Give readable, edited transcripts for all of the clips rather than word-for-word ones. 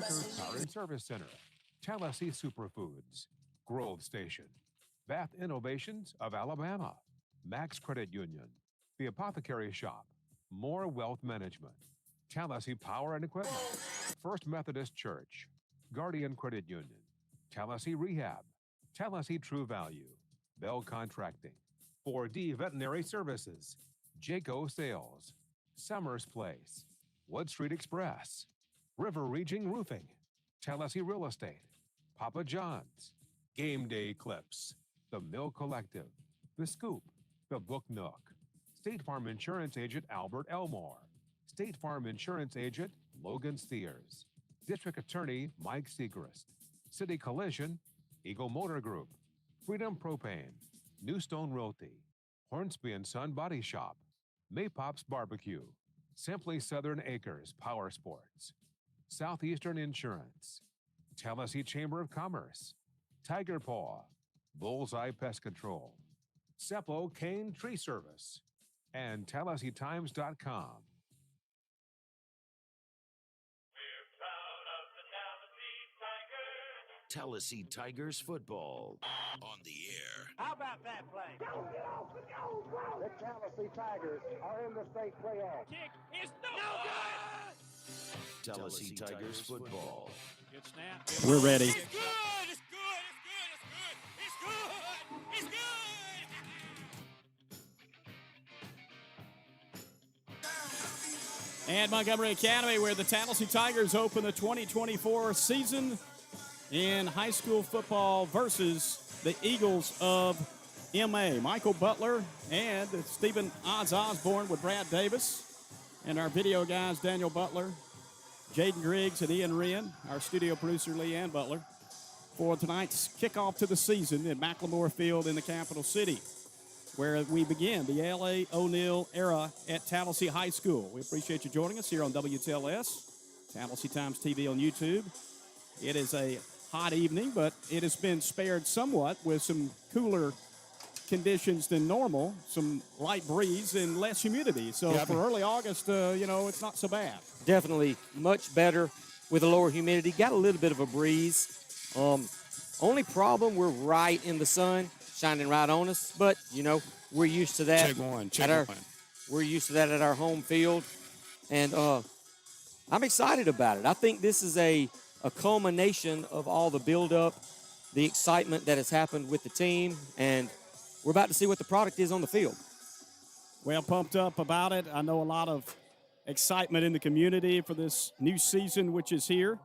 Walker's Tire and Service Center, Tallassee Superfoods, Grove Station, Bath Innovations of Alabama, Max Credit Union, The Apothecary Shop, More Wealth Management, Tallassee Power and Equipment, First Methodist Church, Guardian Credit Union, Tallassee Rehab, Tallassee True Value, Bell Contracting, 4D Veterinary Services, Jayco Sales, Summers Place, Wood Street Express, River Reaching Roofing, Tallassee Real Estate, Papa John's, Game Day Clips, The Mill Collective, The Scoop, The Book Nook, State Farm Insurance Agent Albert Elmore, State Farm Insurance Agent Logan Steers, District Attorney Mike Segrist, City Collision, Eagle Motor Group, Freedom Propane, New Stone Realty, Hornsby and Son Body Shop, Maypop's Barbecue, Simply Southern Acres Power Sports, Southeastern Insurance, Tallassee Chamber of Commerce, Tiger Paw, Bullseye Pest Control, Seppo Kane Tree Service, and TallasseeTimes.com. Tallassee Tigers football on the air. How about that play? Go, get off, go, bro! The Tallassee Tigers are in the state playoff. Kick is no good! Tallassee Tigers football. Good snap. We're ready. It's good! It's good! It's good! It's good! It's good! And Montgomery Academy, where the Tallassee Tigers open the 2024 season in high school football versus the Eagles of MA. Michael Butler and Stephen Oz Osborne with Brad Davis. And our video guys, Daniel Butler, Jaden Griggs, and Ian Wren, our studio producer, Leanne Butler, for tonight's kickoff to the season at McLemore Field in the capital city, where we begin the L.A. O'Neill era at Tallassee High School. We appreciate you joining us here on WTLS, Tallassee Times TV on YouTube. It is a hot evening, but it has been spared somewhat with some cooler conditions than normal, some light breeze and less humidity. So for early August, it's not so bad. Definitely much better with a lower humidity. Got a little bit of a breeze. Only problem, we're right in the sun, shining right on us. But, we're used to that. We're used to that at our home field. And I'm excited about it. I think this is a culmination of all the buildup, the excitement that has happened with the team, and we're about to see what the product is on the field. Well, pumped up about it. I know a lot of excitement in the community for this new season, which is here,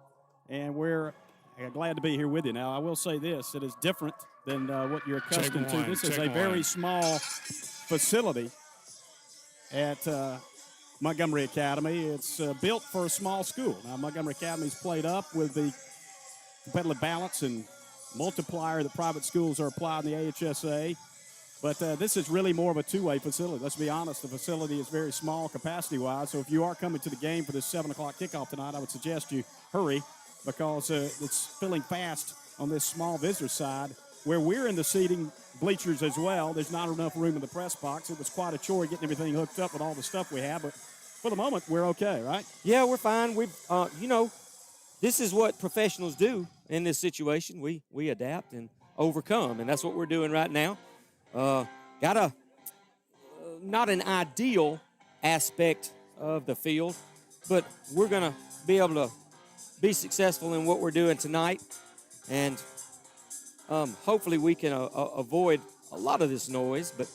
and we're glad to be here with you. Now, I will say this. It is different than what you're accustomed to. This is a very small facility at Montgomery Academy. It's built for a small school. Now, Montgomery Academy's played up with the competitive balance and multiplier that private schools are applied in the AHSA. But this is really more of a two-way facility. Let's be honest, the facility is very small capacity-wise. So if you are coming to the game for this 7 o'clock kickoff tonight, I would suggest you hurry because it's filling fast on this small visitor side. Where we're in the seating bleachers as well, there's not enough room in the press box. It was quite a chore getting everything hooked up with all the stuff we have. But for the moment, we're okay, right? Yeah, we're fine. We've, this is what professionals do in this situation. We adapt and overcome, and that's what we're doing right now. Got not an ideal aspect of the field, but we're going to be able to be successful in what we're doing tonight, and hopefully we can avoid a lot of this noise, but,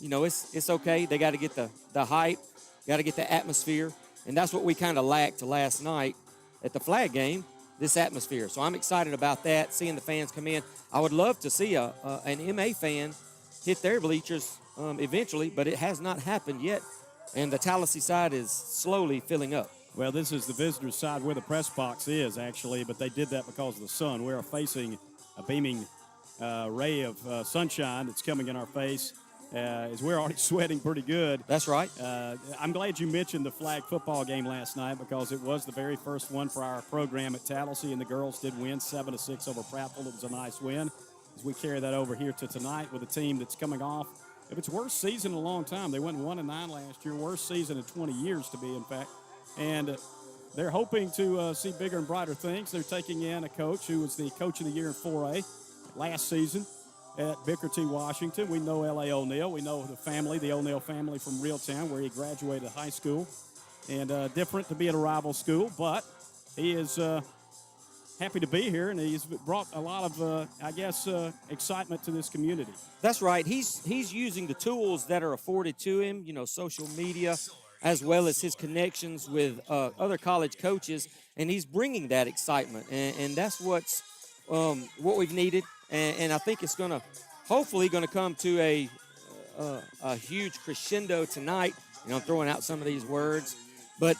it's okay. They got to get the hype, got to get the atmosphere, and that's what we kind of lacked last night at the flag game, this atmosphere. So I'm excited about that, seeing the fans come in. I would love to see an MA fan hit their bleachers eventually, but it has not happened yet, and the Tallassee side is slowly filling up. Well, this is the visitor's side where the press box is, actually, but they did that because of the sun. We are facing a beaming ray of sunshine that's coming in our face as we're already sweating pretty good. That's right. I'm glad you mentioned the flag football game last night because it was the very first one for our program at Tallassee, and the girls did win 7-6 over Prattville. It was a nice win. As we carry that over here to tonight with a team that's coming off of its worst season in a long time. They went 1-9 last year, worst season in 20 years to be, in fact. And they're hoping to see bigger and brighter things. They're taking in a coach who was the coach of the year in 4A last season at Booker T. Washington. We know L.A. O'Neal. We know the family, the O'Neal family from Reeltown, where he graduated high school. And different to be at a rival school, but he is happy to be here, and he's brought a lot of, excitement to this community. That's right. He's using the tools that are afforded to him, social media, as well as his connections with other college coaches, and he's bringing that excitement, and that's what we've needed, and I think it's hopefully going to come to a huge crescendo tonight. I'm throwing out some of these words, but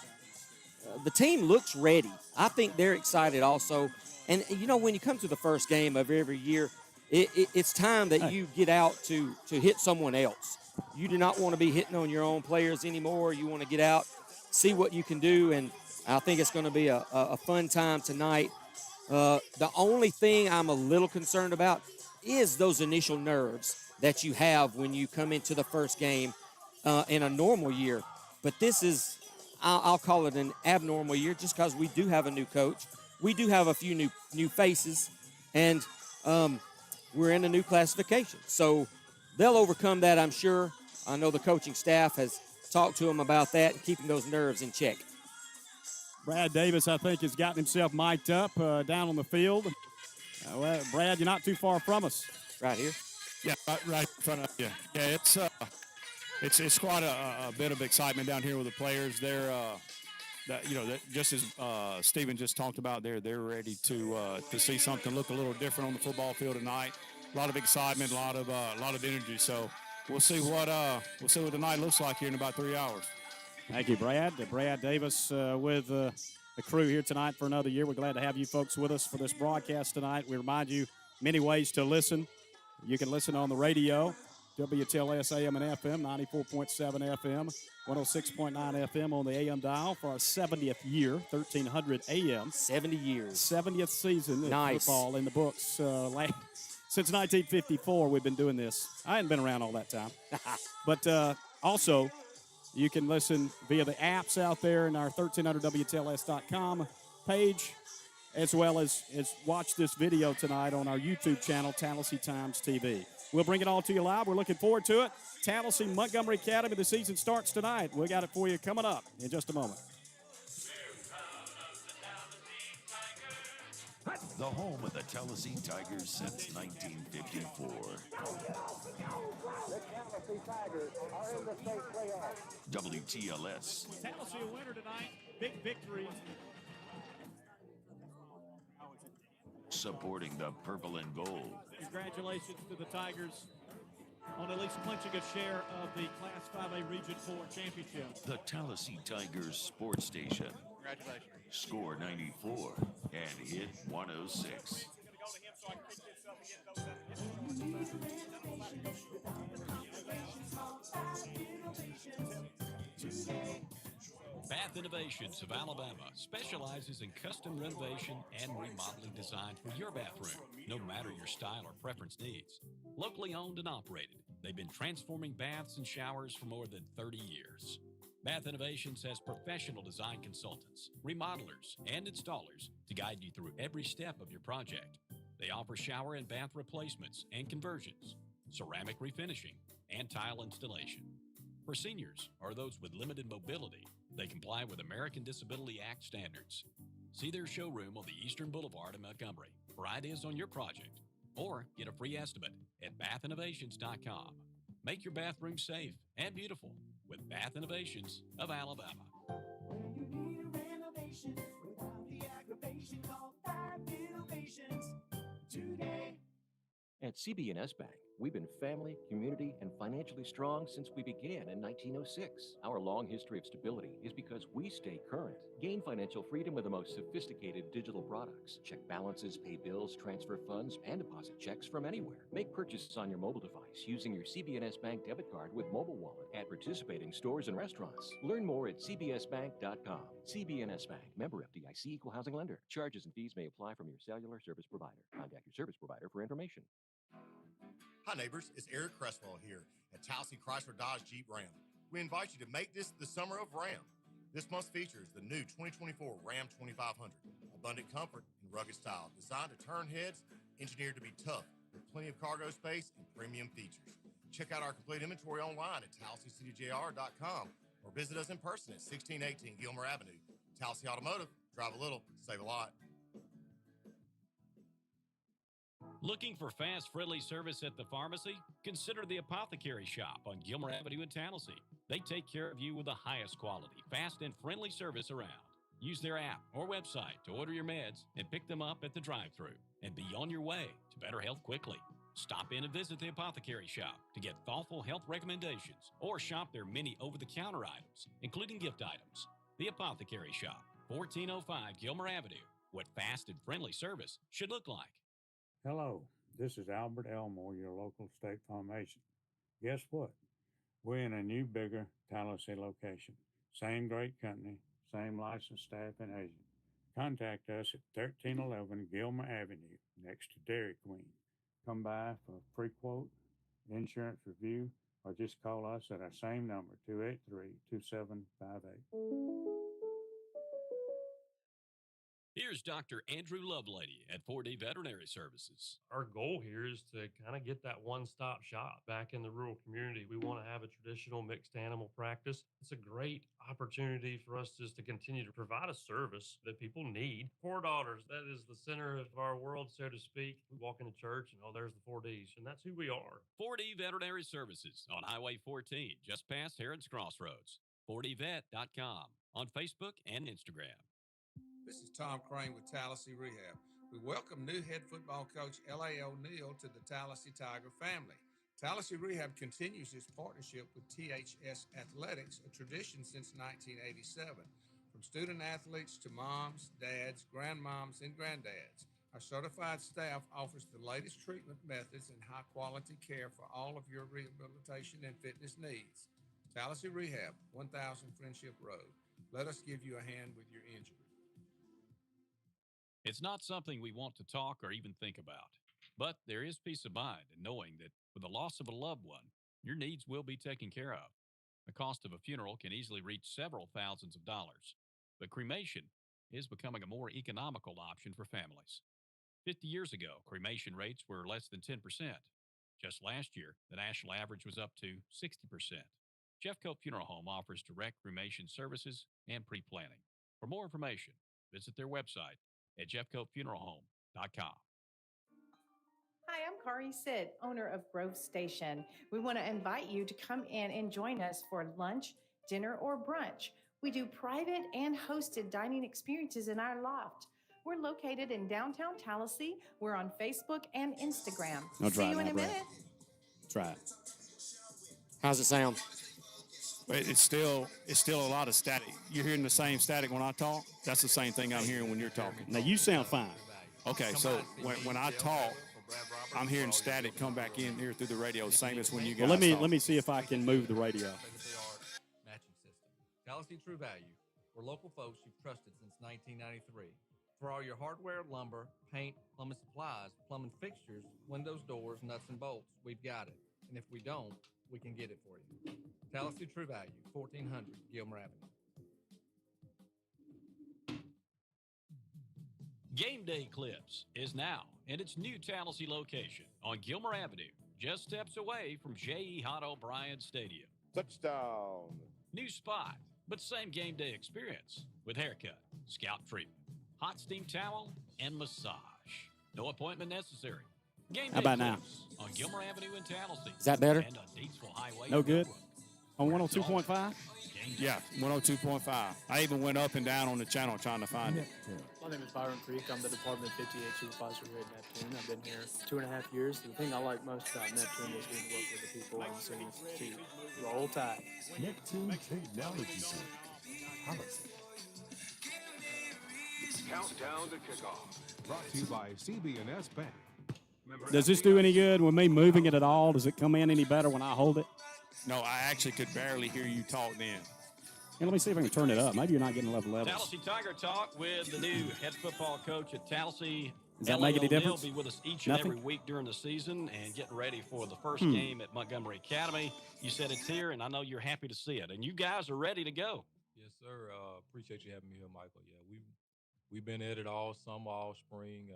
the team looks ready. I think they're excited also. And, when you come to the first game of every year, it's time that you get out to hit someone else. You do not want to be hitting on your own players anymore. You want to get out, see what you can do, and I think it's going to be a fun time tonight. The only thing I'm a little concerned about is those initial nerves that you have when you come into the first game in a normal year. But this is, I'll call it an abnormal year just because we do have a new coach. We do have a few new faces, and we're in a new classification. So they'll overcome that, I'm sure. I know the coaching staff has talked to them about that and keeping those nerves in check. Brad Davis, I think, has gotten himself mic'd up down on the field. Well, Brad, you're not too far from us. Right here? Yeah, right in front of you. Yeah, it's quite a bit of excitement down here with the players. They're just as Stephen just talked about, they're ready to see something look a little different on the football field tonight. A lot of excitement, a lot of energy. So we'll see what the night looks like here in about 3 hours. Thank you, Brad. Brad Davis with the crew here tonight for another year. We're glad to have you folks with us for this broadcast tonight. We remind you many ways to listen. You can listen on the radio, WTLS AM and FM, 94.7 FM, 106.9 FM on the AM dial for our 70th year, 1300 AM. 70 years. 70th season of football in the books. Since 1954, we've been doing this. I hadn't been around all that time. But also, you can listen via the apps out there in our 1300WTLS.com page, as well as watch this video tonight on our YouTube channel, Tallassee Times TV. We'll bring it all to you live. We're looking forward to it. Tallassee Montgomery Academy, the season starts tonight. We got it for you coming up in just a moment. The home of the Tallassee Tigers since 1954. The Tallassee Tigers are in the state playoffs. WTLS. Tallassee a winner tonight. Big victory. Supporting the purple and gold. Congratulations to the Tigers on at least clinching a share of the Class 5A Region 4 championship. The Tallassee Tigers Sports Station. Congratulations. Score 94 and hit 106. Bath Innovations of Alabama specializes in custom renovation and remodeling design for your bathroom, no matter your style or preference needs. Locally owned and operated, they've been transforming baths and showers for more than 30 years. Bath Innovations has professional design consultants, remodelers, and installers to guide you through every step of your project. They offer shower and bath replacements and conversions, ceramic refinishing, and tile installation. For seniors or those with limited mobility, they comply with American Disability Act standards. See their showroom on the Eastern Boulevard in Montgomery for ideas on your project, or get a free estimate at bathinnovations.com. Make your bathroom safe and beautiful with Bath Innovations of Alabama. When you need a renovation without the aggravation, call Bath Innovations today. At CB&S Bank, we've been family, community, and financially strong since we began in 1906. Our long history of stability is because we stay current. Gain financial freedom with the most sophisticated digital products. Check balances, pay bills, transfer funds, and deposit checks from anywhere. Make purchases on your mobile device using your CB&S Bank debit card with mobile wallet at participating stores and restaurants. Learn more at cbsbank.com. CB&S Bank. Member FDIC, Equal Housing Lender. Charges and fees may apply from your cellular service provider. Contact your service provider for information. Hi neighbors, it's Eric Cresswell here at Tallassee Chrysler Dodge Jeep Ram. We invite you to make this the summer of Ram. This month's feature is the new 2024 Ram 2500. Abundant comfort and rugged style, designed to turn heads, engineered to be tough, with plenty of cargo space and premium features. Check out our complete inventory online at TallasseeCityJR.com or visit us in person at 1618 Gilmer Avenue. Tallassee Automotive, drive a little, save a lot. Looking for fast, friendly service at the pharmacy? Consider the Apothecary Shop on Gilmer Avenue in Tallassee. They take care of you with the highest quality, fast, and friendly service around. Use their app or website to order your meds and pick them up at the drive-thru and be on your way to better health quickly. Stop in and visit the Apothecary Shop to get thoughtful health recommendations or shop their many over-the-counter items, including gift items. The Apothecary Shop, 1405 Gilmer Avenue, what fast and friendly service should look like. Hello, this is Albert Elmore, your local State Farm agent. Guess what? We're in a new, bigger Tallassee location. Same great company, same licensed staff and agent. Contact us at 1311 Gilmer Avenue, next to Dairy Queen. Come by for a free quote, insurance review, or just call us at our same number, 283-2758. Here's Dr. Andrew Lovelady at 4D Veterinary Services. Our goal here is to kind of get that one-stop shop back in the rural community. We want to have a traditional mixed animal practice. It's a great opportunity for us just to continue to provide a service that people need. 4 daughters, that is the center of our world, so to speak. We walk into church and, oh, there's the 4Ds, and that's who we are. 4D Veterinary Services on Highway 14, just past Herod's Crossroads. 4dvet.com on Facebook and Instagram. This is Tom Crane with Tallassee Rehab. We welcome new head football coach L.A. O'Neal to the Tallassee Tiger family. Tallassee Rehab continues its partnership with THS Athletics, a tradition since 1987. From student athletes to moms, dads, grandmoms, and granddads, our certified staff offers the latest treatment methods and high-quality care for all of your rehabilitation and fitness needs. Tallassee Rehab, 1000 Friendship Road. Let us give you a hand with your injury. It's not something we want to talk or even think about, but there is peace of mind in knowing that with the loss of a loved one, your needs will be taken care of. The cost of a funeral can easily reach several thousands of dollars, but cremation is becoming a more economical option for families. 50 years ago, cremation rates were less than 10%. Just last year, the national average was up to 60%. Jeffcoat Funeral Home offers direct cremation services and pre-planning. For more information, visit their website at jeffcoatfuneralhome.com. Hi, I'm Kari Sid, owner of Grove Station. We want to invite you to come in and join us for lunch, dinner, or brunch. We do private and hosted dining experiences in our loft. We're located in downtown Tallassee. We're on Facebook and Instagram. See you in a minute. Try it. How's it sound? It's still a lot of static. You're hearing the same static when I talk? That's the same thing I'm hearing when you're talking. Now, you sound fine. Okay, so when I talk, I'm hearing static come back in here through the radio, same as when you guys Well, talk. let me see if I can move the radio. Matching system. Tallassee True Value. We're local folks you've trusted since 1993. For all your hardware, lumber, paint, plumbing supplies, plumbing fixtures, windows, doors, nuts, and bolts, we've got it. And if we don't, we can get it for you. Tallassee True Value, 1400 Gilmer Avenue. Game Day Clips is now in its new Tallassee location on Gilmer Avenue, just steps away from J.E. Hott O'Brien Stadium. Touchdown. New spot, but same game day experience with haircut, scalp treatment, hot steam towel, and massage. No appointment necessary. Game How about Day now? Clips on Gilmer Avenue in Tallassee. Is that better? And on Deansville Highway. No good? On 102.5? Yeah, 102.5. I even went up and down on the channel trying to find it. My name is Byron Creek. I'm the Department 58 supervisor here at Neptune. I've been here 2.5 years. The thing I like most about Neptune is getting to work with the people in the city to roll tide. Neptune Technology Center. Tallassee. Countdown to kickoff. Brought to you by CB&S Bank. Does this do any good with me moving it at all? Does it come in any better when I hold it? No, I actually could barely hear you talk then. Hey, let me see if I can turn it up. Maybe you're not getting enough levels. Tallassee Tiger Talk with the new head football coach at Tallassee. Does that make any difference? He'll be with us each Nothing? and every week during the season and getting ready for the first Hmm. game at Montgomery Academy. You said it's here, and I know you're happy to see it. And you guys are ready to go. Yes, sir. Appreciate you having me here, Michael. Yeah, we've been at it all summer, all spring.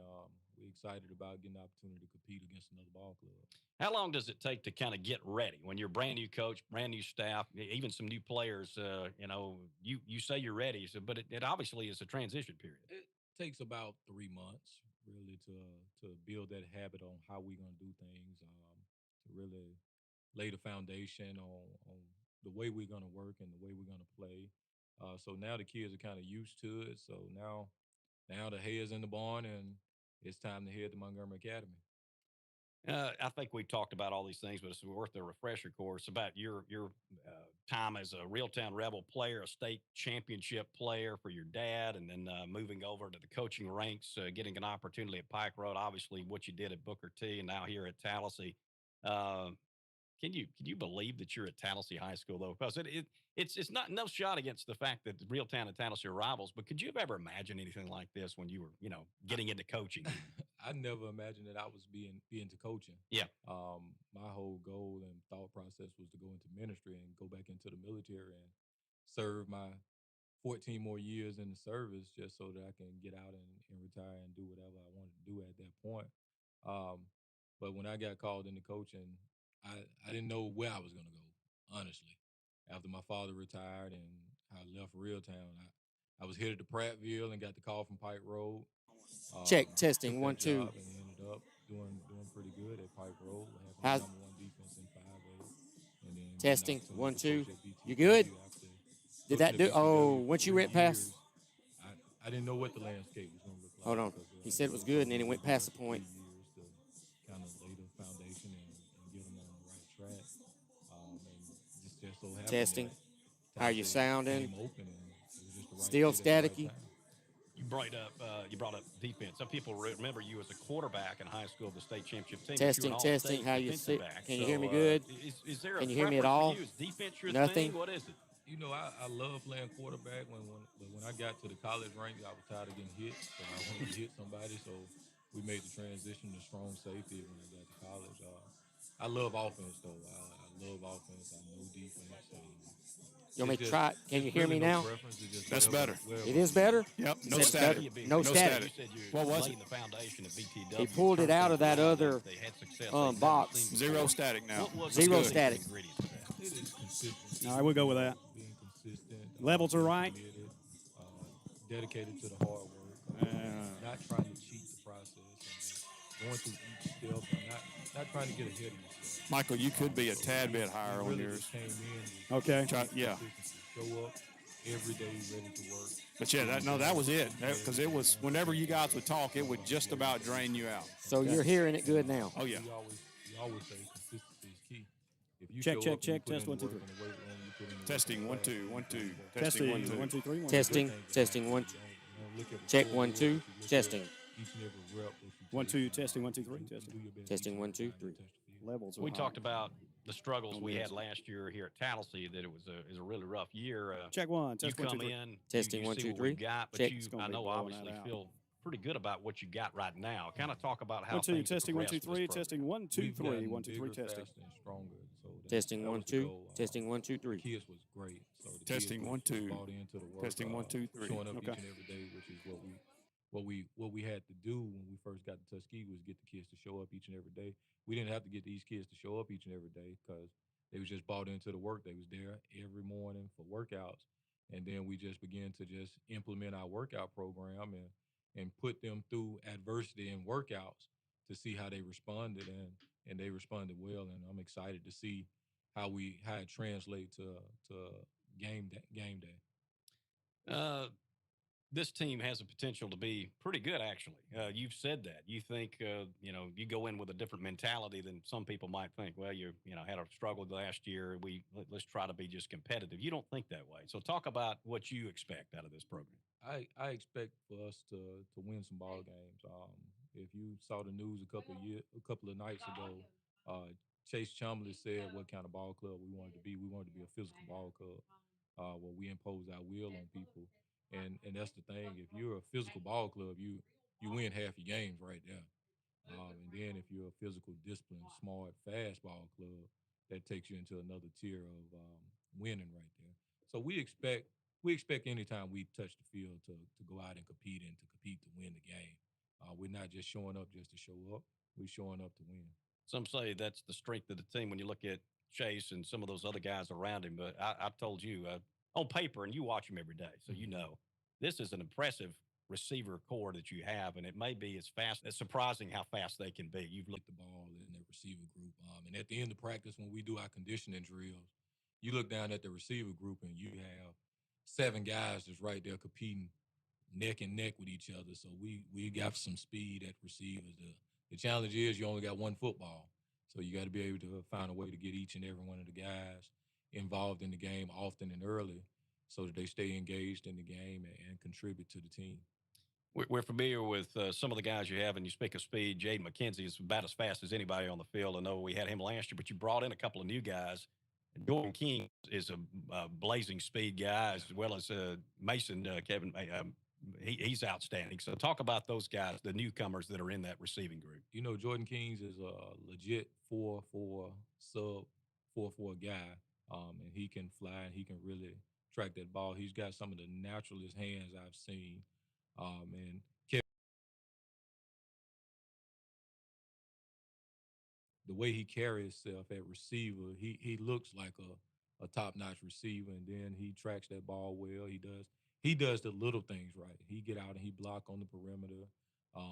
We're excited about getting the opportunity to compete against another ball club. How long does it take to kind of get ready when you're brand new coach, brand new staff, even some new players? You say you're ready, but it obviously is a transition period. It takes about 3 months really to build that habit on how we're gonna do things. To really lay the foundation on the way we're gonna work and the way we're gonna play. So now the kids are kind of used to it. So now the hay is in the barn and it's time to head to Montgomery Academy. I think we talked about all these things, but it's worth a refresher course about your time as a Reeltown Rebel player, a state championship player for your dad, and then moving over to the coaching ranks, getting an opportunity at Pike Road. Obviously, what you did at Booker T, and now here at Tallassee. Uh, can you believe that you're at Tallassee High School though? Because it's not no shot against the fact that Reeltown and Tallassee are rivals, but could you have ever imagined anything like this when you were getting into coaching? I never imagined that I was be into coaching. Yeah. My whole goal and thought process was to go into ministry and go back into the military and serve my 14 more years in the service just so that I can get out and retire and do whatever I wanted to do at that point. Um, but when I got called into coaching, I didn't know where I was going to go, honestly. After my father retired and I left Reeltown, I was headed to Prattville and got the call from Pike Road. Check, Took testing, that 1, 2. job and ended up doing pretty good at Pike Road, having How's the number one defense in 5A, and then getting testing, opportunity 1, to 2? coach at You good? BTW after Did coaching that at do? Oh, BTW for once you 3 went past. years. I didn't know what the landscape was going to look Hold like on. because He said it was coach good, told and me then to he be went there past the for point. 3 years to kind of lay the foundation and get them on the right track. And just so happened Testing. that How you Tallassee sounding? came open and it was just the right Still fit at the right staticky. time. You brought up defense. Some people remember you as a quarterback in high school of the state championship team. But you were Testing, an testing. all-state How you defensive sit? back. Can you So hear me good? is there a Can you hear me at preference for all? you? Is defense your Nothing. thing? What is it? You know, I love playing quarterback. When I got to the college ranks, I was tired of getting hit, so I wanted to hit somebody. So we made the transition to strong safety when I got to college. I love offense though. I love offense. I know defense. You want me It's to just try? Can you it's hear really me no now? preference. It's just That's wherever, better. wherever It I'm is needed. better. Yep. He No said it's static. better. No No static. You said you're What was laying it? the foundation at BTW. He pulled it out of that other They had success they'd never box. seen Zero before. static now. What was That's Zero good. static. ingredients to that? It is consistency. All right, we'll go with that. Being consistent. Levels are Being right. committed. Dedicated to the hard work. Not trying to cheat the process and just going through each step and not trying to get ahead of yourself. Michael, you could be a So tad bit we higher on really yours. just came in with Okay. Yeah. consistency. Show up every day ready to work. But yeah, that was it. Because it was whenever you guys would talk, it would just about drain you out. So you're hearing it good now. Oh yeah. We always say consistency is key. If you Check, show check, up and you check. put Test in 1, the 2, work 3. in the weight room, you put in the work Testing, in the 1, class, 2, you 1, can 2. go. Testing, 1, 2. 1, 2, 3. 1, 2, 3. Testing, testing, 1, 2. You don't look at the Check, score 1, board, 2. you look at Testing. each and every rep that you 1, take 2. and, Testing. 1, 2, 3. you Testing. do your best Testing, each 1, and 2, every time 3. you touch the field. Levels are We high. talked about the struggles On we the had inside. last year here at Tallassee. That it was a really rough year. Check 1. You Test 1, 2, come 3. in, Testing, you 1, see 2, what we've 3. got, but Check. you It's gonna I be know blowing obviously that out. feel pretty good about what you got right now. Kind of talk about how 1, 2. things have Testing. 1, 2, progressed with this 3. program. Testing. 1, 2, We've 3. gotten 1, 2, 3. bigger, Testing. faster, and stronger. So Testing, that 1, was the 2. goal. Testing, 1, 2, The 3. kids was great. So the Testing, kids 1, 2. bought into the work. Testing, 1, 2, 3. Showing up Okay. each and every day, which is what we had to do when we first got to Tuskegee was get the kids to show up each and every day. We didn't have to get these kids to show up each and every day because they was just bought into the work. They was there every morning for workouts, and then we just began to just implement our workout program and put them through adversity in workouts to see how they responded, and they responded well. And I'm excited to see how it translates to game day. This team has the potential to be pretty good, actually. You've said that. You think, you go in with a different mentality than some people might think. Well, had a struggle last year. Let's try to be just competitive. You don't think that way. So talk about what you expect out of this program. I expect for us to win some ball games. If you saw the news a couple of nights ago, Chase Chumley said what kind of ball club we wanted to be. We wanted to be a physical ball club, where we impose our will on people, and that's the thing. If you're a physical ball club, you win half your games right there. And then if you're a physical, disciplined, smart, fast ball club, that takes you into another tier of winning right there. So we expect we expect anytime we touch the field to go out and compete to win the game. We're not just showing up just to show up. We're showing up to win. Some say that's the strength of the team when you look at Chase and some of those other guys around him. But I told you on paper, and you watch him every day, so you know this is an impressive receiver core that you have, and it may be as fast. It's surprising how fast they can be. You've looked the ball in the receiver group, and at the end of practice when we do our conditioning drills, you look down at the receiver group and you have 7 guys that's right there competing neck and neck with each other. So we got some speed at receivers. The challenge is you only got one football. So you got to be able to find a way to get each and every one of the guys involved in the game often and early so that they stay engaged in the game and contribute to the team. We're familiar with some of the guys you have, and you speak of speed. Jaden McKenzie is about as fast as anybody on the field. I know we had him last year, but you brought in a couple of new guys. Jordan King is a blazing speed guy, as well as Mason Kevin. He's outstanding. So talk about those guys, the newcomers that are in that receiving group. You know, Jordan Kings is a legit 4-4 sub 4-4 guy, and he can fly and he can really track that ball. He's got some of the naturalest hands I've seen. And Kevin, the way he carries himself at receiver, he looks like a top-notch receiver, and then he tracks that ball well. He does the little things right. He get out and he block on the perimeter.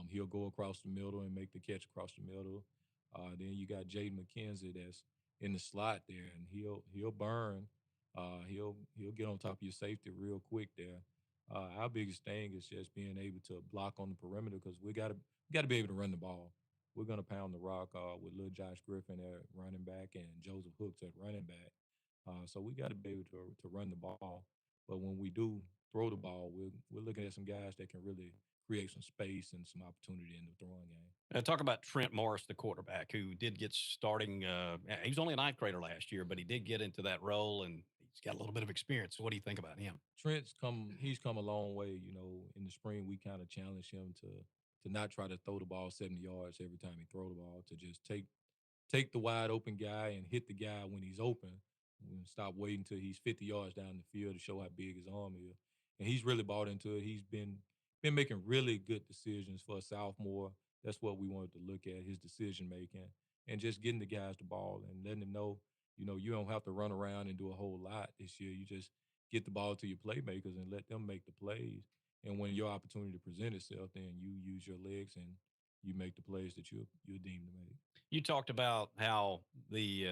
He'll go across the middle and make the catch across the middle. Then you got Jaden McKenzie that's in the slot there, and he'll burn. He'll get on top of your safety real quick there. Our biggest thing is just being able to block on the perimeter because we got to be able to run the ball. We're going to pound the rock with little Josh Griffin at running back and Joseph Hooks at running back. So we got to be able to run the ball. But when we do throw the ball, we're looking at some guys that can really create some space and some opportunity in the throwing game. Talk about Trent Morris, the quarterback, who did get starting. He was only a ninth grader last year, but he did get into that role, and he's got a little bit of experience. What do you think about him? He's come a long way. You know, in the spring, we kind of challenged him to not try to throw the ball 70 yards every time he throw the ball, to just take the wide open guy and hit the guy when he's open. And stop waiting until he's 50 yards down the field to show how big his arm is. And he's really bought into it. He's been making really good decisions for a sophomore. That's what we wanted to look at, his decision making, and just getting the guys the ball and letting them know, you know, you don't have to run around and do a whole lot this year. You just get the ball to your playmakers and let them make the plays. And when your opportunity presents itself, then you use your legs and you make the plays that you're deemed to make. You talked about how the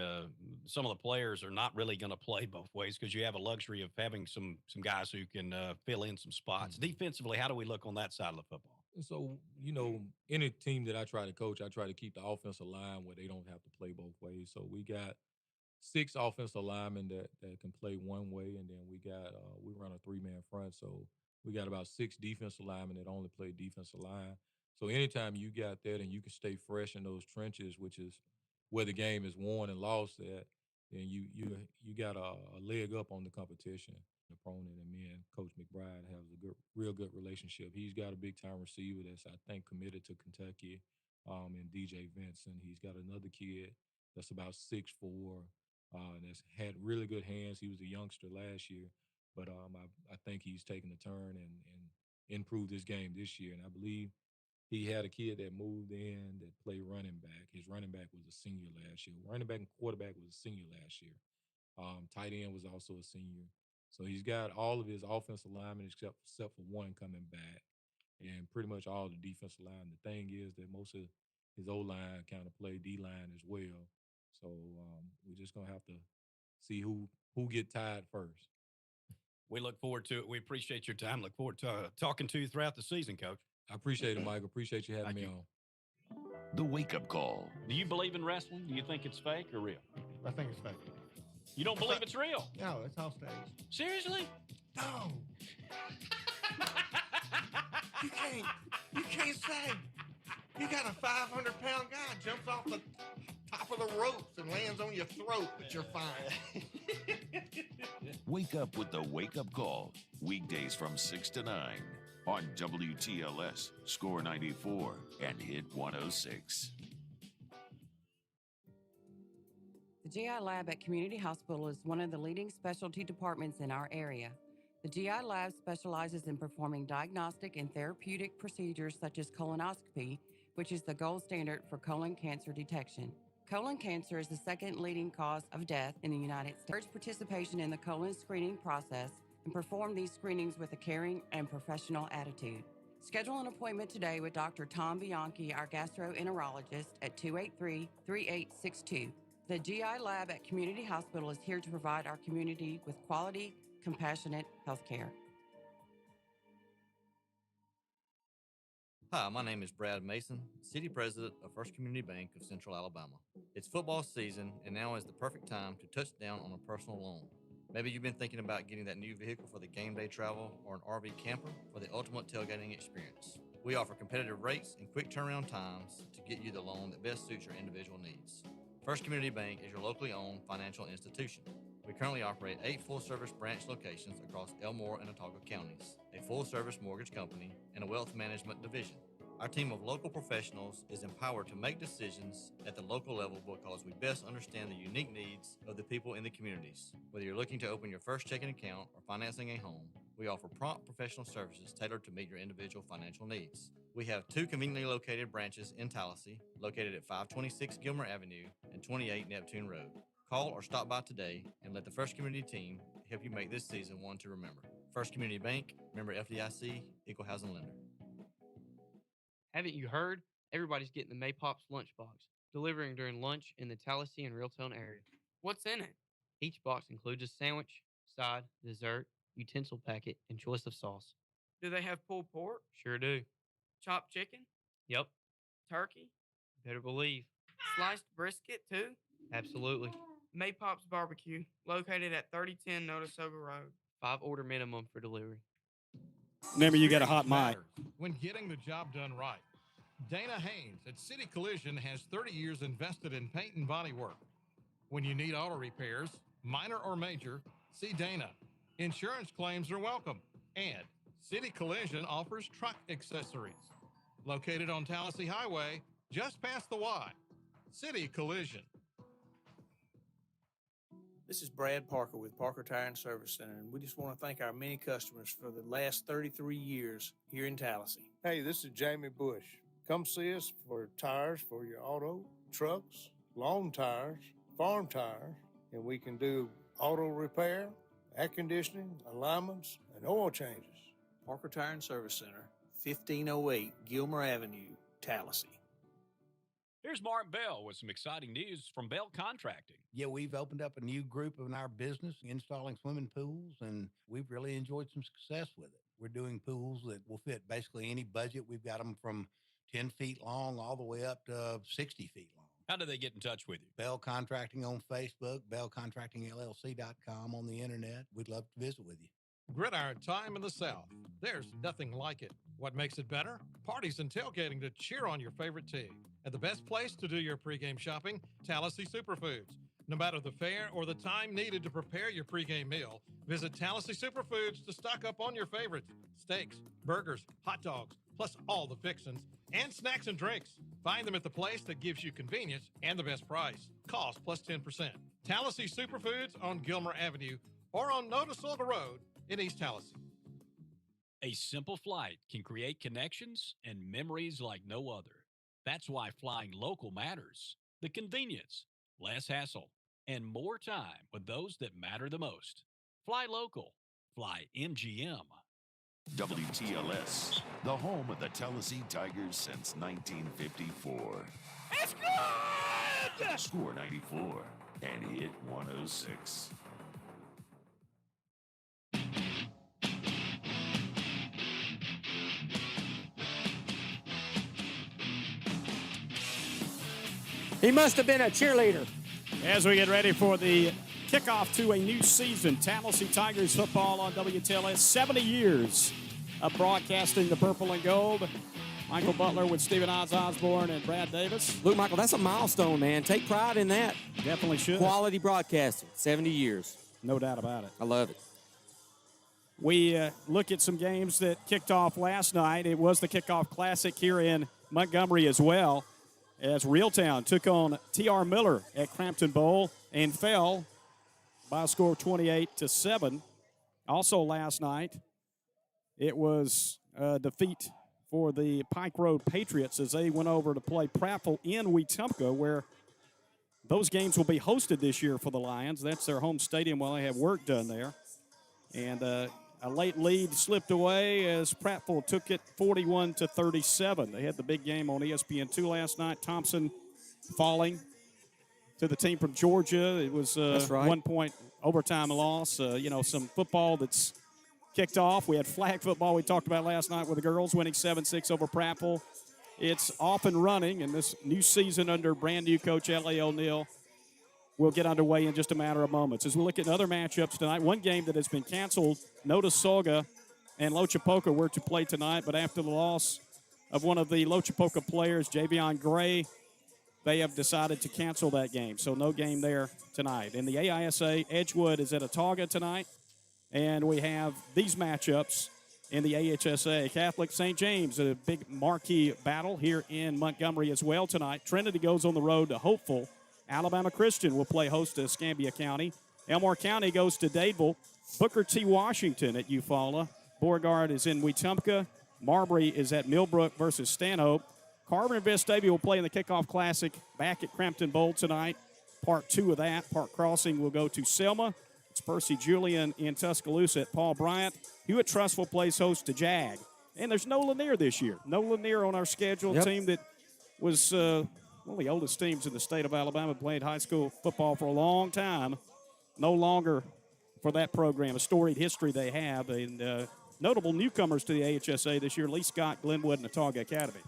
some of the players are not really going to play both ways because you have a luxury of having some guys who can fill in some spots. Mm-hmm. Defensively, how do we look on that side of the football? So, you know, any team that I try to coach, I try to keep the offensive line where they don't have to play both ways. So we got 6 offensive linemen that can play one way, and then we run a 3-man front. So we got about 6 defensive linemen that only play defensive line. So anytime you got that and you can stay fresh in those trenches, which is where the game is won and lost at, then you got a leg up on the competition. The opponent and me and Coach McBride have a real good relationship. He's got a big-time receiver that's, I think, committed to Kentucky, and DJ Vincent. He's got another kid that's about 6'4", that's had really good hands. He was a youngster last year, but I think he's taken a turn and improved his game this year. And I believe he had a kid that moved in that played running back. His running back was a senior last year. Running back and quarterback was a senior last year. Tight end was also a senior. So he's got all of his offensive linemen except for one coming back, and pretty much all the defensive line. The thing is that most of his O-line kind of play D-line as well. So we're just going to have to see who get tired first. We look forward to it. We appreciate your time. Look forward to talking to you throughout the season, Coach. I appreciate it, Michael. Appreciate you having me on. The wake-up call. Do you believe in wrestling? Do you think it's fake or real? I think it's fake. You don't believe it's real? No, it's all staged. Seriously? No. You can't say. You got a 500-pound guy jumps off the top of the ropes and lands on your throat, but you're fine. Wake up with the wake-up call. Weekdays from 6 to 9 on WTLS, Score 94, and Hit 106. The GI Lab at Community Hospital is one of the leading specialty departments in our area. The GI Lab specializes in performing diagnostic and therapeutic procedures such as colonoscopy, which is the gold standard for colon cancer detection. Colon cancer is the second leading cause of death in the United States. Urge participation in the colon screening process and perform these screenings with a caring and professional attitude. Schedule an appointment today with Dr. Tom Bianchi, our gastroenterologist, at 283-3862. The GI Lab at Community Hospital is here to provide our community with quality, compassionate health care. Hi, my name is Brad Mason, City President of First Community Bank of Central Alabama. It's football season, and now is the perfect time to touch down on a personal loan. Maybe you've been thinking about getting that new vehicle for the game day travel or an RV camper for the ultimate tailgating experience. We offer competitive rates and quick turnaround times to get you the loan that best suits your individual needs. First Community Bank is your locally owned financial institution. We currently operate 8 full-service branch locations across Elmore and Autauga counties, a full-service mortgage company, and a wealth management division. Our team of local professionals is empowered to make decisions at the local level because we best understand the unique needs of the people in the communities. Whether you're looking to open your first checking account or financing a home, we offer prompt professional services tailored to meet your individual financial needs. We have 2 conveniently located branches in Tallassee, located at 526 Gilmer Avenue and 28 Neptune Road. Call or stop by today and let the First Community team help you make this season one to remember. First Community Bank, member FDIC, equal housing lender. Haven't you heard? Everybody's getting the Maypops lunchbox, delivering during lunch in the Tallassee and Reeltown area. What's in it? Each box includes a sandwich, side, dessert, utensil packet, and choice of sauce. Do they have pulled pork? Sure do. Chopped chicken? Yep. Turkey? Better believe. Sliced brisket too? Absolutely. Maypops Barbecue, located at 3010 Notasoga Road. 5-order minimum for delivery. Remember, you got a hot mic. When getting the job done right. Dana Haynes at City Collision has 30 years invested in paint and body work. When you need auto repairs, minor or major, see Dana. Insurance claims are welcome. And City Collision offers truck accessories. Located on Tallassee Highway, just past the Y. City Collision. This is Brad Parker with Parker Tire and Service Center, and we just want to thank our many customers for the last 33 years here in Tallassee. Hey, this is Jamie Bush. Come see us for tires for your auto, trucks, lawn tires, farm tires, and we can do auto repair, air conditioning, alignments, and oil changes. Parker Tire and Service Center, 1508 Gilmer Avenue, Tallassee. Here's Mark Bell with some exciting news from Bell Contracting. Yeah, we've opened up a new group in our business, installing swimming pools, and we've really enjoyed some success with it. We're doing pools that will fit basically any budget. We've got them from 10 feet long all the way up to 60 feet long. How do they get in touch with you? Bell Contracting on Facebook, bellcontractingllc.com on the internet. We'd love to visit with you. Gridiron time in the South. There's nothing like it. What makes it better? Parties and tailgating to cheer on your favorite team. And the best place to do your pregame shopping, Tallassee Superfoods. No matter the fare or the time needed to prepare your pregame meal, visit Tallassee Superfoods to stock up on your favorites. Steaks, burgers, hot dogs, plus all the fixins, and snacks and drinks. Find them at the place that gives you convenience and the best price. Cost plus 10%. Tallassee Superfoods on Gilmer Avenue or on Notasoga Road in East Tallassee. A simple flight can create connections and memories like no other. That's why flying local matters. The convenience, less hassle, and more time with those that matter the most. Fly local. Fly MGM. WTLS, the home of the Tallassee Tigers since 1954. It's good! Score 94 and hit 106. He must have been a cheerleader. As we get ready for the kickoff to a new season, Tallassee Tigers football on WTLS. 70 years of broadcasting the purple and gold. Michael Butler with Stephen Osborne and Brad Davis. Look, Michael, that's a milestone, man. Take pride in that. Definitely should. Quality broadcasting, 70 years. No doubt about it. I love it. We look at some games that kicked off last night. It was the Kickoff Classic here in Montgomery as well, as Reeltown took on T.R. Miller at Crampton Bowl and fell by a score of 28-7. Also last night, it was a defeat for the Pike Road Patriots as they went over to play Prattville in Wetumpka, where those games will be hosted this year for the Lions. That's their home stadium while they have work done there. And a late lead slipped away as Prattville took it 41-37. They had the big game on ESPN2 last night. Thompson falling to the team from Georgia. It was That's right. 1 point overtime loss. Some football that's kicked off. We had flag football we talked about last night with the girls winning 7-6 over Prattville. It's off and running, and this new season under brand new coach L.A. O'Neill will get underway in just a matter of moments. As we look at other matchups tonight, one game that has been canceled, Notasulga and Lochapoka were to play tonight, but after the loss of one of the Lochapoka players, Javion Gray, they have decided to cancel that game. So no game there tonight. In the AISA, Edgewood is at Autauga tonight. And we have these matchups in the AHSA. Catholic St. James, a big marquee battle here in Montgomery as well tonight. Trinity goes on the road to Hopeful. Alabama Christian will play host to Escambia County. Elmore County goes to Dadeville. Booker T. Washington at Eufaula. Beauregard is in Wetumpka. Marbury is at Millbrook versus Stanhope. Carver and Vestavia will play in the Kickoff Classic back at Crampton Bowl tonight. Part 2 of that. Park Crossing will go to Selma. It's Percy Julian in Tuscaloosa at Paul Bryant. Hewitt Trustful plays host to Jag. And there's no Lanier this year. No Lanier on our schedule. Yep. Team that was one of the oldest teams in the state of Alabama, played high school football for a long time. No longer for that program. A storied history they have. And notable newcomers to the AHSA this year, Lee Scott, Glenwood, and Autauga Academy.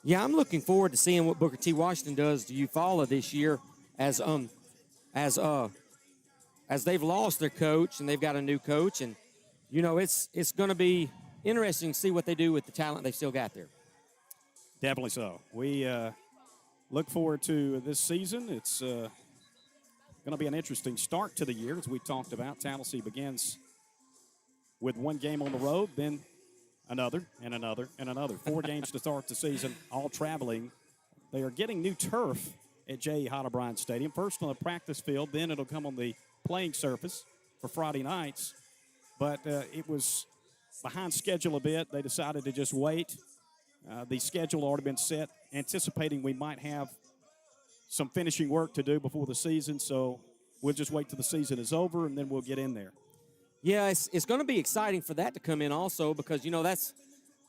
Yeah, I'm looking forward to seeing what Booker T. Washington does to Eufaula this year as they've lost their coach and they've got a new coach. And, it's going to be interesting to see what they do with the talent they've still got there. Definitely so. We look forward to this season. It's going to be an interesting start to the year, as we talked about. Tallassee begins with one game on the road, then another and another and another. 4 games to start the season, all traveling. They are getting new turf at J.E. Bryant Stadium. First on the practice field, then it'll come on the playing surface for Friday nights. But it was behind schedule a bit. They decided to just wait. The schedule already been set, anticipating we might have some finishing work to do before the season. So we'll just wait till the season is over, and then we'll get in there. Yeah, it's going to be exciting for that to come in also because, that's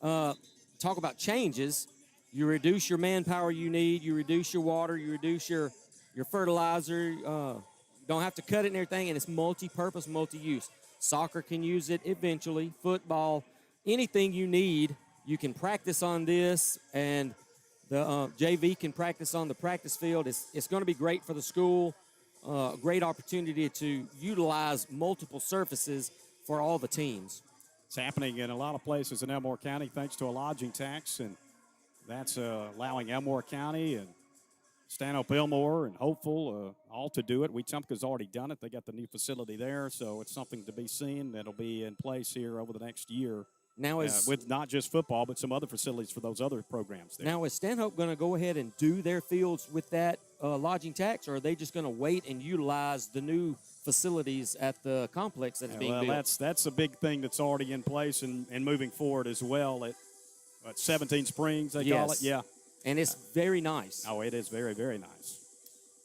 talk about changes. You reduce your manpower you need. You reduce your water. You reduce your fertilizer. Don't have to cut it and everything, and it's multi-purpose, multi-use. Soccer can use it eventually. Football, anything you need, you can practice on this, and the JV can practice on the practice field. It's going to be great for the school. Great opportunity to utilize multiple surfaces for all the teams. It's happening in a lot of places in Elmore County thanks to a lodging tax, and that's allowing Elmore County and Stanhope Elmore and Hopeful all to do it. Wetumpka's already done it. They got the new facility there, so it's something to be seen that'll be in place here over the next year. Now with not just football, but some other facilities for those other programs there. Now, is Stanhope going to go ahead and do their fields with that lodging tax, or are they just going to wait and utilize the new facilities at the complex that's being built? That's a big thing that's already in place and moving forward as well at 17 Springs, they call it. Yeah. And it's very nice. Oh, it is very, very nice.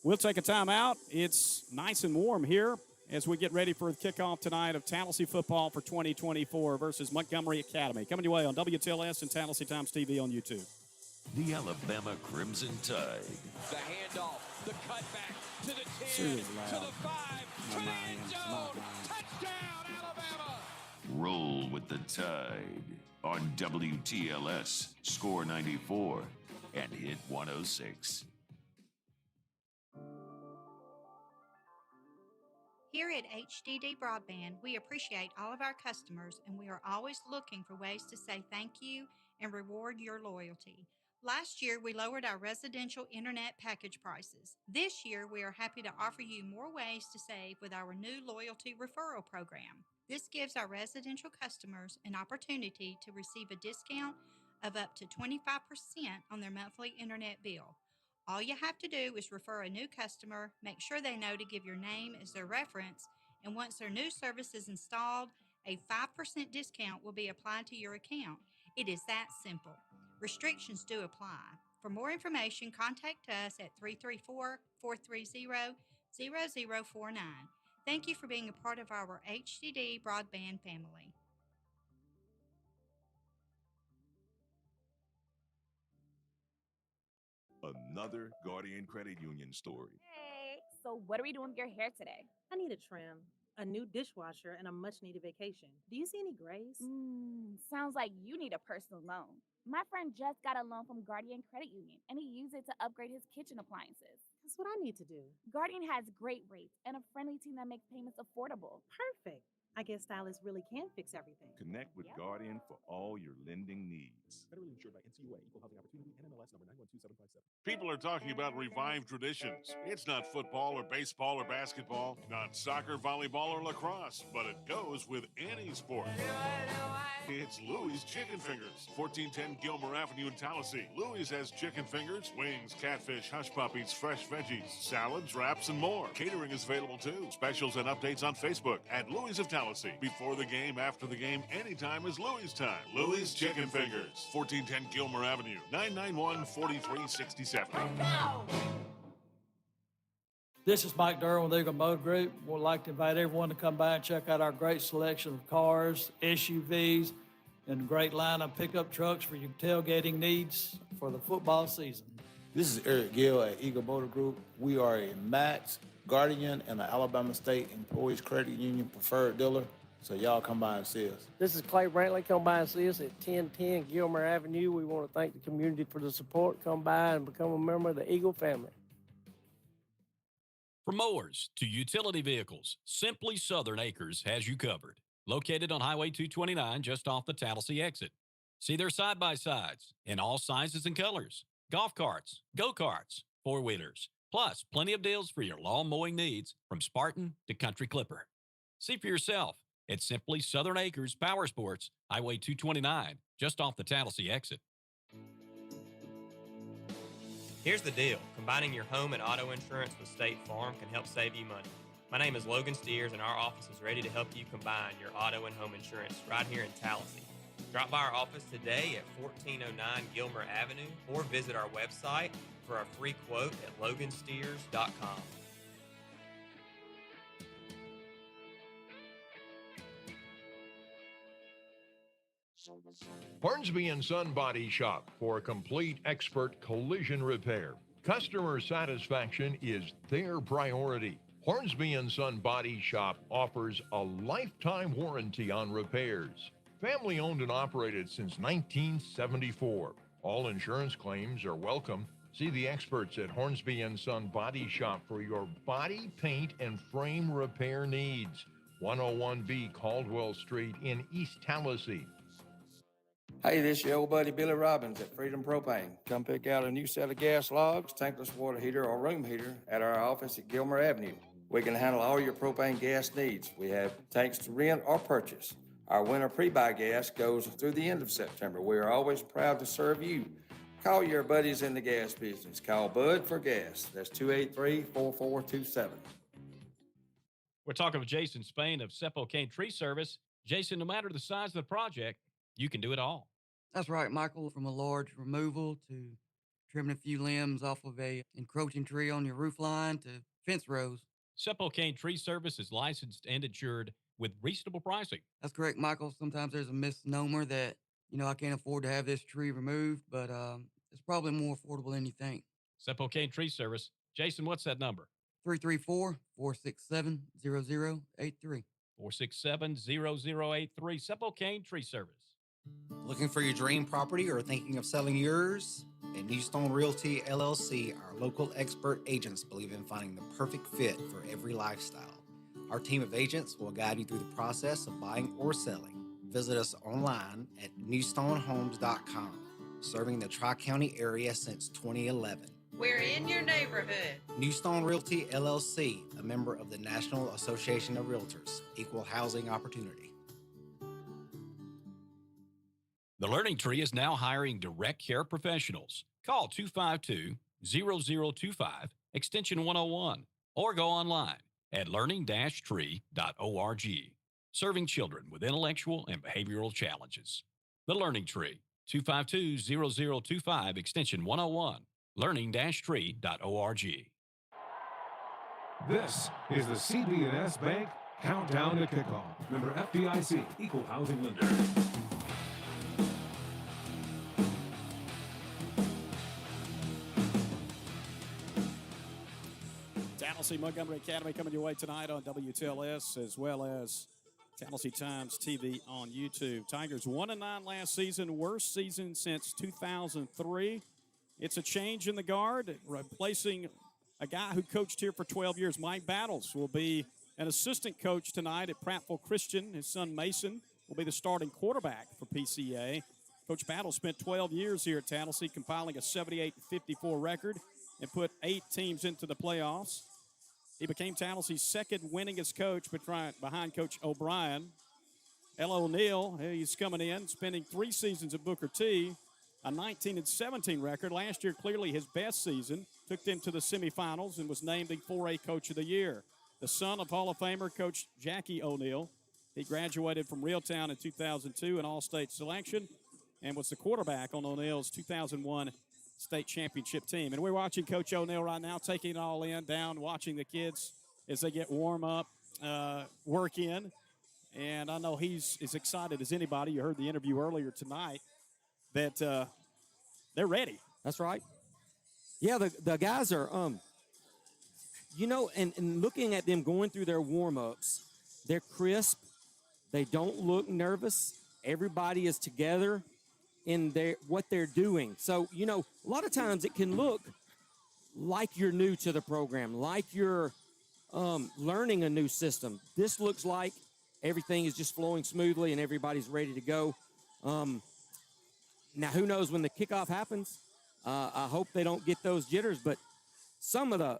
We'll take a timeout. It's nice and warm here as we get ready for the kickoff tonight of Tallassee football for 2024 versus Montgomery Academy. Coming your way on WTLS and Tallassee Times TV on YouTube. The Alabama Crimson Tide. The handoff, the cutback to the 10, Seriously to loud. the 5, to the end zone. Touchdown, Alabama! Roll with the Tide on WTLS, Score 94 and Hit 106. Here at HDD Broadband, we appreciate all of our customers, and we are always looking for ways to say thank you and reward your loyalty. Last year, we lowered our residential internet package prices. This year, we are happy to offer you more ways to save with our new loyalty referral program. This gives our residential customers an opportunity to receive a discount of up to 25% on their monthly internet bill. All you have to do is refer a new customer, make sure they know to give your name as their reference, and once their new service is installed, A 5% discount will be applied to your account. It is that simple. Restrictions do apply. For more information, contact us at 334-430-0049. Thank you for being a part of our HDD broadband family. Another Guardian Credit Union story. Hey, so what are we doing with your hair today? I need a trim, a new dishwasher, and a much needed vacation. Do you see any grays? Sounds like you need a personal loan. My friend just got a loan from Guardian Credit Union, and he used it to upgrade his kitchen appliances. That's what I need to do. Guardian has great rates and a friendly team that makes payments affordable. Perfect. I guess stylists really can fix everything. Connect with Guardian for all your lending needs. Federally insured by NCUA, Equal Housing Opportunity, NMLS number 912757. People are talking about revived traditions. It's not football or baseball or basketball, not soccer, volleyball, or lacrosse, but it goes with any sport. It's Louie's Chicken Fingers, 1410 Gilmer Avenue in Tallassee. Louie's has chicken fingers, wings, catfish, hush puppies, fresh veggies, salads, wraps, and more. Catering is available too. Specials and updates on Facebook at Louie's of Tallassee. Before the game, after the game, anytime is Louie's time. Louie's Chicken Fingers, 1410 Gilmer Avenue, 991-4367. This is Mike Durham with Eagle Motor Group. We'd like to invite everyone to come by and check out our great selection of cars, SUVs, and a great line of pickup trucks for your tailgating needs for the football season. This is Eric Gill at Eagle Motor Group. We are a Max, Guardian, and an Alabama State Employees Credit Union preferred dealer. So y'all come by and see us. This is Clay Brantley. Come by and see us at 1010 Gilmer Avenue. We want to thank the community for the support. Come by and become a member of the Eagle family. From mowers to utility vehicles, Simply Southern Acres has you covered. Located on Highway 229 just off the Tallassee exit. See their side-by-sides in all sizes and colors. Golf carts, go-karts, four-wheelers, plus plenty of deals for your lawn mowing needs from Spartan to Country Clipper. See for yourself at Simply Southern Acres Power Sports, Highway 229 just off the Tallassee exit. Here's the deal. Combining your home and auto insurance with State Farm can help save you money. My name is Logan Steers, and our office is ready to help you combine your auto and home insurance right here in Tallassee. Drop by our office today at 1409 Gilmer Avenue or visit our website for a free quote at logansteers.com. Hornsby & Son Body Shop for complete expert collision repair. Customer satisfaction is their priority. Hornsby & Son Body Shop offers a lifetime warranty on repairs. Family owned and operated since 1974. All insurance claims are welcome. See the experts at Hornsby & Son Body Shop for your body, paint, and frame repair needs. 101B Caldwell Street in East Tallassee. Hey, this is your old buddy Billy Robbins at Freedom Propane. Come pick out a new set of gas logs, tankless water heater, or room heater at our office at Gilmer Avenue. We can handle all your propane gas needs. We have tanks to rent or purchase. Our winter pre-buy gas goes through the end of September. We are always proud to serve you. Call your buddies in the gas business. Call Bud for gas. That's 283-4427. We're talking with Jason Spain of Seppo Cane Tree Service. Jason, no matter the size of the project, you can do it all. That's right, Michael. From a large removal to trimming a few limbs off of a encroaching tree on your roof line to fence rows. Seppo Cane Tree Service is licensed and insured with reasonable pricing. That's correct, Michael. Sometimes there's a misnomer that, I can't afford to have this tree removed, but it's probably more affordable than you think. Seppo Cane Tree Service. Jason, what's that number? 334-467-0083. 467-0083. Seppo Cane Tree Service. Looking for your dream property or thinking of selling yours? At New Stone Realty LLC, our local expert agents believe in finding the perfect fit for every lifestyle. Our team of agents will guide you through the process of buying or selling. Visit us online at newstonehomes.com, serving the Tri-County area since 2011. We're in your neighborhood. New Stone Realty LLC, a member of the National Association of Realtors, Equal Housing Opportunity. The Learning Tree is now hiring direct care professionals. Call 252-0025, extension 101, or go online at learning-tree.org. serving children with intellectual and behavioral challenges. The Learning Tree, 252-0025, extension 101, learning-tree.org. This is the CB&S Bank Countdown to Kickoff. Member FDIC, Equal Housing Lender. Tallassee Montgomery Academy coming your way tonight on WTLS, as well as Tallassee Times TV on YouTube. Tigers 1-9 last season, worst season since 2003. It's a change in the guard, replacing a guy who coached here for 12 years. Mike Battles will be an assistant coach tonight at Prattville Christian. His son Mason will be the starting quarterback for PCA. Coach Battles spent 12 years here at Tallassee, compiling a 78-54 record and put 8 teams into the playoffs. He became Tallassee's second winningest coach behind Coach O'Brien. Ella O'Neill, he's coming in, spending 3 seasons at Booker T, a 19-17 record. Last year, clearly his best season, took them to the semifinals and was named the 4A Coach of the Year. The son of Hall of Famer Coach Jackie O'Neill. He graduated from Reeltown in 2002, an all-state selection, and was the quarterback on O'Neill's 2001 state championship team. And we're watching Coach O'Neill right now, taking it all in, down, watching the kids as they get warm up, work in. And I know he's as excited as anybody. You heard the interview earlier tonight that they're ready. That's right. Yeah, the guys are, and looking at them going through their warm-ups, they're crisp. They don't look nervous. Everybody is together in what they're doing. So, a lot of times it can look like you're new to the program, like you're learning a new system. This looks like everything is just flowing smoothly and everybody's ready to go. Now, who knows when the kickoff happens? I hope they don't get those jitters, but some of the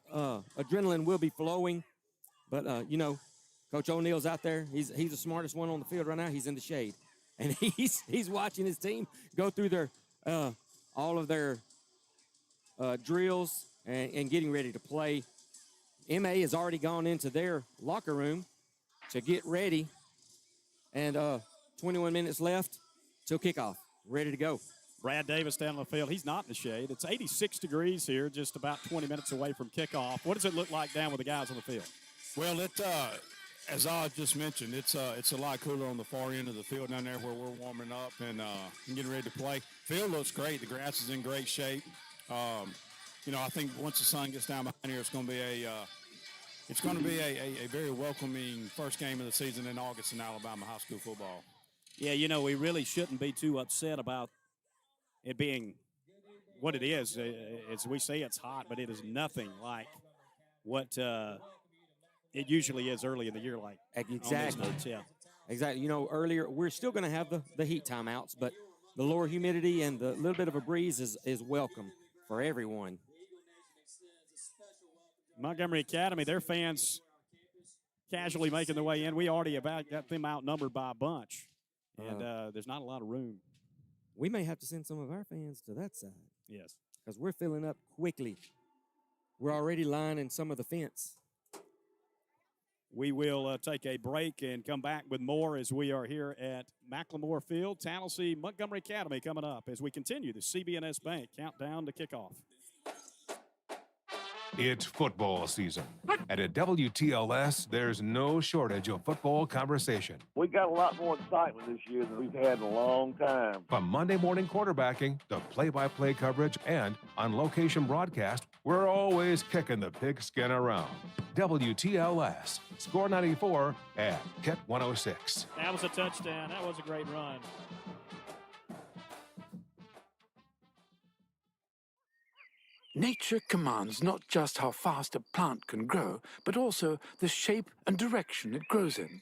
adrenaline will be flowing. But, Coach O'Neill's out there. He's the smartest one on the field right now. He's in the shade. And he's watching his team go through their all of their drills and getting ready to play. MA has already gone into their locker room to get ready. And 21 minutes left till kickoff. Ready to go. Brad Davis down on the field. He's not in the shade. It's 86 degrees here, just about 20 minutes away from kickoff. What does it look like down with the guys on the field? Well, as I just mentioned, it's a lot cooler on the far end of the field down there where we're warming up and getting ready to play. Field looks great. The grass is in great shape. I think once the sun gets down behind here, it's going to be a very welcoming first game of the season in August in Alabama high school football. Yeah, we really shouldn't be too upset about it being what it is. As we say, it's hot, but it is nothing like what it usually is early in the year, like exactly. Yeah, exactly. Earlier we're still going to have the heat timeouts, but the lower humidity and the little bit of a breeze is welcome for everyone. Montgomery Academy, their fans casually making their way in. We already about got them outnumbered by a bunch, and there's not a lot of room. We may have to send some of our fans to that side. Yes, because we're filling up quickly. We're already lining some of the fence. We will take a break and come back with more as we are here at McLemore Field. Tallassee Montgomery Academy coming up as we continue the CB&S Bank countdown to kickoff. It's football season. And at WTLS, there's no shortage of football conversation. We got a lot more excitement this year than we've had in a long time. From Monday morning quarterbacking to play-by-play coverage and on-location broadcast, we're always kicking the pigskin around. WTLS, Score 94 and Hit 106. That was a touchdown. That was a great run. Nature commands not just how fast a plant can grow, but also the shape and direction it grows in.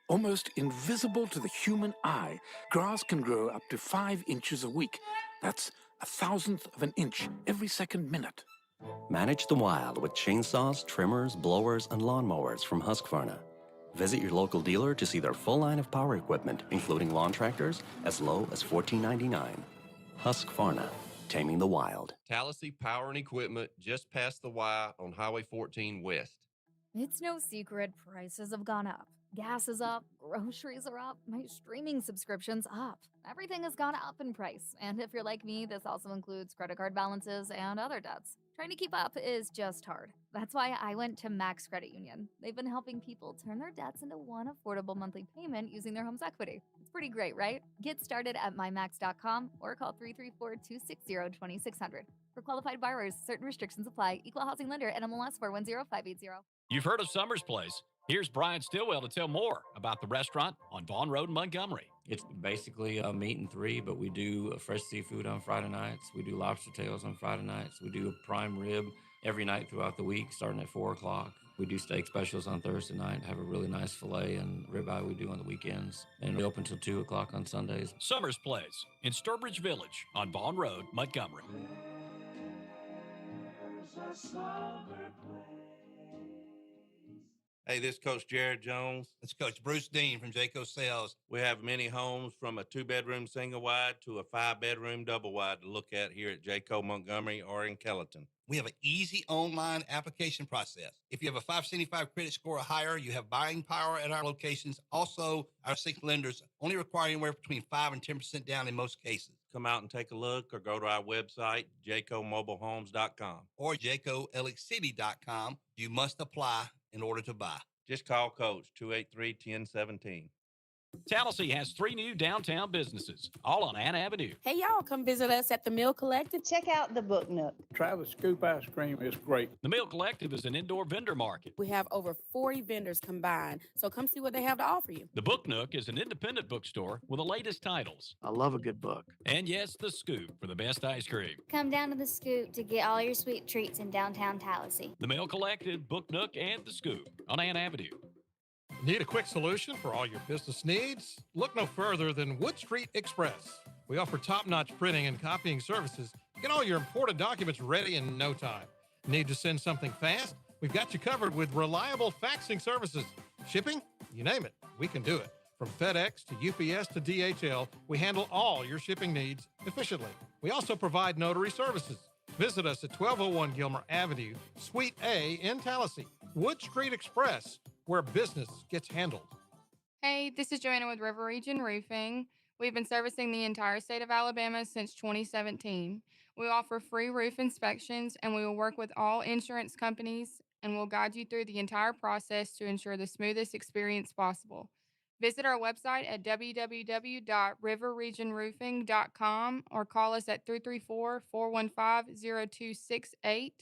Almost invisible to the human eye, grass can grow up to 5 inches a week. That's 1/1000th of an inch every second minute. Manage the wild with chainsaws, trimmers, blowers, and lawnmowers from Husqvarna. Visit your local dealer to see their full line of power equipment, including lawn tractors, as low as $14.99. Husqvarna, taming the wild. Tallassee Power and Equipment just past the Y on Highway 14 West. It's no secret prices have gone up. Gas is up, groceries are up, my streaming subscription's up. Everything has gone up in price, and if you're like me, this also includes credit card balances and other debts. Trying to keep up is just hard. That's why I went to Max Credit Union. They've been helping people turn their debts into one affordable monthly payment using their home's equity. It's pretty great, right? Get started at mymax.com or call 334-260-2600. For qualified borrowers, certain restrictions apply. Equal housing lender, NMLS 410580. You've heard of Summer's Place. Here's Brian Stillwell to tell more about the restaurant on Vaughn Road in Montgomery. It's basically a meat and three, but we do fresh seafood on Friday nights. We do lobster tails on Friday nights. We do a prime rib every night throughout the week, starting at 4 o'clock. We do steak specials on Thursday night, have a really nice filet and ribeye we do on the weekends. And we open till 2 o'clock on Sundays. Summer's Place in Sturbridge Village on Vaughn Road, Montgomery. Hey, this is Coach Jared Jones. It's Coach Bruce Dean from Jayco Sales. We have many homes from a 2-bedroom single wide to a 5-bedroom double wide to look at here at Jayco Montgomery or in Kellyton. We have an easy online application process. If you have a 575 credit score or higher, you have buying power at our locations. Also, our 6 lenders only require anywhere between 5 and 10% down in most cases. Come out and take a look or go to our website, jaycomobilehomes.com. Or jaycolexcity.com. You must apply in order to buy. Just call Coach, 283-1017. Tallassee has 3 new downtown businesses, all on Ann Avenue. Hey, y'all, come visit us at the Mill Collective. Check out the Book Nook. Travis Scoop Ice Cream is great. The Mill Collective is an indoor vendor market. We have over 40 vendors combined, so come see what they have to offer you. The Book Nook is an independent bookstore with the latest titles. I love a good book. And yes, the Scoop for the best ice cream. Come down to the Scoop to get all your sweet treats in downtown Tallassee. The Mill Collective, Book Nook, and the Scoop on Ann Avenue. Need a quick solution for all your business needs? Look no further than Wood Street Express. We offer top-notch printing and copying services. Get all your important documents ready in no time. Need to send something fast? We've got you covered with reliable faxing services. Shipping? You name it, we can do it. From FedEx to UPS to DHL, we handle all your shipping needs efficiently. We also provide notary services. Visit us at 1201 Gilmer Avenue, Suite A in Tallassee. Wood Street Express, where business gets handled. Hey, this is Joanna with River Region Roofing. We've been servicing the entire state of Alabama since 2017. We offer free roof inspections, and we will work with all insurance companies and will guide you through the entire process to ensure the smoothest experience possible. Visit our website at www.riverregionroofing.com or call us at 334-415-0268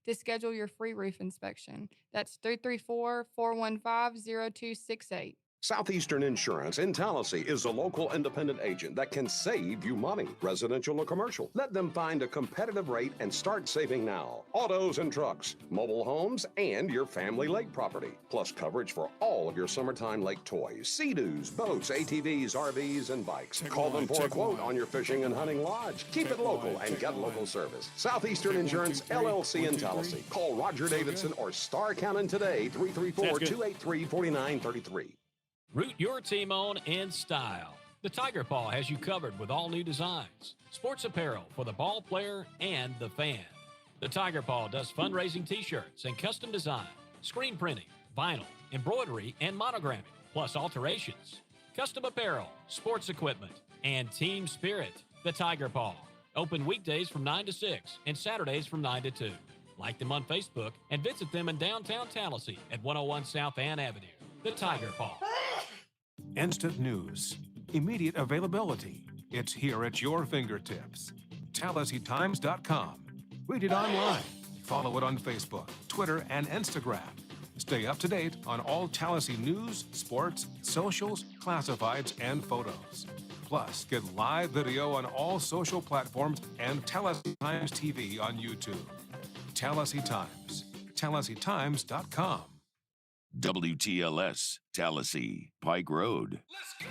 to schedule your free roof inspection. That's 334-415-0268. Southeastern Insurance in Tallassee is a local independent agent that can save you money, residential or commercial. Let them find a competitive rate and start saving now. Autos and trucks, mobile homes, and your family lake property. Plus coverage for all of your summertime lake toys, sea-doos, boats, ATVs, RVs, and bikes. Call them for a quote on your fishing and hunting lodge. Keep it local and get local service. Southeastern Insurance LLC in Tallassee. Call Roger Davidson or Star Cannon today, 334-283-4933. Root your team on in style. The Tiger Paw has you covered with all new designs. Sports apparel for the ball player and the fan. The Tiger Paw does fundraising t-shirts and custom design, screen printing, vinyl, embroidery, and monogramming, plus alterations, custom apparel, sports equipment, and team spirit. The Tiger Paw. Open weekdays from 9 to 6 and Saturdays from 9 to 2. Like them on Facebook and visit them in downtown Tallassee at 101 South Ann Avenue. The Tiger Paw. Instant news, immediate availability. It's here at your fingertips. TallasseeTimes.com. Read it online. Follow it on Facebook, Twitter, and Instagram. Stay up to date on all Tallassee news, sports, socials, classifieds, and photos. Plus, get live video on all social platforms and Tallassee Times TV on YouTube. Tallassee Times. TallasseeTimes.com. WTLS, Tallassee, Pike Road. Let's go!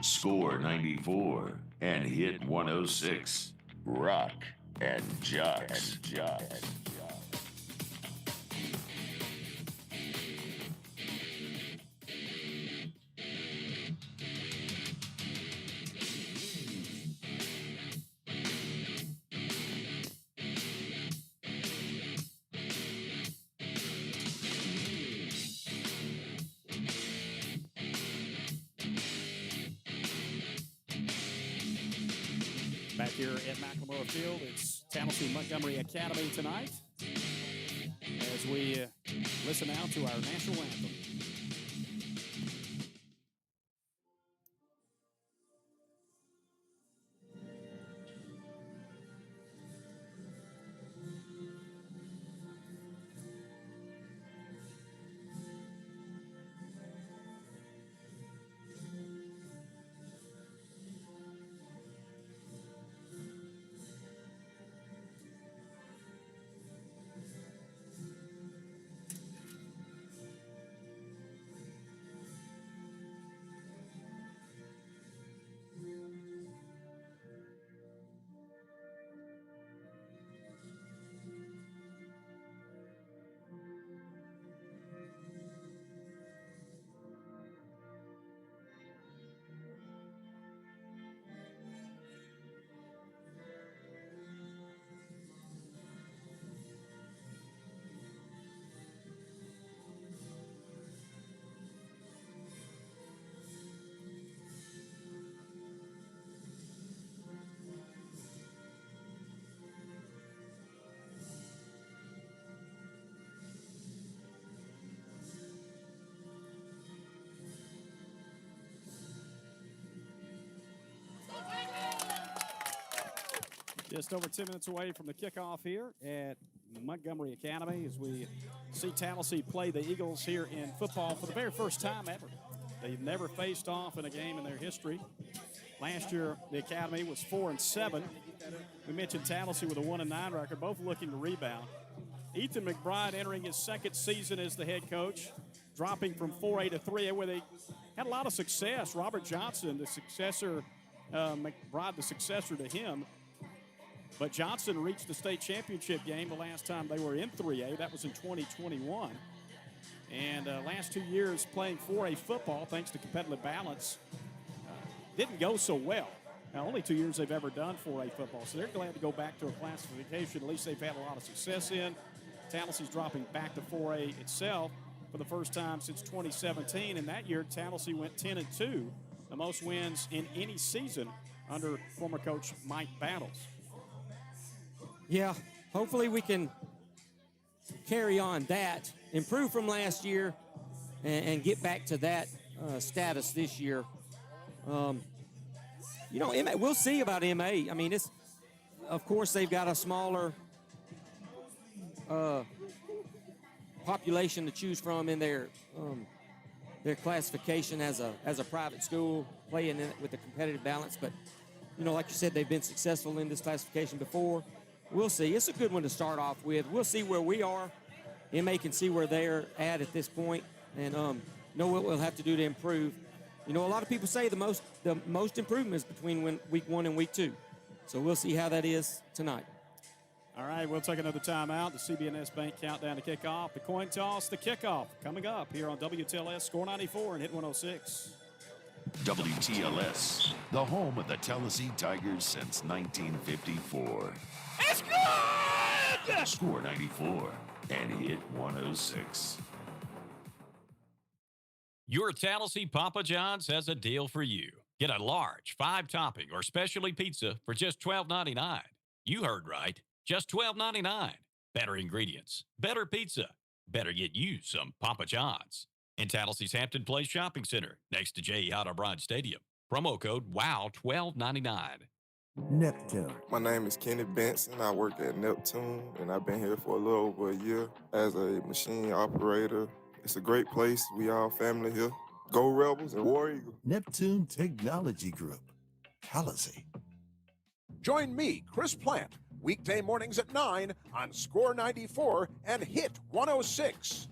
Score 94 and hit 106. Rock and Jocks. here at McLemore Field. It's Tallassee Montgomery Academy tonight as we listen now to our national anthem. Just over 10 minutes away from the kickoff here at Montgomery Academy as we see Tallassee play the Eagles here in football for the very first time ever. They've never faced off in a game in their history. Last year, the Academy was 4-7. We mentioned Tallassee with a 1-9 record, both looking to rebound. Ethan McBride entering his second season as the head coach, dropping from 4A to 3A, where they had a lot of success. Robert Johnson, the successor, McBride, the successor to him. But Johnson reached the state championship game the last time they were in 3A. That was in 2021. And last 2 years playing 4A football, thanks to competitive balance, didn't go so well. Now, only 2 years they've ever done 4A football, so they're glad to go back to a classification at least they've had a lot of success in. Tallassee's dropping back to 4A itself for the first time since 2017, and that year Tallassee went 10-2, the most wins in any season under former coach Mike Battles. Yeah, hopefully we can carry on that, improve from last year, and get back to that status this year. You know, we'll see about MA. I mean, it's, of course, they've got a smaller population to choose from in their classification as a private school, playing in it with a competitive balance. But, you know, like you said, they've been successful in this classification before. We'll see. It's a good one to start off with. We'll see where we are. MA can see where they're at this point, and know what we'll have to do to improve. You know, a lot of people say the most improvement is between week 1 and week 2. So we'll see how that is tonight. All right, we'll take another timeout. The CB&S Bank countdown to kickoff. The coin toss, the kickoff, coming up here on WTLS Score 94 and Hit 106. WTLS, the home of the Tallassee Tigers since 1954. It's good! Score 94 and Hit 106. Your Tallassee Papa John's has a deal for you. Get a large 5-topping or specialty pizza for just $12.99. You heard right, just $12.99. Better ingredients, better pizza. Better get you some Papa John's. In Tallassee's Hampton Place Shopping Center, next to J. Howard O'Brien Stadium. Promo code WOW1299. Neptune. My name is Kenny Benson. I work at Neptune, and I've been here for a little over a year as a machine operator. It's a great place. We all family here. Go Rebels and War Eagle. Neptune Technology Group, Tallassee. Join me, Chris Plant, weekday mornings at 9 on Score 94 and Hit 106.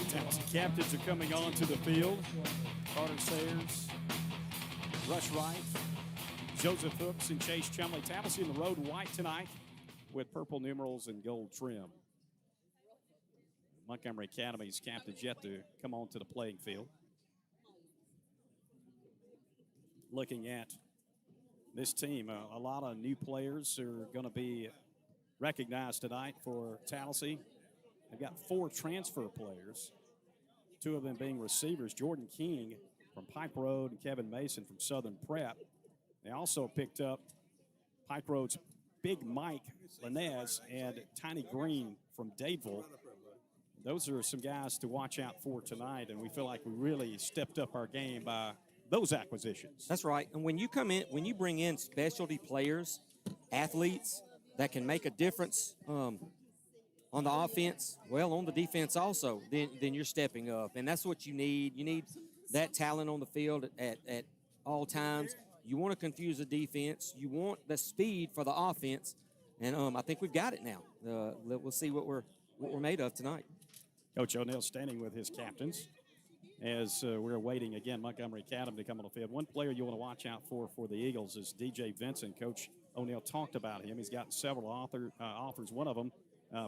Tallassee captains are coming onto the field. Carter Sayers, Rush Wright, Joseph Hooks, and Chase Chumley. Tallassee in the road white tonight with purple numerals and gold trim. Montgomery Academy's captains yet to come onto the playing field. looking at this team. A lot of new players are going to be recognized tonight for Tallassee. They've got 4 transfer players, 2 of them being receivers, Jordan King from Pipe Road and Kevin Mason from Southern Prep. They also picked up Pipe Road's Big Mike Linez and Tiny Green from Dadeville. Those are some guys to watch out for tonight, and we feel like we really stepped up our game by those acquisitions. That's right. And when you come in, when you bring in specialty players, athletes that can make a difference on the offense, well, on the defense also, then you're stepping up. And that's what you need. You need that talent on the field at all times. You want to confuse the defense. You want the speed for the offense. And I think we've got it now. We'll see what we're made of tonight. Coach O'Neill standing with his captains as we're waiting again Montgomery Academy to come on the field. One player you want to watch out for the Eagles is DJ Vincent. Coach O'Neill talked about him. He's gotten several offers, one of them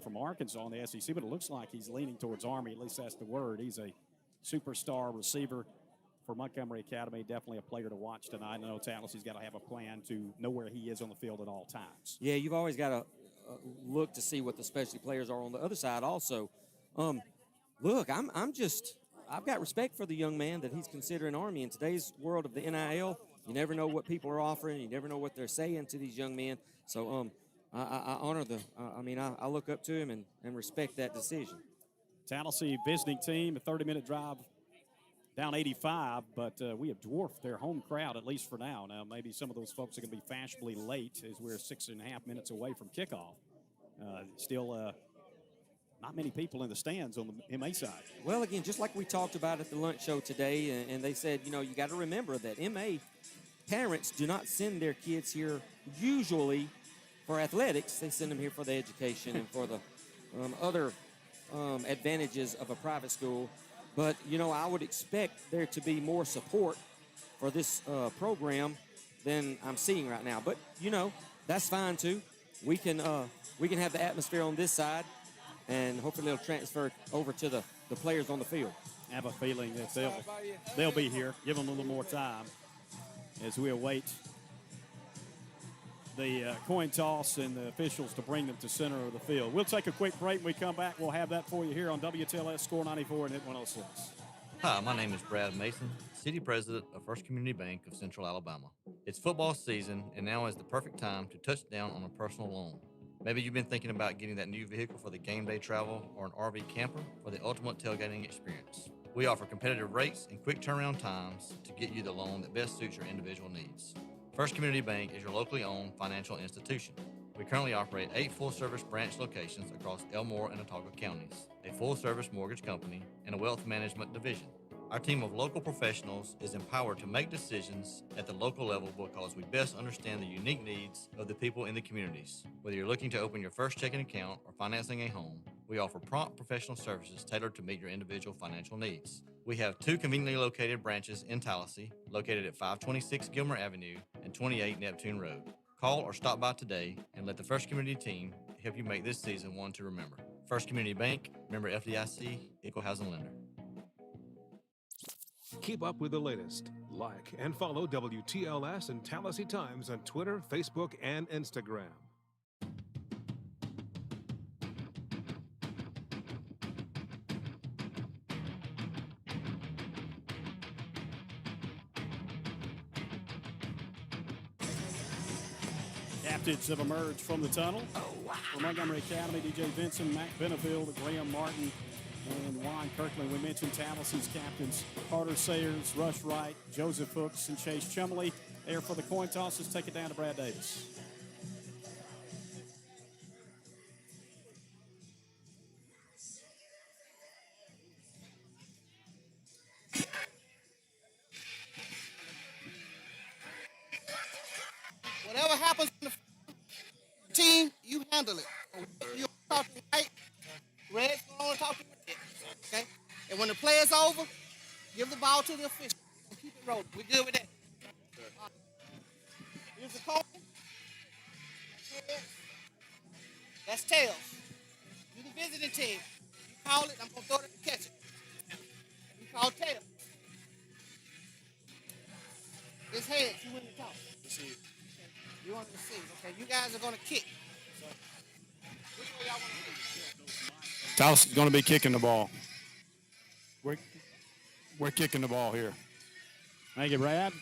from Arkansas in the SEC, but it looks like he's leaning towards Army. At least that's the word. He's a superstar receiver for Montgomery Academy. Definitely a player to watch tonight. I know Tallassee's got to have a plan to know where he is on the field at all times. Yeah, you've always got to look to see what the specialty players are on the other side also. Look, I've got respect for the young man that he's considering Army. In today's world of the NIL, you never know what people are offering. You never know what they're saying to these young men. So I honor I look up to him and respect that decision. Tallassee visiting team, a 30-minute drive down 85, but we have dwarfed their home crowd, at least for now. Now, maybe some of those folks are going to be fashionably late as we're 6.5 minutes away from kickoff. Still not many people in the stands on the MA side. Well, again, just like we talked about at the lunch show today, and they said, you got to remember that MA parents do not send their kids here usually for athletics. They send them here for the education and for the other advantages of a private school. But, I would expect there to be more support for this program than I'm seeing right now. But, that's fine, too. We can have the atmosphere on this side, and hopefully it'll transfer over to the players on the field. I have a feeling that they'll be here. Give them a little more time as we await the coin toss and the officials to bring them to center of the field. We'll take a quick break. When we come back, we'll have that for you here on WTLS Score 94 and Hit 106. Hi, my name is Brad Mason, City President of First Community Bank of Central Alabama. It's football season, and now is the perfect time to touch down on a personal loan. Maybe you've been thinking about getting that new vehicle for the game day travel or an RV camper for the ultimate tailgating experience. We offer competitive rates and quick turnaround times to get you the loan that best suits your individual needs. First Community Bank is your locally owned financial institution. We currently operate 8 full-service branch locations across Elmore and Autauga counties, a full-service mortgage company, and a wealth management division. Our team of local professionals is empowered to make decisions at the local level because we best understand the unique needs of the people in the communities. Whether you're looking to open your first checking account or financing a home, we offer prompt professional services tailored to meet your individual financial needs. We have 2 conveniently located branches in Tallassee, located at 526 Gilmer Avenue and 28 Neptune Road. Call or stop by today and let the First Community team help you make this season one to remember. First Community Bank, member FDIC, equal housing lender. Keep up with the latest. Like and follow WTLS and Tallassee Times on Twitter, Facebook, and Instagram. Captives have emerged from the tunnel. For Montgomery Academy, DJ Vincent, Matt Benefield, Graham Martin, and Juan Kirkland. We mentioned Tallassee's captains, Carter Sayers, Rush Wright, Joseph Hooks, and Chase Chumley. There for the coin tosses. Take it down to Brad Davis. Whatever happens in the team, you handle it. You talk to right, Red's going to talk to Red. Okay? And when the play is over, give the ball to the official and keep it rolling. We're good with that. Here's the coin. That's tails. You're the visiting team. You call it, I'm going to throw it and catch it. You call tails. It's heads. You win the toss. Okay. You want to see. Okay, you guys are going to kick. So, which way y'all want to do? Tallassee going to be kicking the ball. We're kicking the ball here. Thank you, Brad.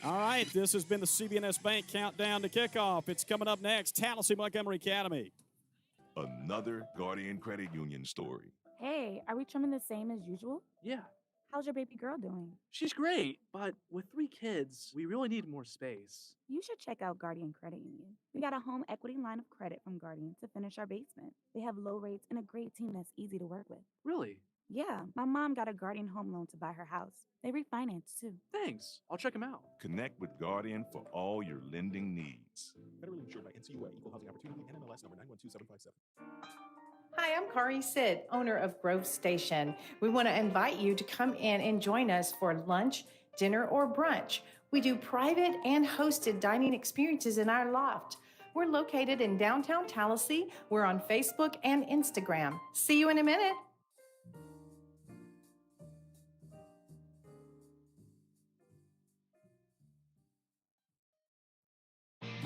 All right, this has been the CB&S Bank Countdown to Kickoff. It's coming up next, Tallassee Montgomery Academy. Another Guardian Credit Union story. Hey, are we trimming the same as usual? Yeah, How's your baby girl doing? she's great, but with 3 kids, we really need more space. You should check out Guardian Credit Union. We got a home equity line of credit from Guardian to finish our basement. They have low rates and a great team that's easy to work with. Really? Yeah, my mom got a Guardian home loan to buy her house. They refinance too. Thanks. I'll check them out. Connect with Guardian for all your lending needs. Federally insured by NCUA, Equal Housing Opportunity, NMLS number 912757. Hi, I'm Kari Sid, owner of Grove Station. We want to invite you to come in and join us for lunch, dinner, or brunch. We do private and hosted dining experiences in our loft. We're located in downtown Tallassee. We're on Facebook and Instagram. See you in a minute.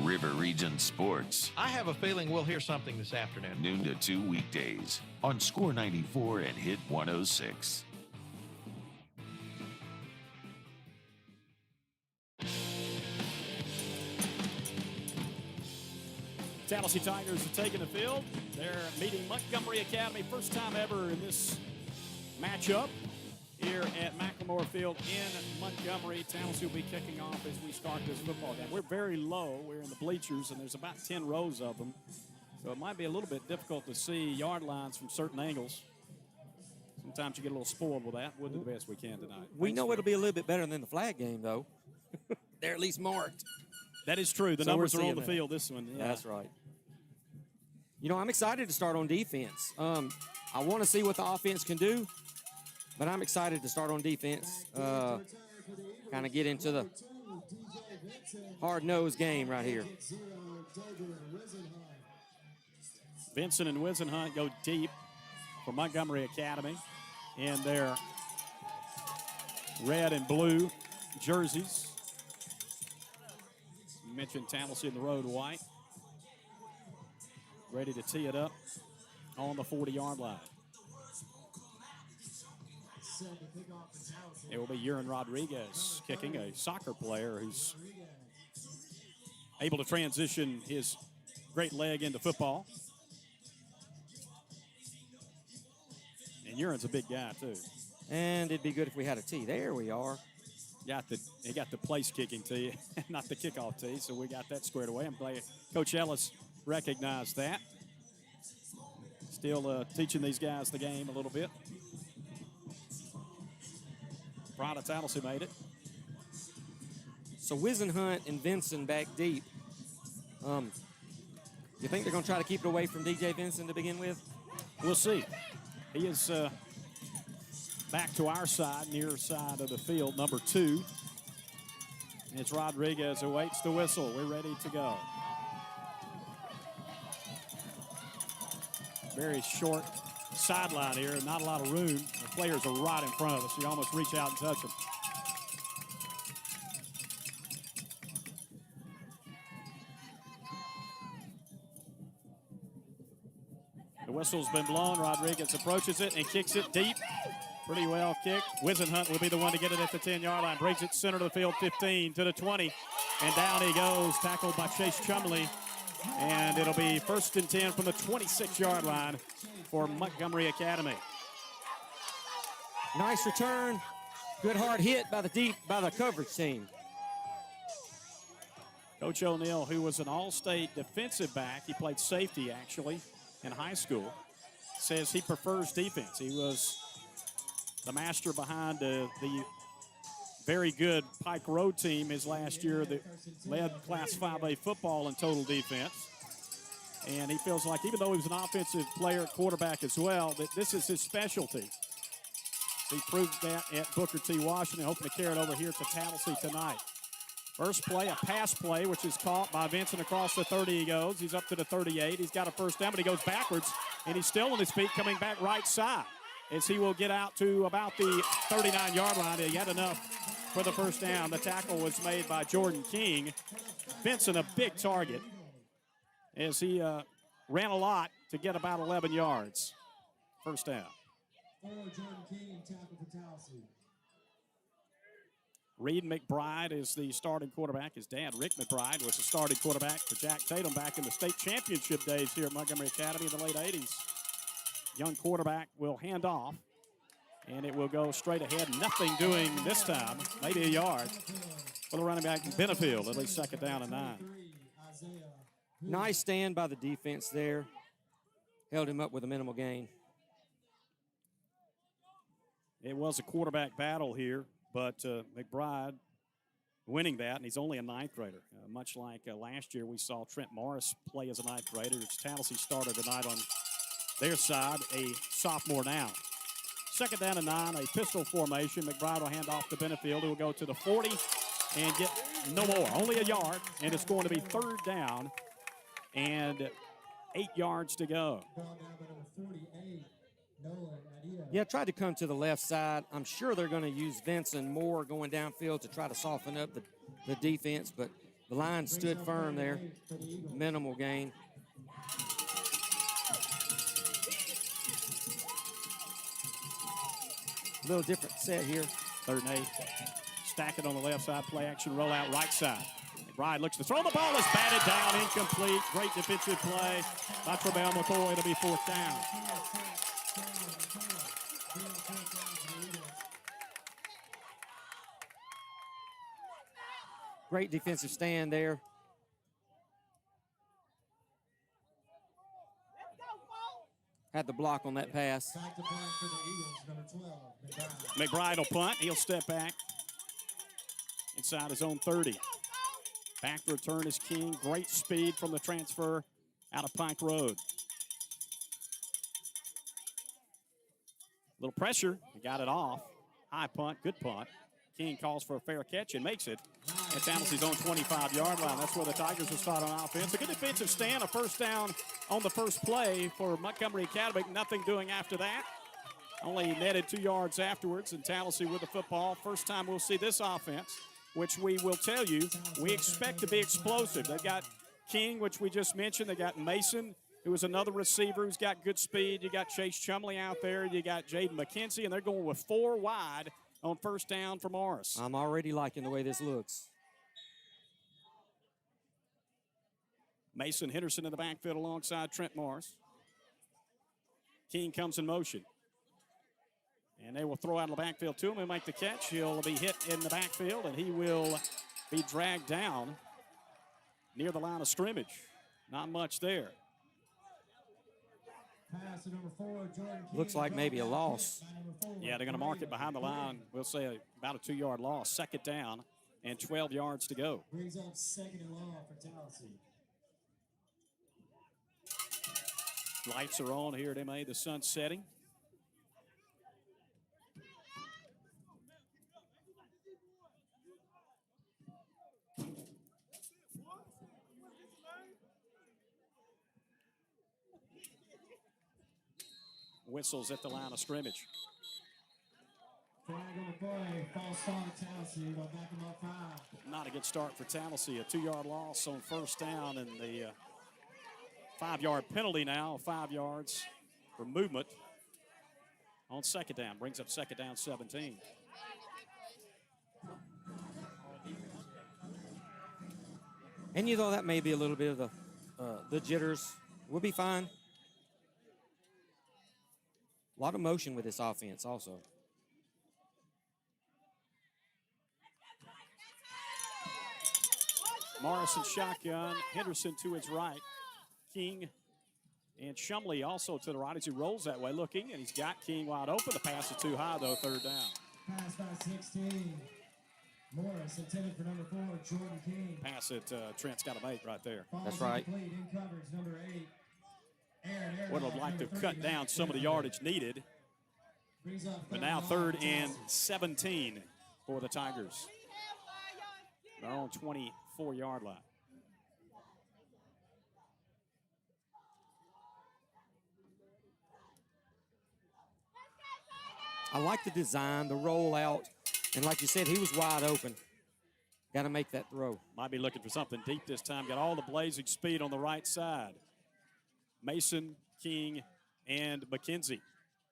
River Region Sports. I have a feeling we'll hear something this afternoon. Noon to 2 weekdays on Score 94 and Hit 106. Tallassee Tigers are taking the field. They're meeting Montgomery Academy. First time ever in this matchup here at McLemore Field in Montgomery. Tallassee will be kicking off as we start this football game. We're very low. We're in the bleachers, and there's about 10 rows of them. So it might be a little bit difficult to see yard lines from certain angles. Sometimes you get a little spoiled with that. We'll do the best we can tonight. We know it'll be a little bit better than the flag game, though. They're at least marked. That is true. The So numbers we're are on seeing the that. field this one. Yeah. That's right. You know, I'm excited to start on defense. I want to see what the offense can do, but I'm excited to start on defense. Kind of get into the hard-nosed game right here. Vincent and Wisenhunt go deep for Montgomery Academy in their red and blue jerseys. You mentioned Tallassee in the road white. Ready to tee it up on the 40-yard line. It will be Urin Rodriguez kicking, a soccer player who's able to transition his great leg into football. And Urin's a big guy, too. And it'd be good if we had a tee. There we are. He got the place kicking tee, not the kickoff tee, so we got that squared away. I'm glad Coach Ellis recognized that. Still teaching these guys the game a little bit. Proud of Tallassee made it. So Wisenhunt and Vincent back deep. You think they're going to try to keep it away from DJ Vincent to begin with? We'll see. He is back to our side, near side of the field, number 2. And it's Rodriguez who waits the whistle. We're ready to go. Very short sideline here, and not a lot of room. The players are right in front of us. You almost reach out and touch them. The whistle's been blown. Rodriguez approaches it and kicks it deep. Pretty well kicked. Wisenhunt will be the one to get it at the 10-yard line. Breaks it center of the field, 15 to the 20. And down he goes, tackled by Chase Chumley. And it'll be 1st and 10 from the 26-yard line for Montgomery Academy. Nice return. Good hard hit by the coverage team. Coach O'Neill, who was an all-state defensive back, he played safety actually in high school, says he prefers defense. He was the master behind the very good Pike Road team his last year that led Class 5A football in total defense. And he feels like even though he was an offensive player at quarterback as well, that this is his specialty. He proved that at Booker T. Washington, hoping to carry it over here to Tallassee tonight. First play, a pass play, which is caught by Vincent across the 30 he goes. He's up to the 38. He's got a first down, but he goes backwards, and he's still on his feet coming back right side as he will get out to about the 39-yard line. He had enough for the first down. The tackle was made by Jordan King. Benson, a big target, as he ran a lot to get about 11 yards. First down. Jordan King, tackle for Tallassee. Reed McBride is the starting quarterback. His dad, Rick McBride, was the starting quarterback for Jack Tatum back in the state championship days here at Montgomery Academy in the late 80s. Young quarterback will hand off, and it will go straight ahead. Nothing doing this time, maybe a yard for the running back Benefield, at least second down and 9. Nice stand by the defense there. Held him up with a minimal gain. It was a quarterback battle here, but McBride winning that, and he's only a ninth grader. Much like last year, we saw Trent Morris play as a ninth grader. It's Tallassee starter tonight on their side, a sophomore now. Second down and 9, a pistol formation. McBride will hand off to Benefield, who will go to the 40 and get no more, only a yard, and it's going to be third down and 8 yards to go. Yeah, tried to come to the left side. I'm sure they're going to use Vincent more going downfield to try to soften up the defense, but the line stood firm there. Minimal gain. A little different set here. Third and 8. Stack it on the left side, play action, roll out right side. McBride looks to throw. The ball is batted down, incomplete. Great defensive play by Trebell McCoy. It'll be fourth down. Great defensive stand there. Had the block on that pass. McBride will punt. He'll step back inside his own 30. Back to return is King. Great speed from the transfer out of Pike Road. Little pressure. He got it off. High punt. Good punt. King calls for a fair catch and makes it at Tallassee's own 25-yard line. That's where the Tigers will start on offense. A good defensive stand, a first down on the first play for Montgomery Academy. Nothing doing after that. Only netted 2 yards afterwards, and Tallassee with the football. First time we'll see this offense, which we will tell you we expect to be explosive. They've got King, which we just mentioned. They got Mason, who is another receiver who's got good speed. You got Chase Chumley out there. You got Jaden McKenzie, and they're going with 4 wide on first down for Morris. I'm already liking the way this looks. Mason Henderson in the backfield alongside Trent Morris. King comes in motion. And they will throw out of the backfield to him and make the catch. He'll be hit in the backfield, and he will be dragged down near the line of scrimmage. Not much there. Pass to number 4, Jordan King. Looks like maybe a loss. Yeah, they're going to mark it behind the line. We'll say about a 2-yard loss. Second down and 12 yards to go. Brings up second and long for Tallassee. Lights are on here at MA. The sun's setting. Whistles at the line of scrimmage. Flag on the play. False start Tallassee. They'll back him up 5. Not a good start for Tallassee. A 2-yard loss on first down, and the 5-yard penalty now, 5 yards for movement on second down. Brings up second down 17. And you know that may be a little bit of the jitters. We'll be fine. A lot of motion with this offense also. Morrison shotgun, Henderson to his right. King and Chumley also to the right as he rolls that way looking, and he's got King wide open. The pass is too high, though, third down. Pass by 16. Morris intended for number 4, Jordan King. Pass it, Trent's got a make right there. That's right. Complete in coverage, number 8. Would have liked to have cut down some of the yardage needed. But now third and 17 for the Tigers. They're on 24-yard line. I like the design, the rollout, And like you said, he was wide open. Got to make that throw. Might be looking for something deep this time. Got all the blazing speed on the right side. Mason, King, and McKenzie.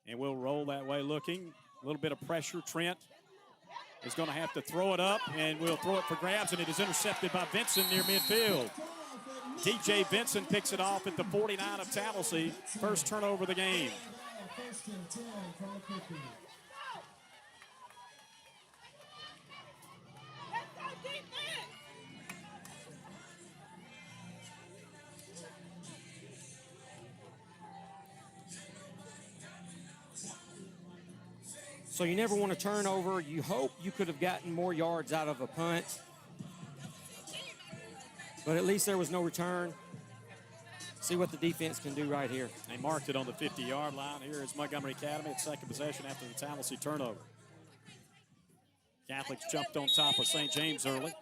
And we'll roll that way looking. A little bit of pressure. Trent is going to have to throw it up, and we'll throw it for grabs, and it is intercepted by Vincent near midfield. DJ Vincent picks it off at the 49 of Tallassee. First turnover of the game. First and 10 from the 50. So you never want to turn over. You hope you could have gotten more yards out of a punt. But at least there was no return. See what the defense can do right here. They marked it on the 50-yard line. Here is Montgomery Academy at second possession after the Tallassee turnover. Catholics jumped on top of St. James early,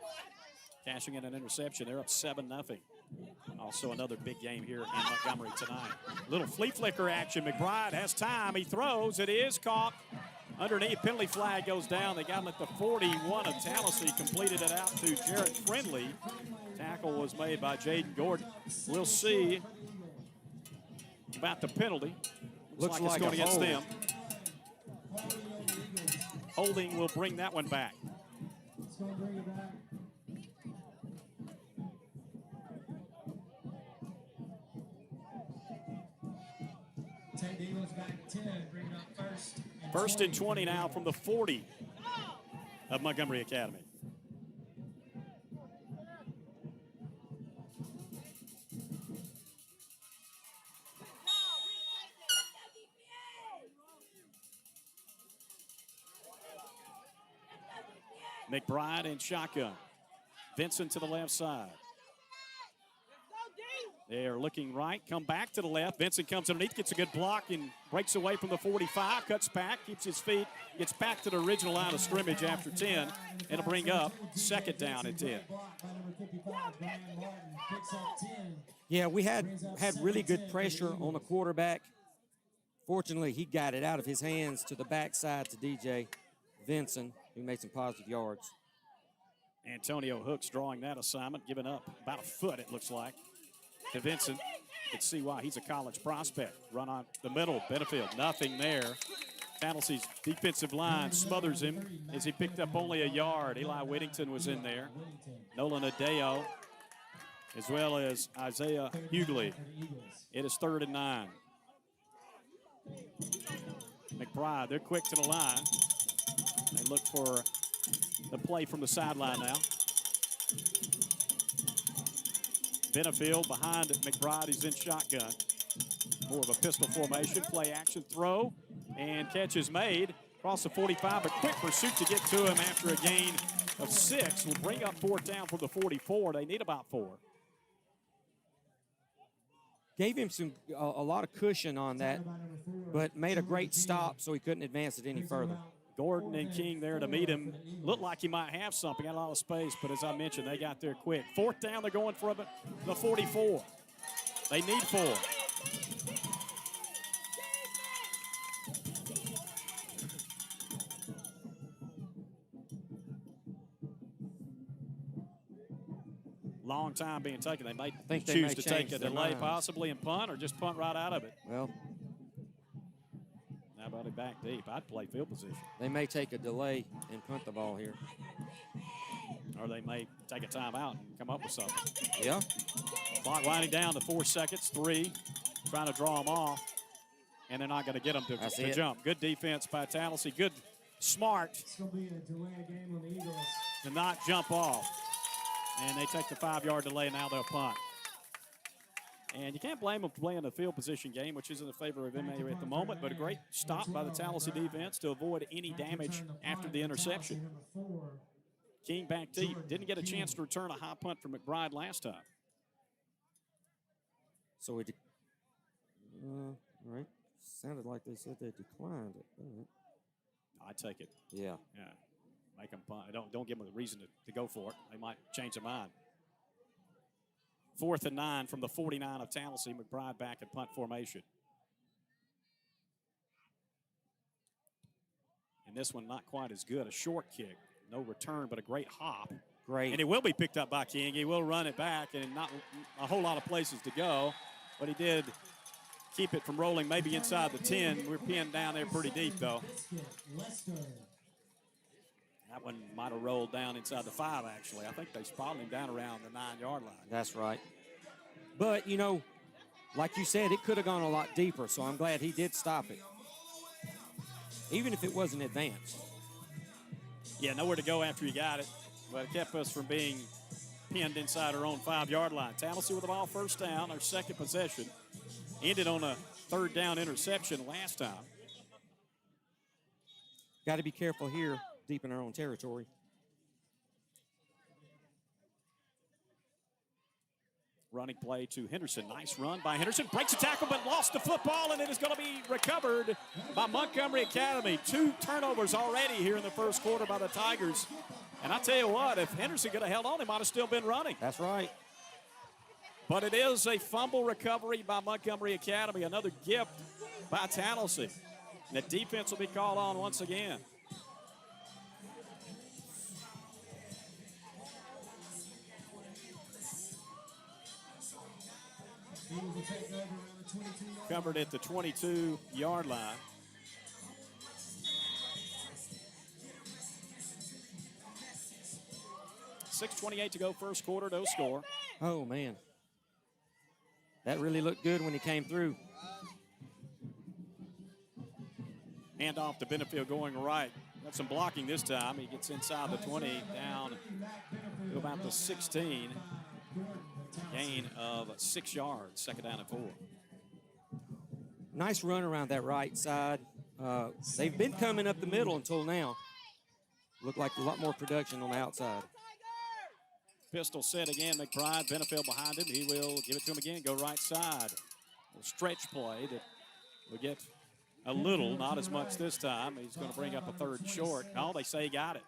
cashing in an interception. They're up 7-0. Also another big game here in Montgomery tonight. Little flea flicker action. McBride has time. He throws. It is caught underneath. Penalty flag goes down. They got him at the 41 of Tallassee. Completed it out to Jarrett Friendly. Tackle was made by Jaden Gordon. We'll see about the penalty. Looks like it's going against them. Holding will bring that one back. It's going to bring it back. Take the Eagles back 10, bring it up first. First and 20 now from the 40 of Montgomery Academy. McBride in shotgun. Vincent to the left side. They're looking right, come back to the left. Vincent comes underneath, gets a good block, and breaks away from the 45, cuts back, keeps his feet, gets back to the original line of scrimmage after 10. It'll bring up second down at 10. Yeah, we had really good pressure on the quarterback. Fortunately, he got it out of his hands to the backside to DJ Vincent, who made some positive yards. Antonio Hooks drawing that assignment, giving up about a foot, it looks like, to Vincent. You can see why he's a college prospect. Run on the middle, Benefield, nothing there. Tallassee's defensive line smothers him as he picked up only a yard. Eli Whittington was in there. Nolan Adeo, as well as Isaiah Hughley. It is 3rd and 9. McBride, they're quick to the line. They look for the play from the sideline now. Benefield behind McBride. He's in shotgun. More of a pistol formation. Play action throw. And catch is made. Across the 45. A quick pursuit to get to him after a gain of 6. Will bring up 4th down from the 44. They need about 4. Gave him a lot of cushion on that, but made a great stop so he couldn't advance it any further. Gordon and King there to meet him. Looked like he might have something, got a lot of space, but as I mentioned, they got there quick. 4th down, they're going for the 44. They need 4. Long time being taken. They might choose to take a delay possibly and punt, or just punt right out of it. Well, how about it back deep? I'd play field position. They may take a delay and punt the ball here. Or they may take a timeout and come up with something. Yeah. Clock winding down to 4 seconds. 3, trying to draw them off. And they're not going to get them to jump. Good defense by Tallassee. Good, smart. It's going to be a delay game on the Eagles. To not jump off. And they take the 5-yard delay, and now they'll punt. And you can't blame them for playing a field position game, which is in the favor of MA at the moment, but a great stop by the Tallassee defense to avoid any damage after the interception. King back deep. Didn't get a chance to return a high punt from McBride last time. So it, all right. Sounded like they said they declined it. Right. I'd take it. Yeah. Yeah. Make them punt. Don't give them a reason to go for it. They might change their mind. 4th and 9 from the 49 of Tallassee. McBride back in punt formation. And this one not quite as good. A short kick. No return, but a great hop. Great. And it will be picked up by King. He will run it back, and not a whole lot of places to go. But he did keep it from rolling maybe inside the 10. We're pinned down there pretty deep, though. That one might have rolled down inside the 5, actually. I think they spotted him down around the 9-yard line. That's right. But, you know, like you said, it could have gone a lot deeper, so I'm glad he did stop it, even if it wasn't advanced. Yeah, nowhere to go after he got it, but it kept us from being pinned inside our own 5-yard line. Tallassee with the ball, first down, our second possession. Ended on a third down interception last time. Got to be careful here, deep in our own territory. Running play to Henderson. Nice run by Henderson. Breaks a tackle, but lost the football, and it is going to be recovered by Montgomery Academy. 2 turnovers already here in the first quarter by the Tigers. And I tell you what, if Henderson could have held on, he might have still been running. That's right. But it is a fumble recovery by Montgomery Academy. Another gift by Tallassee. And the defense will be called on once again. Covered at the 22-yard line. .6:28 to go first quarter, no score. Oh, man. That really looked good when he came through. Hand off to Benefield going right. Got some blocking this time. He gets inside the 20, down to about the 16. Gain of 6 yards, second down and 4. Nice run around that right side. They've been coming up the middle until now. Looked like a lot more production on the outside. Pistol set again, McBride. Benefield behind him. He will give it to him again, go right side. A stretch play that will get a little, not as much this time. He's going to bring up a third and short. No, they say he got it.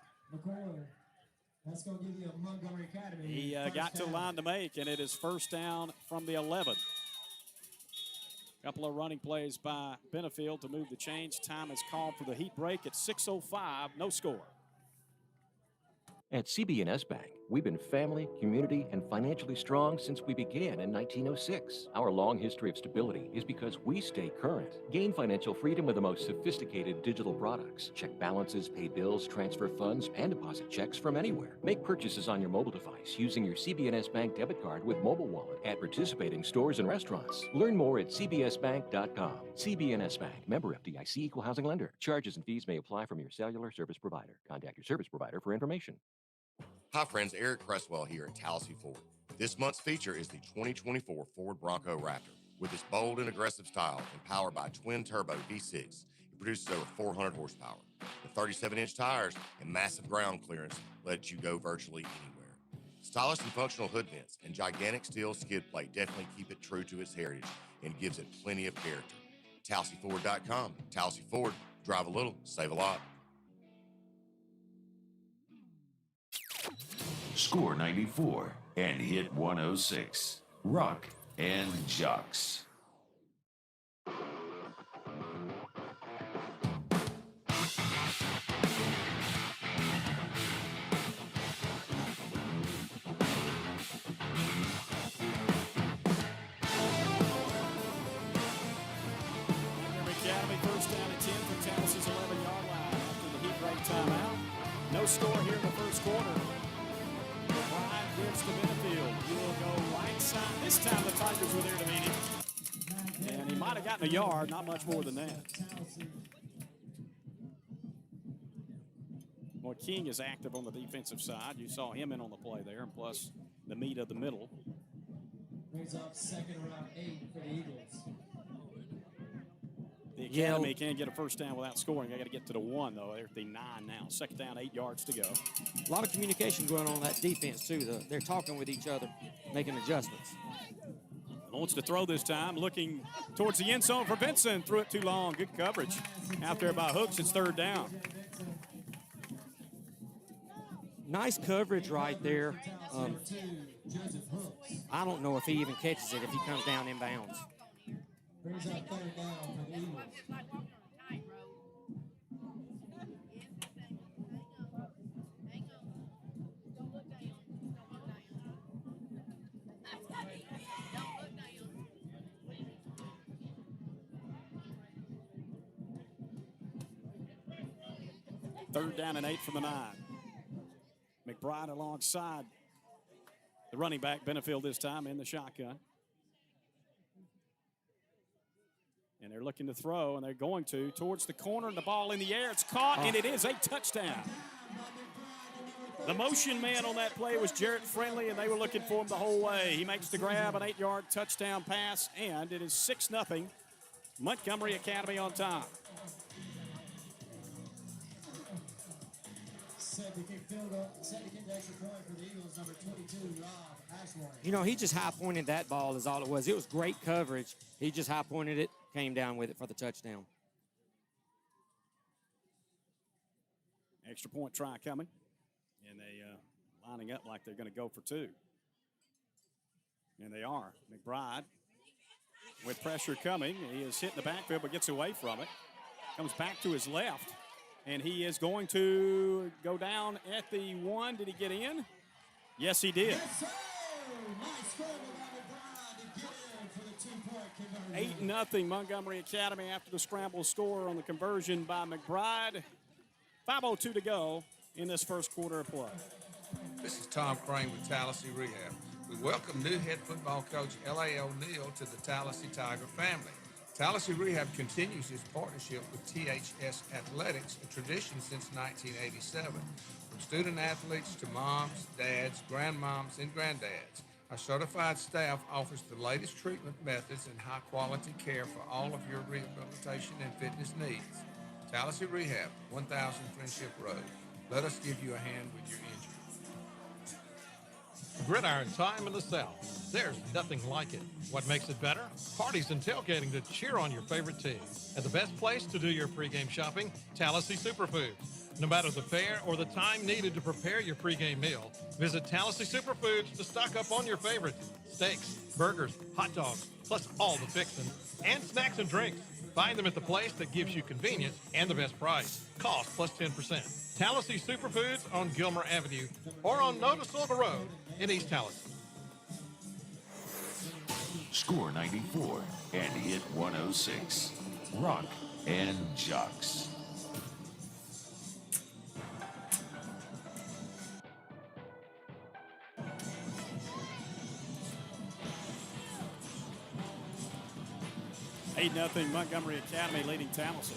That's going to give you a Montgomery Academy. He got to the line to make, and it is first down from the 11. Couple of running plays by Benefield to move the chains. Time is called for the heat break at 6:05, no score. At CB&S Bank, we've been family, community, and financially strong since we began in 1906. Our long history of stability is because we stay current. Gain financial freedom with the most sophisticated digital products. Check balances, pay bills, transfer funds, and deposit checks from anywhere. Make purchases on your mobile device using your CB&S Bank debit card with mobile wallet at participating stores and restaurants. Learn more at cbsbank.com. CB&S Bank, member FDIC, equal housing lender. Charges and fees may apply from your cellular service provider. Contact your service provider for information. Hi friends, Eric Cresswell here at Tallassee Ford. This month's feature is the 2024 Ford Bronco Raptor. With its bold and aggressive style and powered by a twin-turbo V6, it produces over 400 horsepower. The 37-inch tires and massive ground clearance let you go virtually anywhere. Stylish and functional hood vents and gigantic steel skid plate definitely keep it true to its heritage and gives it plenty of character. TallasseeFord.com. Tallassee Ford. Drive a little, save a lot. Score 94 and hit 106. Rock and Jocks. Academy first down and 10 from Tallassee's 11-yard line after the heat break timeout. No score here in the first quarter. Bryant gives to Benefield. He will go right side. This time the Tigers were there to meet him. And he might have gotten a yard, not much more than that. Well, King is active on the defensive side. You saw him in on the play there, and plus the meat of the middle. Brings up second around 8 for the Eagles. The Academy can't get a first down without scoring. They got to get to the 1, though. They're at the 9 now. Second down, 8 yards to go. A lot of communication going on that defense, too. They're talking with each other, making adjustments. Wants to throw this time, looking towards the end zone for Vincent. Threw it too long. Good coverage. Out there by Hooks, it's third down. Nice coverage right there. I don't know if he even catches it if he comes down inbounds. Brings up third down for the Eagles. 3rd down and 8 from the 9. McBride alongside the running back, Benefield this time in the shotgun. And they're looking to throw, and they're going to towards the corner, and the ball in the air. It's caught, and it is a touchdown. The motion man on that play was Jarrett Friendly, and they were looking for him the whole way. He makes the grab, an 8-yard touchdown pass, and it is 6-0. Montgomery Academy on top. Set to kick the extra point for the Eagles, number 22, Rob Ashworth. You know, he just high-pointed that ball is all it was. It was great coverage. He just high-pointed it, came down with it for the touchdown. Extra point try coming. And they lining up like they're going to go for 2. And they are. McBride with pressure coming. He is hitting the backfield but gets away from it. Comes back to his left. And he is going to go down at the 1. Did he get in? Yes, he did. Yes, sir. Nice score by McBride to get in for the 2-point conversion. 8-0 Montgomery Academy after the scramble score on the conversion by McBride. 5:02 to go in this first quarter of play. This is Tom Crane with Tallassee Rehab. We welcome new head football coach L.A. O'Neal to the Tallassee Tiger family. Tallassee Rehab continues its partnership with THS Athletics, a tradition since 1987. From student athletes to moms, dads, grandmoms, and granddads, our certified staff offers the latest treatment methods and high-quality care for all of your rehabilitation and fitness needs. Tallassee Rehab, 1000 Friendship Road. Let us give you a hand with your injury. Gridiron time in the South. There's nothing like it. What makes it better? Parties and tailgating to cheer on your favorite team. And the best place to do your pregame shopping, Tallassee Superfoods. No matter the fare or the time needed to prepare your pregame meal, visit Tallassee Superfoods to stock up on your favorites. Steaks, burgers, hot dogs, plus all the fixins, and snacks and drinks. Find them at the place that gives you convenience and the best price. Cost plus 10%. Tallassee Superfoods on Gilmer Avenue or on Notasulga Road in East Tallassee. Score 94 and hit 106. Rock and Jocks. Nothing Montgomery Academy leading Tallassee.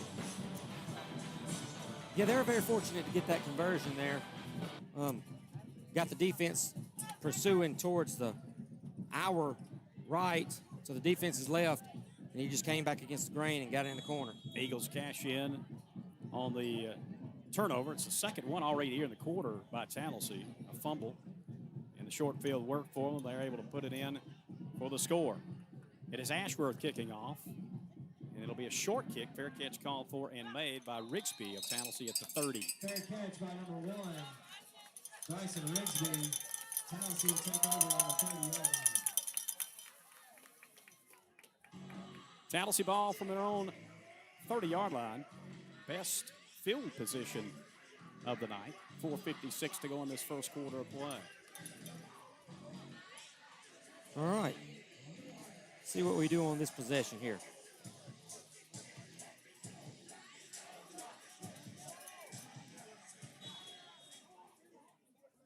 Yeah, they were very fortunate to get that conversion there. Got the defense pursuing towards our right, so the defense is left, and he just came back against the grain and got in the corner. Eagles cash in on the turnover. It's the second one already here in the quarter by Tallassee. A fumble, and the short field work for them. They're able to put it in for the score. It is Ashworth kicking off, and it'll be a short kick. Fair catch called for and made by Rigsby of Tallassee at the 30. Fair catch by number 1, Bryson Rigsby. Tallassee will take over on the 30-yard line. Tallassee ball from their own 30-yard line. Best field position of the night. 4:56 to go in this first quarter of play. All right. See what we do on this possession here.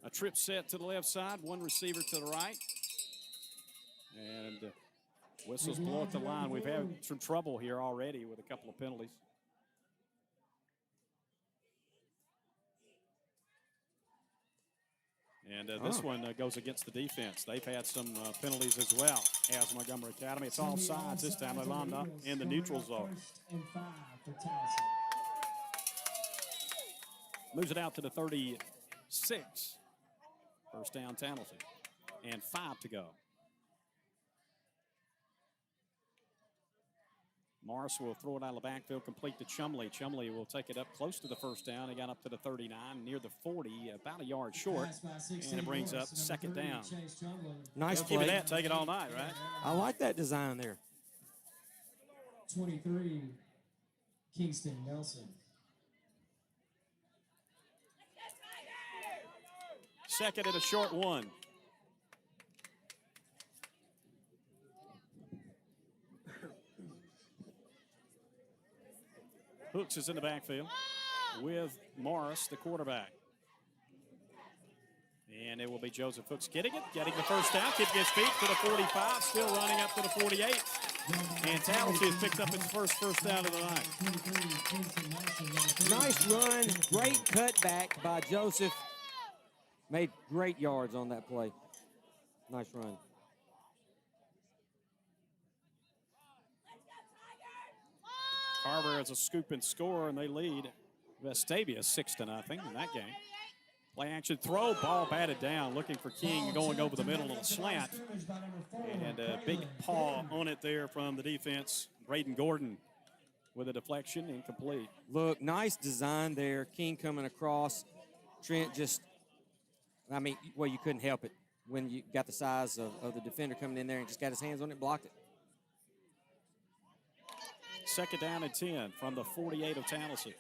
A trip set to the left side, one receiver to the right. And whistles blow at the line. We've had some trouble here already with a couple of penalties. And this one goes against the defense. They've had some penalties as well as Montgomery Academy. It's all sides this time. They lined up in the neutral zone. 1st and 5 for Tallassee. Moves it out to the 36. First down, Tallassee. And 5 to go. Morris will throw it out of the backfield, complete to Chumley. Chumley will take it up close to the first down. He got up to the 39, near the 40, about a yard short. And it brings up second down. Nice They'll play. give it that, take it all night, right? I like that design there. 23, Kingston Nelson. Second and a short one. Hooks is in the backfield. with Morris, the quarterback. And it will be Joseph Hooks getting the first down, keeping his feet to the 45, still running up to the 48. And Tallassee has picked up its first down of the night. Nice run, great cutback by Joseph. Made great yards on that play. Nice run. Carver has a scoop and score, and they lead Vestavia 6-0 in that game. Play action throw, ball batted down, looking for King going over the middle on a slant. And a big paw on it there from the defense. Braden Gordon with a deflection, incomplete. Look, nice design there. King coming across. Trent just, I mean, well, you couldn't help it when you got the size of the defender coming in there and just got his hands on it and blocked it. 2nd down and 10 from the 48 of Tallassee.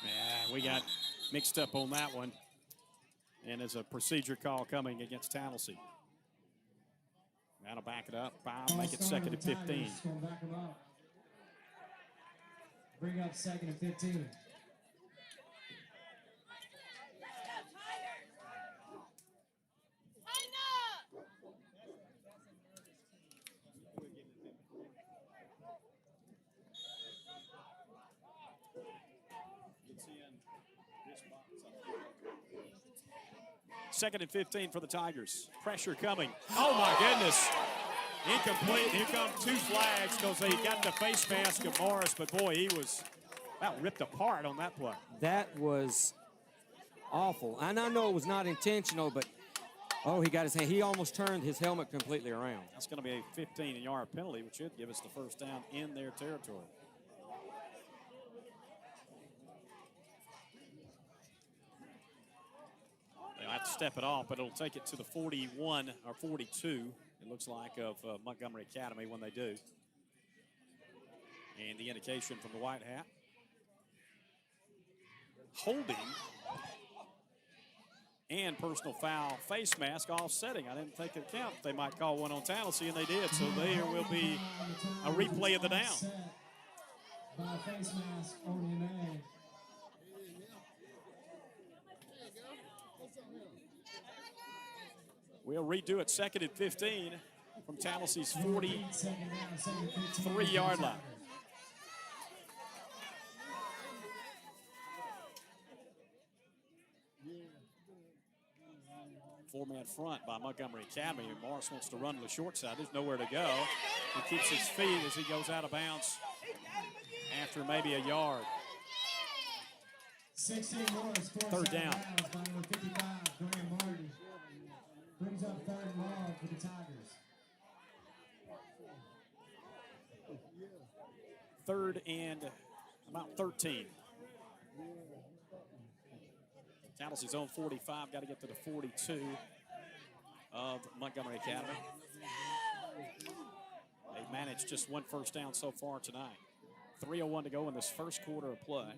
Yeah, we got mixed up on that one. And there's a procedure call coming against Tallassee. That'll back it up. 5, make it 2nd and 15. Bring up 2nd and 15. Second and 15 for the Tigers. Pressure coming. Oh, my goodness. Incomplete. Here come 2 flags because they got the face mask of Morris, but boy, he was about ripped apart on that play. That was awful. And I know it was not intentional, but, oh, he got his hand. He almost turned his helmet completely around. That's going to be a 15-yard penalty, which should give us the first down in their territory. They'll have to step it off, but it'll take it to the 41 or 42, it looks like, of Montgomery Academy when they do. And the indication from the white hat. Holding and personal foul, face mask offsetting. I didn't take into account they might call one on Tallassee, and they did. So there will be a replay of the down. By face mask on your man. We'll redo it 2nd and 15 from Tallassee's 43-yard line. Four-man front by Montgomery Academy. And Morris wants to run to the short side. There's nowhere to go. He keeps his feet as he goes out of bounds after maybe a yard. 16 more scores. 3rd down. By number 55, Graham Martin. Brings up 3rd and long for the Tigers. 3rd and about 13. Tallassee's own 45, got to get to the 42 of Montgomery Academy. They've managed just 1 first down so far tonight. 3:01 to go in this first quarter of play.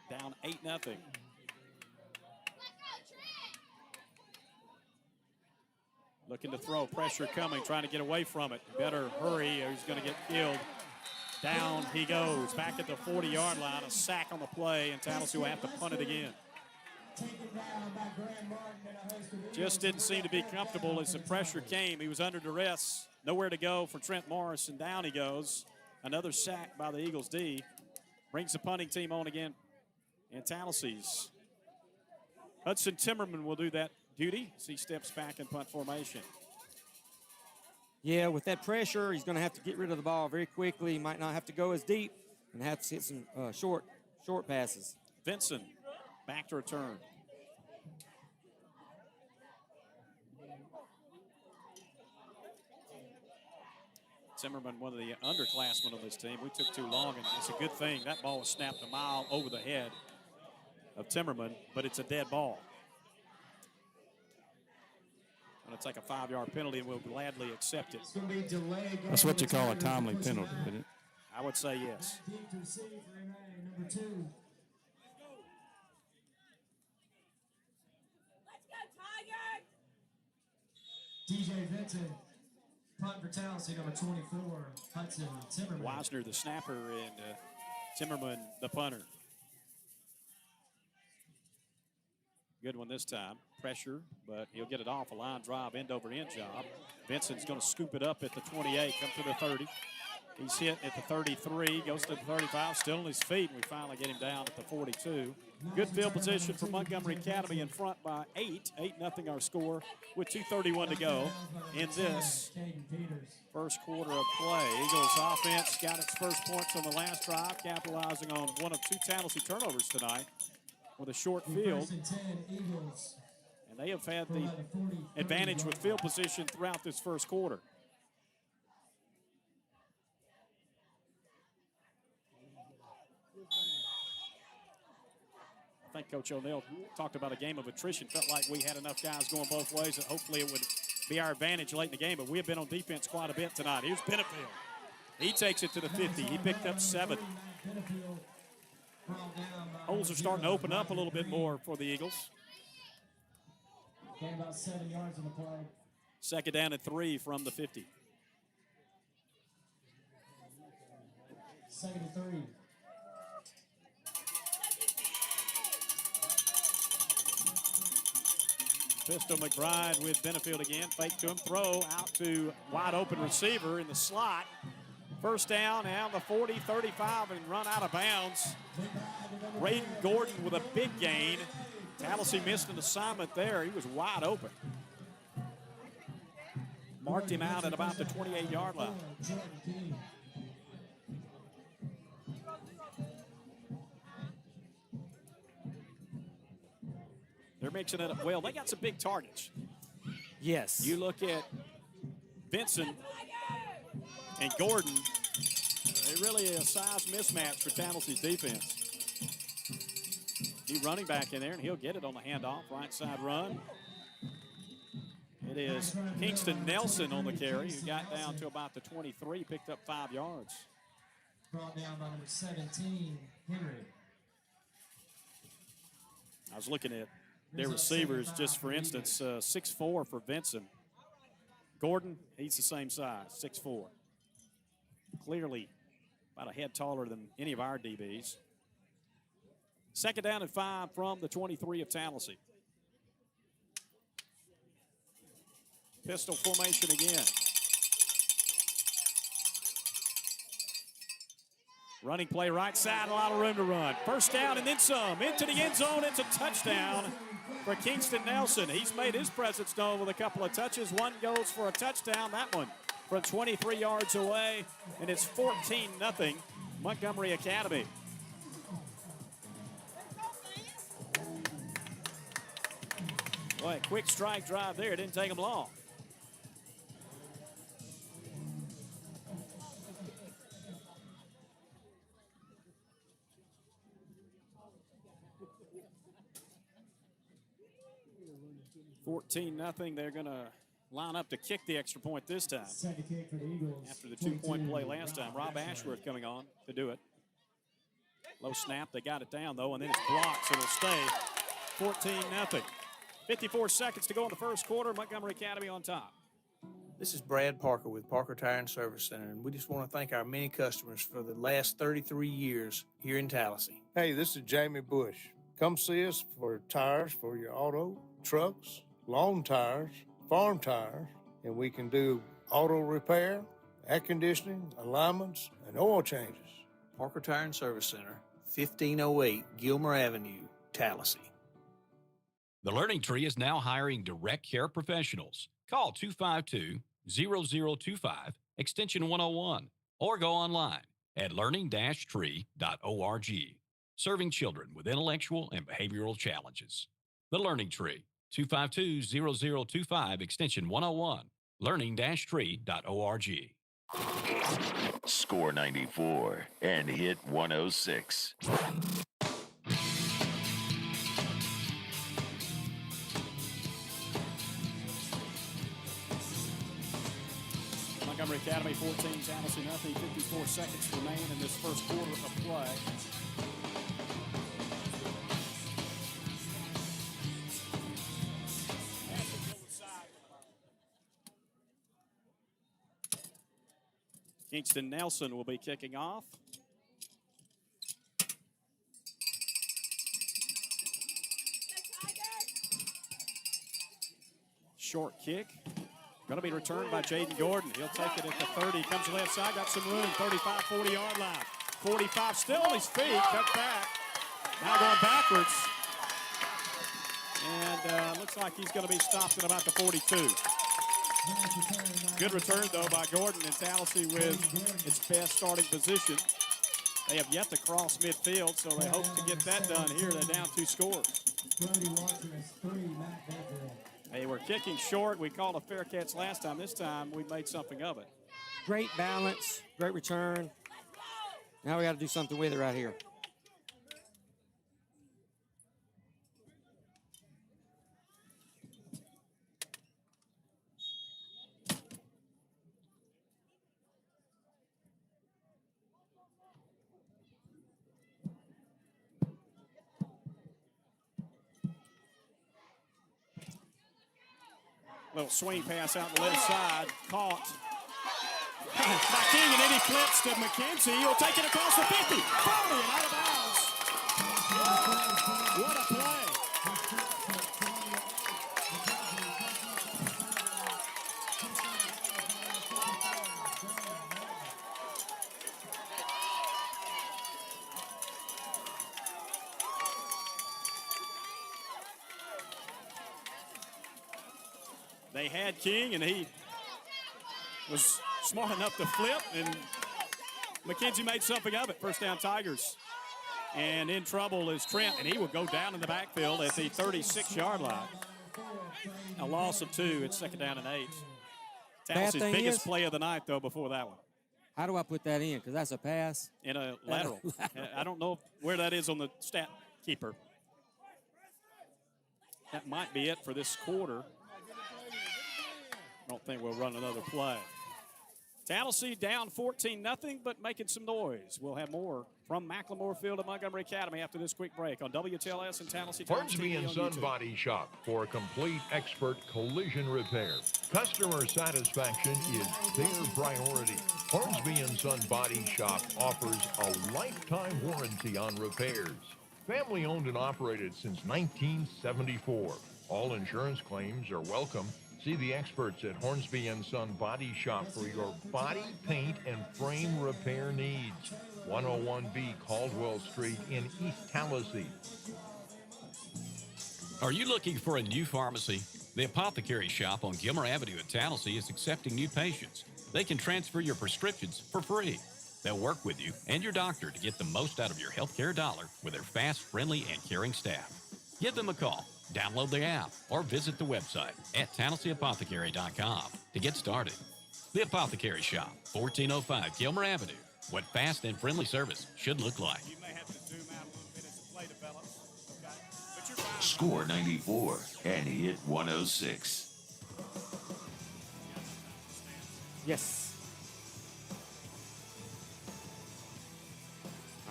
Down 8-0. Looking to throw, pressure coming, trying to get away from it. Better hurry or he's going to get killed. Down he goes, back at the 40-yard line. A sack on the play, and Tallassee will have to punt it again. Just didn't seem to be comfortable as the pressure came. He was under duress. Nowhere to go for Trent Morris, and down he goes. Another sack by the Eagles D. Brings the punting team on again. And Tallassee's Hudson Timmerman will do that duty as he steps back in punt formation. Yeah, with that pressure, he's going to have to get rid of the ball very quickly. He might not have to go as deep and have to hit some short passes. Vinson back to return. Timmerman, one of the underclassmen on this team. We took too long, and it's a good thing. That ball was snapped a mile over the head of Timmerman, but it's a dead ball. Going to take a 5-yard penalty, and we'll gladly accept it. That's what you call a timely penalty, isn't it? I would say yes. Number 2. TJ Vinton, punt for Tallassee, number 24, Hudson Timmerman. Wisner, the snapper, and Timmerman, the punter. Good one this time. Pressure, but he'll get it off. A line drive, end over end job. Vincent's going to scoop it up at the 28, come to the 30. He's hit at the 33, goes to the 35, still on his feet, and we finally get him down at the 42. Good field position for Montgomery Academy, in front by 8. 8-0 our score with 2:31 to go in this first quarter of play. Eagles offense got its first points on the last drive, capitalizing on one of 2 Tallassee turnovers tonight with a short field. And they have had the advantage with field position throughout this first quarter. I think Coach O'Neill talked about a game of attrition. Felt like we had enough guys going both ways that hopefully it would be our advantage late in the game, but we have been on defense quite a bit tonight. Here's Benefield. He takes it to the 50. He picked up 7. Holes are starting to open up a little bit more for the Eagles. Gained about 7 yards on the play. Second down and 3 from the 50. Second and 3. Pistol McBride with Benefield again. Fake to him, throw out to wide open receiver in the slot. First down, now the 40, 35, and run out of bounds. Raiden Gordon with a big gain. Tallassee missed an assignment there. He was wide open. Marked him out at about the 28-yard line. They're mixing it up well. They got some big targets. Yes. You look at Vincent and Gordon, they really a size mismatch for Tallassee's defense. New running back in there, and he'll get it on the handoff, right side run. It is Kingston Nelson on the carry, who got down to about the 23, picked up 5 yards. Brought down by number 17, Henry. I was looking at their receivers, just for instance, 6'4" for Vincent. Gordon, he's the same size, 6'4". Clearly about a head taller than any of our DBs. Second down and 5 from the 23 of Tallassee. Pistol formation again. Running play right side, a lot of room to run. First down and then some. Into the end zone, it's a touchdown for Kingston Nelson. He's made his presence known with a couple of touches. One goes for a touchdown, that one from 23 yards away, and it's 14-0 Montgomery Academy. Boy, a quick strike drive there. It didn't take them long. $14-0. They're going to line up to kick the extra point this time. Second kick for the Eagles. After the 2-point play last time. Rob Ashworth coming on to do it. Low snap. They got it down, though, and then it's blocked, so it'll stay 14-0. 54 seconds to go in the first quarter. Montgomery Academy on top. This is Brad Parker with Parker Tire and Service Center, and we just want to thank our many customers for the last 33 years here in Tallassee. Hey, this is Jamie Bush. Come see us for tires for your auto, trucks, lawn tires, farm tires, and we can do auto repair, air conditioning, alignments, and oil changes. Parker Tire and Service Center, 1508 Gilmer Avenue, Tallassee. The Learning Tree is now hiring direct care professionals. Call 252-0025, extension 101, or go online at learning-tree.org. Serving children with intellectual and behavioral challenges. The Learning Tree, 252-0025, extension 101, learning-tree.org. Score 94 and hit 106. Montgomery Academy 14, Tallassee nothing. 54 seconds remain in this first quarter of play. Kingston Nelson will be kicking off. Short kick. Going to be returned by Jaden Gordon. He'll take it at the 30. Comes left side, got some room. 35, 40-yard line. 45 still on his feet. Cut back. Now going backwards. And looks like he's going to be stopped at about the 42. Good return, though, by Gordon, and Tallassee with its best starting position. They have yet to cross midfield, so they hope to get that done here. They're down 2 scores. They were kicking short. We called a fair catch last time. This time, we made something of it. Great balance, great return. Now we got to do something with it right here. Little swing pass out the left side. Caught by King, and then he flips to McKenzie. He'll take it across the 50. 40 and out of bounds. What a play. They had King, and he was smart enough to flip, and McKenzie made something of it. First down, Tigers. And in trouble is Trent, and he will go down in the backfield at the 36-yard line. A loss of 2. It's second down and 8. Tallassee's biggest play of the night, though, before that one. How do I put that in? Because that's a pass. In a lateral. I don't know where that is on the stat keeper. That might be it for this quarter. I don't think we'll run another play. Tallassee down 14-0, but making some noise. We'll have more from McLemore Field at Montgomery Academy after this quick break on WTLS and Tallassee Times Hornsby TV and on Son YouTube. Body Shop for a complete expert collision repair. Customer satisfaction is their priority. Hornsby and Son Body Shop offers a lifetime warranty on repairs. Family owned and operated since 1974. All insurance claims are welcome. See the experts at Hornsby and Son Body Shop for your body, paint, and frame repair needs. 101B Caldwell Street in East Tallassee. Are you looking for a new pharmacy? The Apothecary Shop on Gilmer Avenue in Tallassee is accepting new patients. They can transfer your prescriptions for free. They'll work with you and your doctor to get the most out of your healthcare dollar with their fast, friendly, and caring staff. Give them a call. Download the app or visit the website at TallasseeApothecary.com to get started. The Apothecary Shop, 1405 Gilmer Avenue. What fast and friendly service should look like. You may have to zoom out a little bit as the play develops. Okay. But you're fine. Score 94 and hit 106. Yes.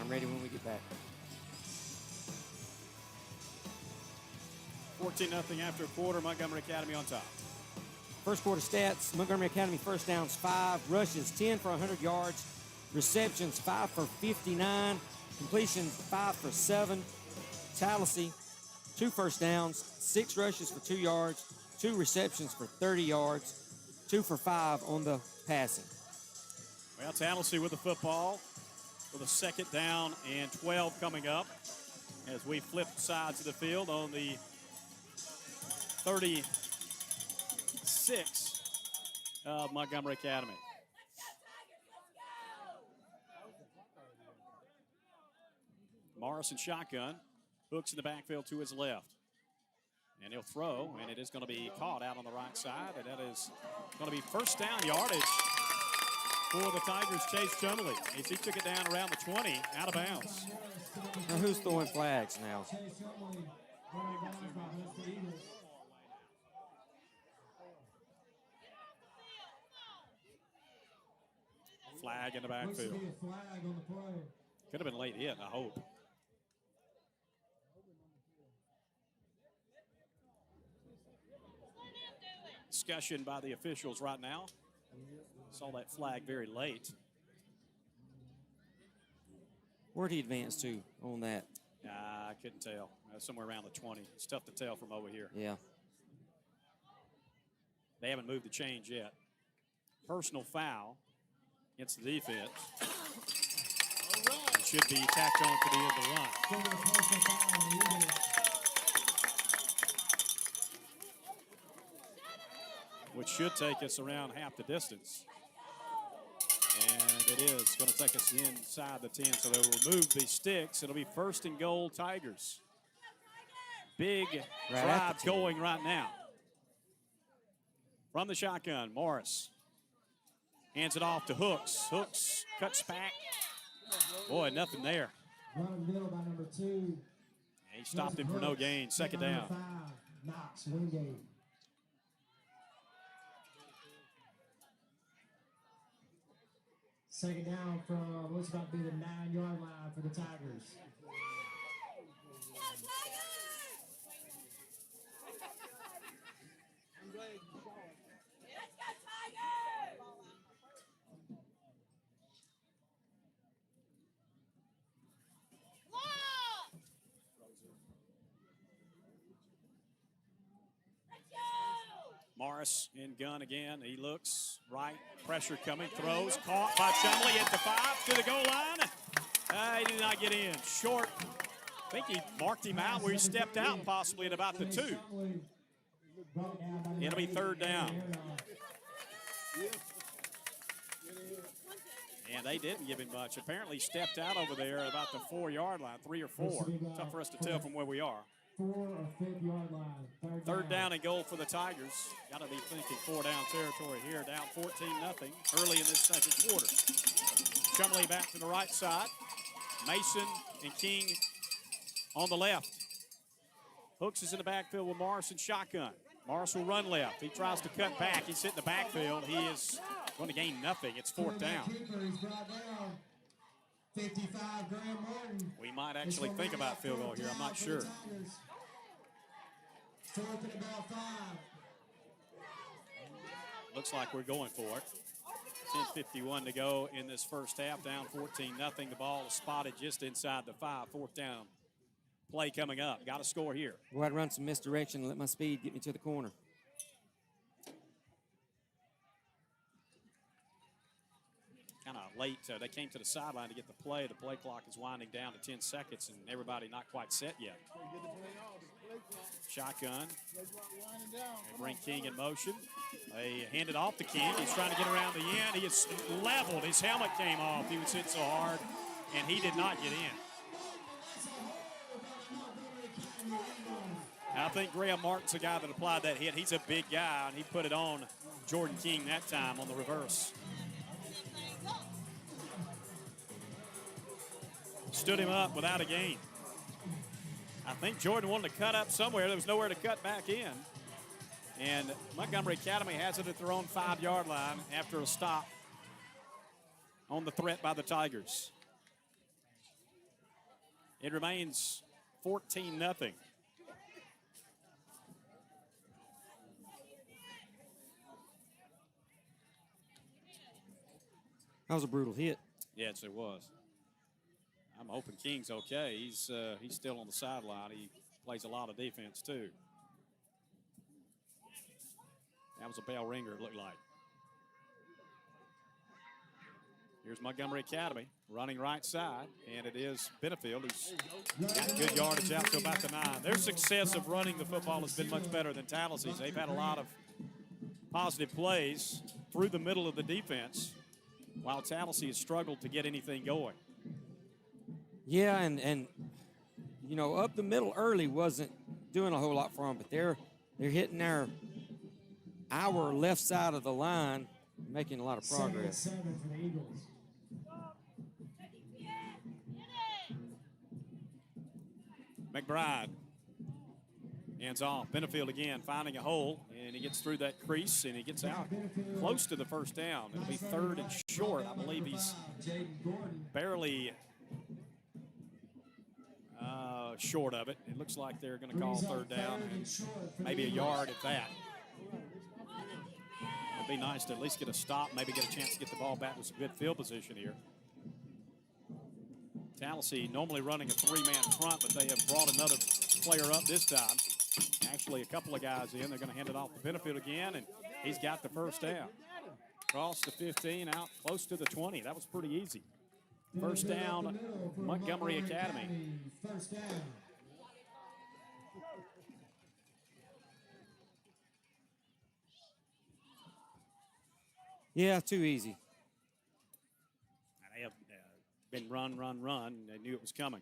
I'm ready when we get back. 14-0 after a quarter, Montgomery Academy on top. First quarter stats, Montgomery Academy first downs 5, rushes 10 for 100 yards, receptions 5 for 59, completions 5 for 7. Tallassee, 2 first downs, 6 rushes for 2 yards, 2 receptions for 30 yards, 2 for 5 on the passing. Well, Tallassee with the football with a second down and 12 coming up as we flip sides of the field on the 36 of Montgomery Academy. Morrison shotgun, hooks in the backfield to his left. And he'll throw, and it is going to be caught out on the right side, and that is going to be first down yardage for the Tigers' Chase Chumley as he took it down around the 20, out of bounds. Now who's throwing flags now? Flag in the backfield. Could have been late hit, I hope. Discussion by the officials right now. Saw that flag very late. Where'd he advance to on that? I couldn't tell. Somewhere around the 20. It's tough to tell from over here. Yeah. They haven't moved the change yet. Personal foul against the defense. It should be tacked on to the end of the run. Which should take us around half the distance. And it is going to take us inside the 10, so they'll remove the sticks. It'll be 1st and goal, Tigers. Big drive going right now. From the shotgun, Morris hands it off to Hooks. Hooks cuts back. Boy, nothing there. Run middle by number 2. He stopped him for no gain. 2nd down. 5, Knox, Wingate. Second down from what's about to be the 9-yard line for the Tigers. Morris in gun again. He looks right. Pressure coming. Throws. Caught by Chumley at the 5 to the goal line. He did not get in. Short. I think he marked him out where he stepped out possibly at about the 2. It'll be 3rd down. And they didn't give him much. Apparently stepped out over there at about the 4-yard line, 3 or 4. Tough for us to tell from where we are. 4 or 5th yard line. Third down and goal for the Tigers. Got to be thinking 4-down territory here. Down 14-0 early in this 2nd quarter. Chumley back to the right side. Mason and King on the left. Hooks is in the backfield with Morris and shotgun. Morris will run left. He tries to cut back. He's hit in the backfield. He is going to gain nothing. It's 4th down. 55, Graham Martin. We might actually think about field goal here. I'm not sure. 4th and about 5. Looks like we're going for it. 10:51 to go in this first half. Down 14-0. The ball is spotted just inside the 5. 4th down play coming up. Got to score here. Go ahead and run some misdirection and let my speed get me to the corner. Kind of late. They came to the sideline to get the play. The play clock is winding down to 10 seconds, and everybody not quite set yet. Shotgun. They bring King in motion. They hand it off to King. He's trying to get around the end. He is leveled. His helmet came off. He was hit so hard, and he did not get in. I think Graham Martin's the guy that applied that hit. He's a big guy, and he put it on Jordan King that time on the reverse. Stood him up without a gain. I think Jordan wanted to cut up somewhere. There was nowhere to cut back in. And Montgomery Academy has it at their own 5-yard line after a stop on the threat by the Tigers. It remains 14-0. That was a brutal hit. Yes, it was. I'm hoping King's okay. He's still on the sideline. He plays a lot of defense, too. That was a bell ringer, it looked like. Here's Montgomery Academy running right side, and it is Benefield who's got good yardage out to about the 9. Their success of running the football has been much better than Tallassee's. They've had a lot of positive plays through the middle of the defense, while Tallassee has struggled to get anything going. Yeah, and you know, up the middle early wasn't doing a whole lot for them, but they're hitting our left side of the line, making a lot of progress. 7 for the Eagles. McBride hands off. Benefield again finding a hole, and he gets through that crease, and he gets out close to the 1st down. It'll be 3rd and short. I believe he's barely short of it. It looks like they're going to call 3rd down, and maybe a yard at that. It'd be nice to at least get a stop, maybe get a chance to get the ball back with some good field position here. Tallassee normally running a three-man front, but they have brought another player up this time. Actually, a couple of guys in. They're going to hand it off to Benefield again, and he's got the first down. Across the 15, out close to the 20. That was pretty easy. First down, Montgomery Academy. First down. Yeah, too easy. They have been run. They knew it was coming.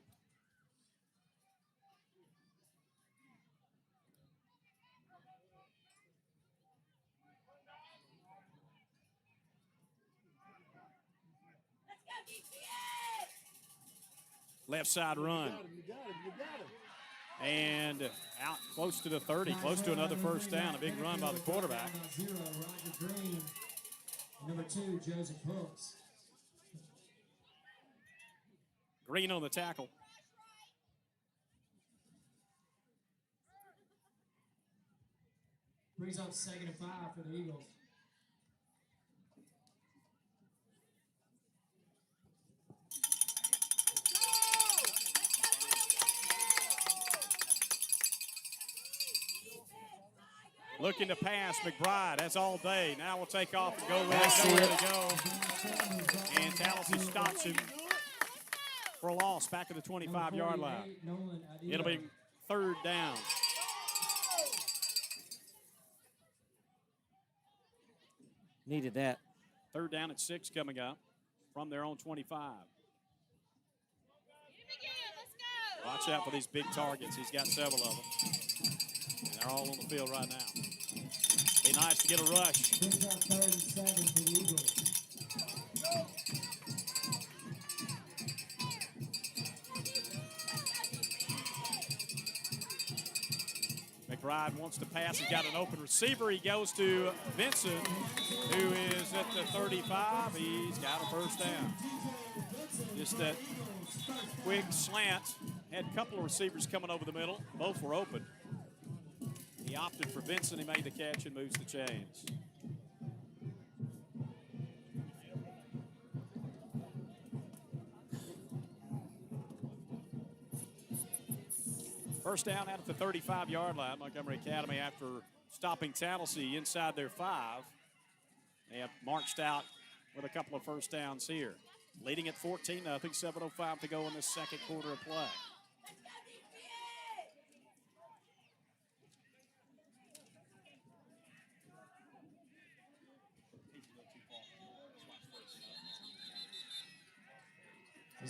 Left side run. And out close to the 30, close to another first down. A big run by the quarterback. Roger Green. Number 2, Joseph Hooks. Green on the tackle. Brings up 2nd and 5 for the Eagles. Looking to pass, McBride. That's all day. Now we'll take off and go with That's it. it. To go. And Tallassee stops him for a loss back at the 25-yard line. It'll be third down. Needed that. Third down at 6 coming up from their own 25. Watch out for these big targets. He's got several of them. And they're all on the field right now. Be nice to get a rush. Brings up 3rd and 7 for the Eagles. McBride wants to pass. He's got an open receiver. He goes to Vincent, who is at the 35. He's got a first down. Just that quick slant. Had a couple of receivers coming over the middle. Both were open. He opted for Vincent. He made the catch and moves the chains. First down out at the 35-yard line. Montgomery Academy, after stopping Tallassee inside their 5, they have marched out with a couple of first downs here. Leading at 14-0, 7:05 to go in the second quarter of play.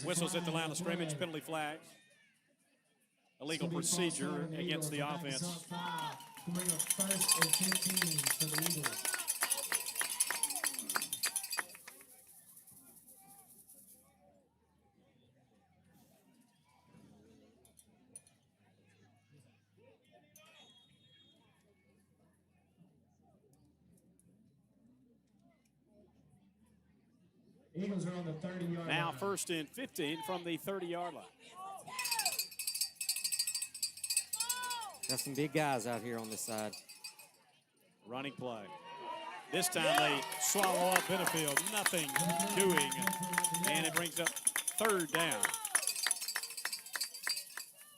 Whistles at the line of scrimmage, penalty flags. Illegal procedure against the offense. Bring up 1st and 15 for the Eagles. Eagles are on the 30-yard line. Now 1st and 15 from the 30-yard line. Got some big guys out here on this side. Running play. This time they swallow up Benefield. Nothing doing. And it brings up 3rd down.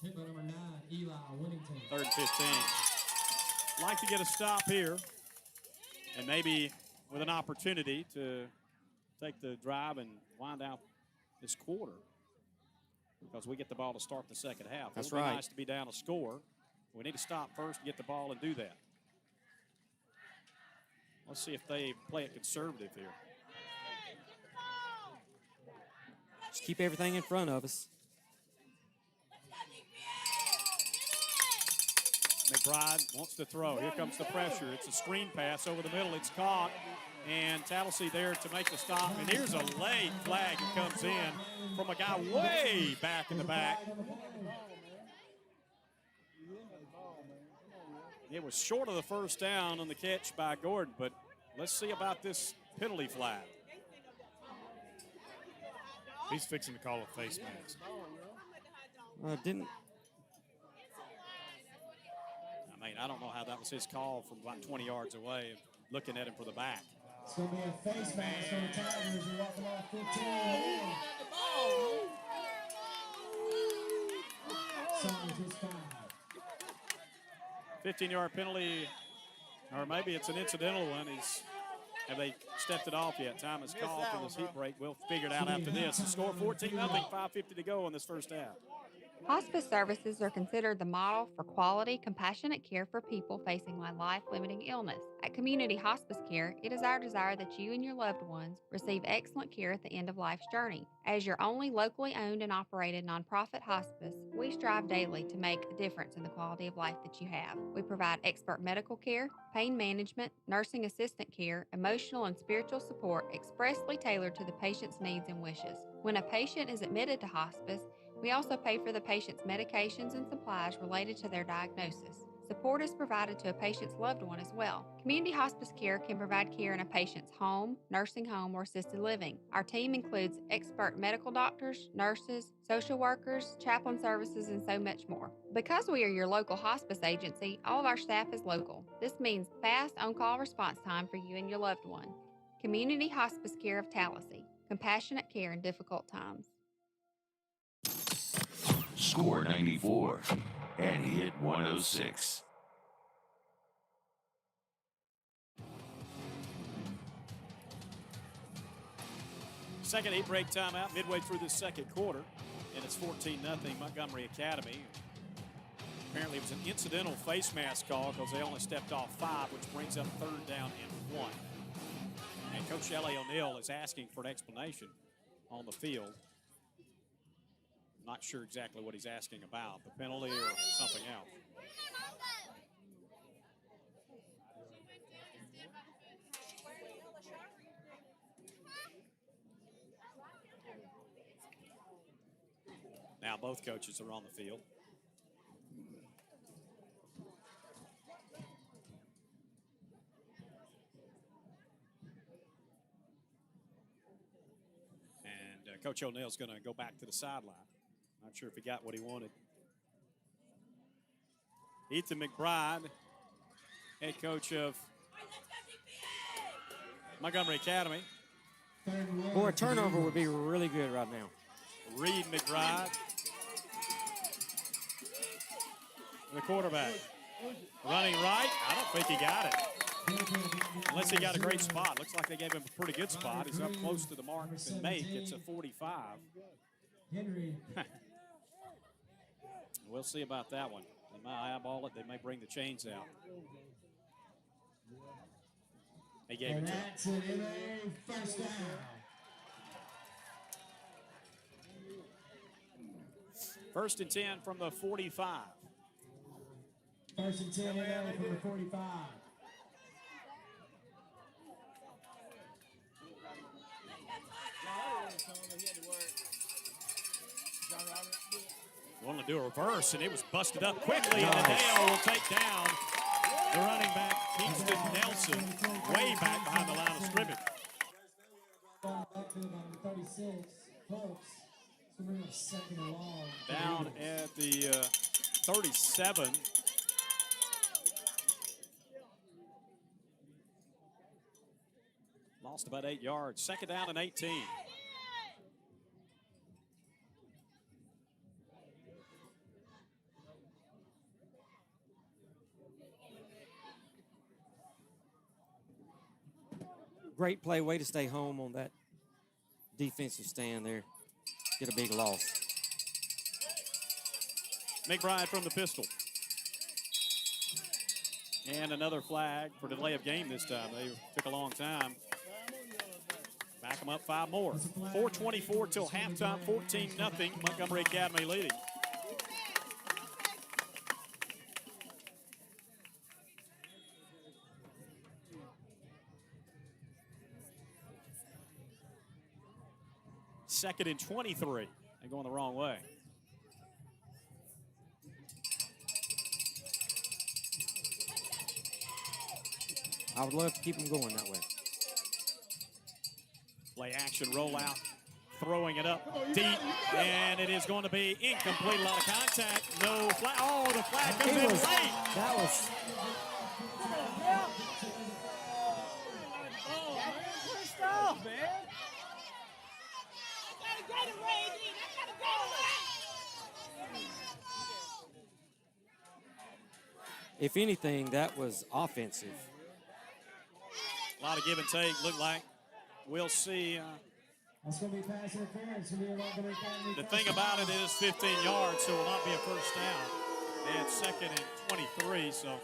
Hit by number 9, Eli Winnington. 3rd and 15. Like to get a stop here. And maybe with an opportunity to take the drive and wind out this quarter. Because we get the ball to start the second half. That's It would be right. nice to be down a score. We need to stop first and get the ball and do that. Let's see if they play it conservative here. Just keep everything in front of us. McBride wants to throw. Here comes the pressure. It's a screen pass over the middle. It's caught. And Tallassee there to make the stop. And here's a late flag that comes in from a guy way back in the back. It was short of the first down on the catch by Gordon, but let's see about this penalty flag. He's fixing to call a face mask. Didn't. I mean, I don't know how that was his call from about 20 yards away, looking at him for the back. It's going to be a face mask on the Tigers. They're walking off 15. Saunders is fouled. 15-yard penalty, or maybe it's an incidental one. Have they stepped it off yet? Time is called for this heat break. We'll figure it out after this. The score 14-0, 5:50 to go in this first half. Hospice services are considered the model for quality, compassionate care for people facing a life-limiting illness. At Community Hospice Care, it is our desire that you and your loved ones receive excellent care at the end of life's journey. As your only locally owned and operated nonprofit hospice, we strive daily to make a difference in the quality of life that you have. We provide expert medical care, pain management, nursing assistant care, emotional and spiritual support expressly tailored to the patient's needs and wishes. When a patient is admitted to hospice, we also pay for the patient's medications and supplies related to their diagnosis. Support is provided to a patient's loved one as well. Community hospice care can provide care in a patient's home, nursing home, or assisted living. Our team includes expert medical doctors, nurses, social workers, chaplain services, and so much more. Because we are your local hospice agency, all of our staff is local. This means fast on-call response time for you and your loved one. Community Hospice Care of Tallassee. Compassionate care in difficult times. Score 94 and hit 106. Second heat break timeout midway through the second quarter, and it's 14-0 Montgomery Academy. Apparently it was an incidental face mask call because they only stepped off 5, which brings up third down and 1. And Coach L.A. O'Neill is asking for an explanation on the field. Not sure exactly what he's asking about, the penalty or something else. Now both coaches are on the field. And Coach O'Neill's going to go back to the sideline. Not sure if he got what he wanted. Ethan McBride, head coach of Montgomery Academy. Boy, a turnover would be really good right now. Reed McBride, the quarterback. Running right, I don't think he got it. Unless he got a great spot. Looks like they gave him a pretty good spot. He's up close to the mark and make. It's a 45. Henry. We'll see about that one. They might eyeball it. They may bring the chains out. He gave it to him. That's it, first down. First and 10 from the 45. First and 10 from the 45. Want to do a reverse, and it was busted up quickly, and Dale will take down the running back, Kingston Nelson, way back behind the line of scrimmage. Down at the 37. Lost about 8 yards. Second down and 18. Great play, way to stay home on that defensive stand there. Get a big loss. McBride from the pistol. And another flag for delay of game this time. They took a long time. Back them up 5 more. 4:24 till halftime, 14-0, Montgomery Academy leading. Second and 23. They're going the wrong way. I would love to keep them going that way. Play action, rollout, throwing it up deep, and it is going to be incomplete. A lot of contact, no flag. Oh, the flag comes in late. That was. Pushed off, man. if anything, that was offensive. A lot of give and take. Look like we'll see. That's going to be pass interference. The thing about it is 15 yards, so it will not be a first down. They had 2nd and 23, so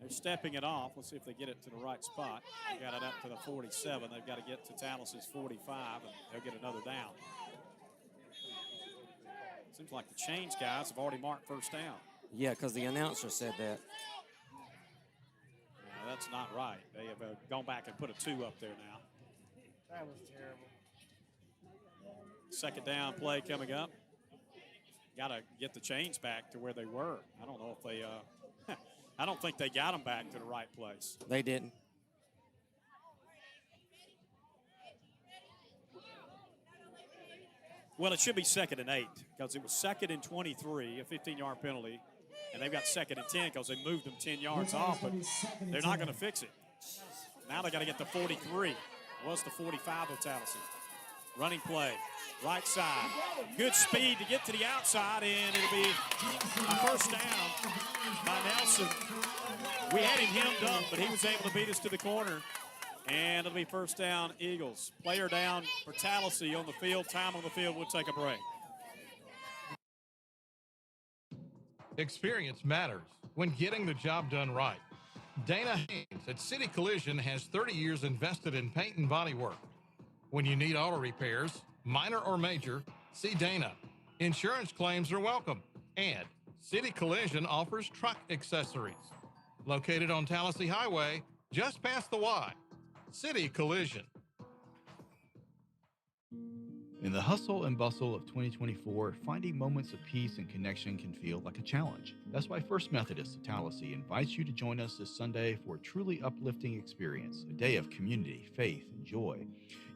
they're stepping it off. Let's see if they get it to the right spot. They got it up to the 47. They've got to get to Tallassee's 45, and they'll get another down. Seems like the change guys have already marked first down. Yeah, because the announcer said that. No, that's not right. They have gone back and put a 2 up there now. That was terrible. 2nd down play coming up. Got to get the chains back to where they were. I don't know if they, I don't think they got them back to the right place. They didn't. Well, it should be 2nd and 8 because it was 2nd and 23, a 15-yard penalty, and they've got 2nd and 10 because they moved them 10 yards off, but they're not going to fix it. Now they got to get to 43. It was the 45 of Tallassee. Running play, right side. Good speed to get to the outside, and it'll be a first down by Nelson. We had him hemmed up, but he was able to beat us to the corner. And it'll be first down, Eagles. Player down for Tallassee on the field. Time on the field. We'll take a break. Experience matters when getting the job done right. Dana Haynes at City Collision has 30 years invested in paint and body work. When you need auto repairs, minor or major, see Dana. Insurance claims are welcome. And City Collision offers truck accessories. Located on Tallassee Highway, just past the Y. City Collision. In the hustle and bustle of 2024, finding moments of peace and connection can feel like a challenge. That's why First Methodist of Tallassee invites you to join us this Sunday for a truly uplifting experience, a day of community, faith, and joy.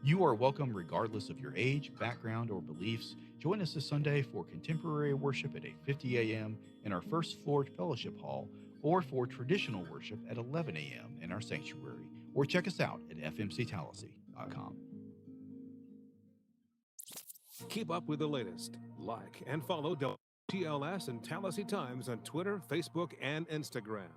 You are welcome regardless of your age, background, or beliefs. Join us this Sunday for contemporary worship at 8:50 a.m. in our first floor fellowship hall, or for traditional worship at 11 a.m. in our sanctuary, or check us out at fmctallassee.com. Keep up with the latest. Like and follow WTLS and Tallassee Times on Twitter, Facebook, and Instagram.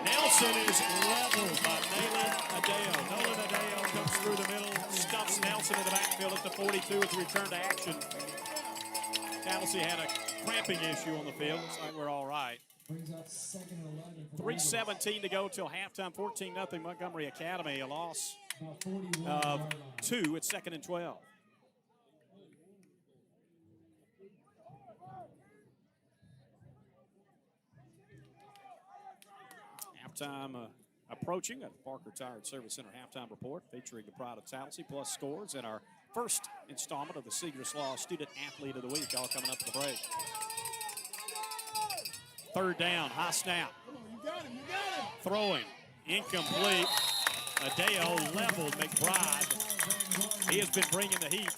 Nelson is leveled by Nolan Adeo. Nolan Adeo comes through the middle, stuffs Nelson in the backfield at the 42 with the return to action. Tallassee had a cramping issue on the field. Looks like we're all right. 3:17 to go till halftime. 14-0 Montgomery Academy. A loss of 2. It's 2nd and 12. Halftime approaching at Parker Tire and Service Center halftime report featuring the pride of Tallassee plus scores and our first installment of the Segrist Law Student Athlete of the Week, all coming up to the break. 3rd down, high snap. Throwing, incomplete. Adeo leveled McBride. He has been bringing the heat.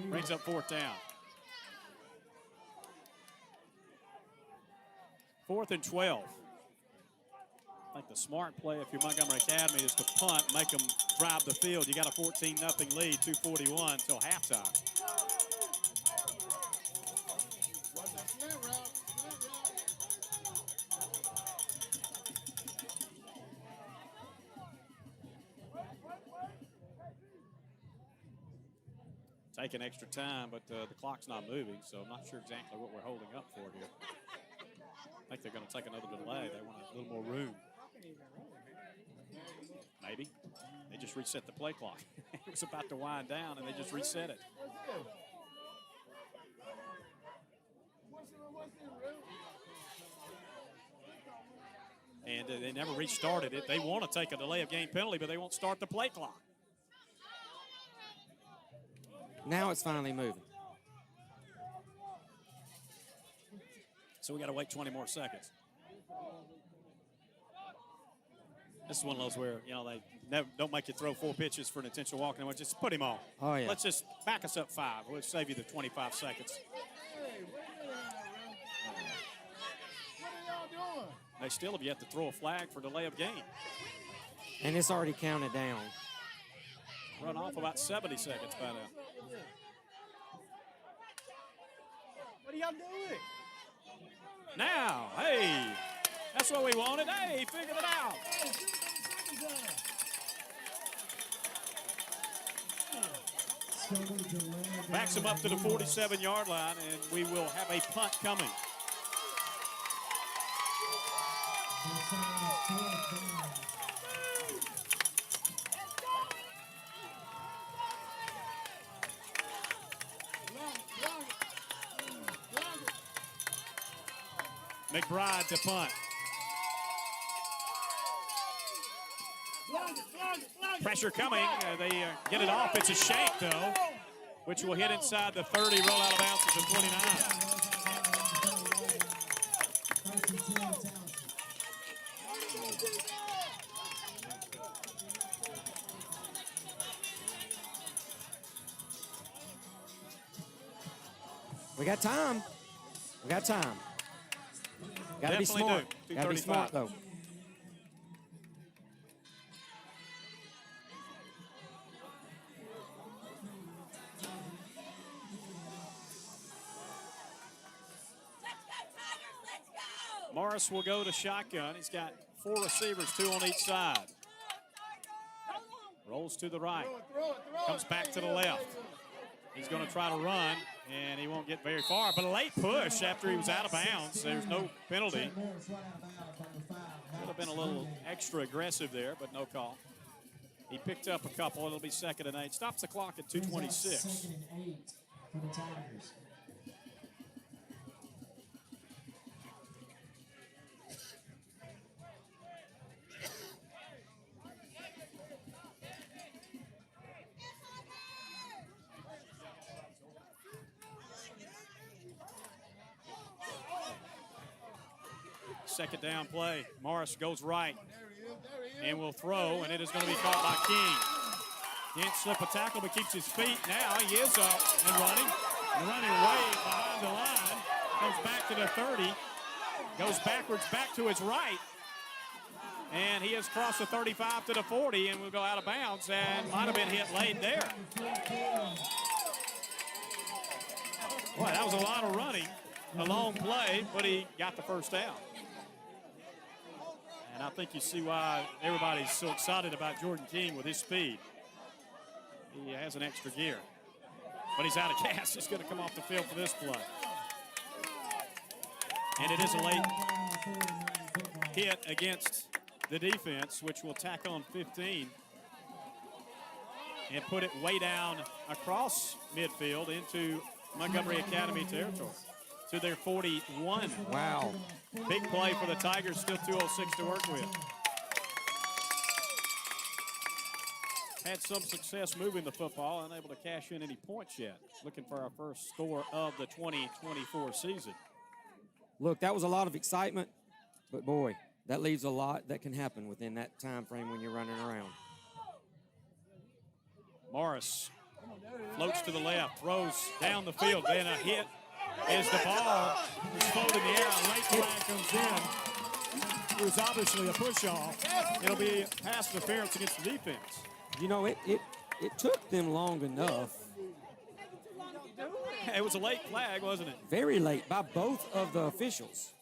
Brings up 4th down. 4th and 12. I think the smart play if you're Montgomery Academy is to punt, make them drive the field. You got a 14-0 lead, 2:41 till halftime. Taking extra time, but the clock's not moving, so I'm not sure exactly what we're holding up for here. I think they're going to take another delay. They want a little more room. Maybe. They just reset the play clock. It was about to wind down, and they just reset it. And they never restarted it. They want to take a delay of game penalty, but they won't start the play clock. Now it's finally moving. So we got to wait 20 more seconds. This is one of those where, you know, they don't make you throw 4 pitches for an intentional walk anymore. Just put him on. Oh, yeah. Let's just back us up 5. We'll save you the 25 seconds. They still have yet to throw a flag for delay of game. And it's already counted down. run off about 70 seconds by now. What are y'all doing? Now, hey, that's what we wanted. Hey, he figured it out. Backs him up to the 47-yard line, and we will have a punt coming. McBride to punt. Pressure coming. They get it off. It's a shank, though, which will hit inside the 30, roll out of bounds to the 29. We got time. We got time. Got to be smart. Got to be smart, though. Morris will go to shotgun. He's got 4 receivers, 2 on each side. Rolls to the right. Comes back to the left. He's going to try to run, and he won't get very far. But a late push after he was out of bounds. There's no penalty. Could have been a little extra aggressive there, but no call. He picked up a couple. It'll be 2nd and 8. Stops the clock at 2:26. 2nd and 8 for the Tigers. Second down play. Morris goes right and will throw, and it is going to be caught by King. Can't slip a tackle, but keeps his feet. Now he is up and running. And running way behind the line. Comes back to the 30. Goes backwards back to his right. And he has crossed the 35 to the 40 and will go out of bounds and might have been hit late there. Boy, that was a lot of running. A long play, but he got the first down. And I think you see why everybody's so excited about Jordan King with his speed. He has an extra gear. But he's out of gas. He's going to come off the field for this play. And it is a late hit against the defense, which will tack on 15 and put it way down across midfield into Montgomery Academy territory to their 41. Wow. Big play for the Tigers, still 2:06 to work with. Had some success moving the football, unable to cash in any points yet. Looking for our first score of the 2024 season. Look, that was a lot of excitement, but boy, that leaves a lot that can happen within that time frame when you're running around. Morris floats to the left, throws down the field, then a hit as the ball is floated in the air. A late flag comes in. It was obviously a push-off. It'll be pass interference against the defense. You know, it took them long enough. It was a late flag, wasn't it? Very late by both of the officials.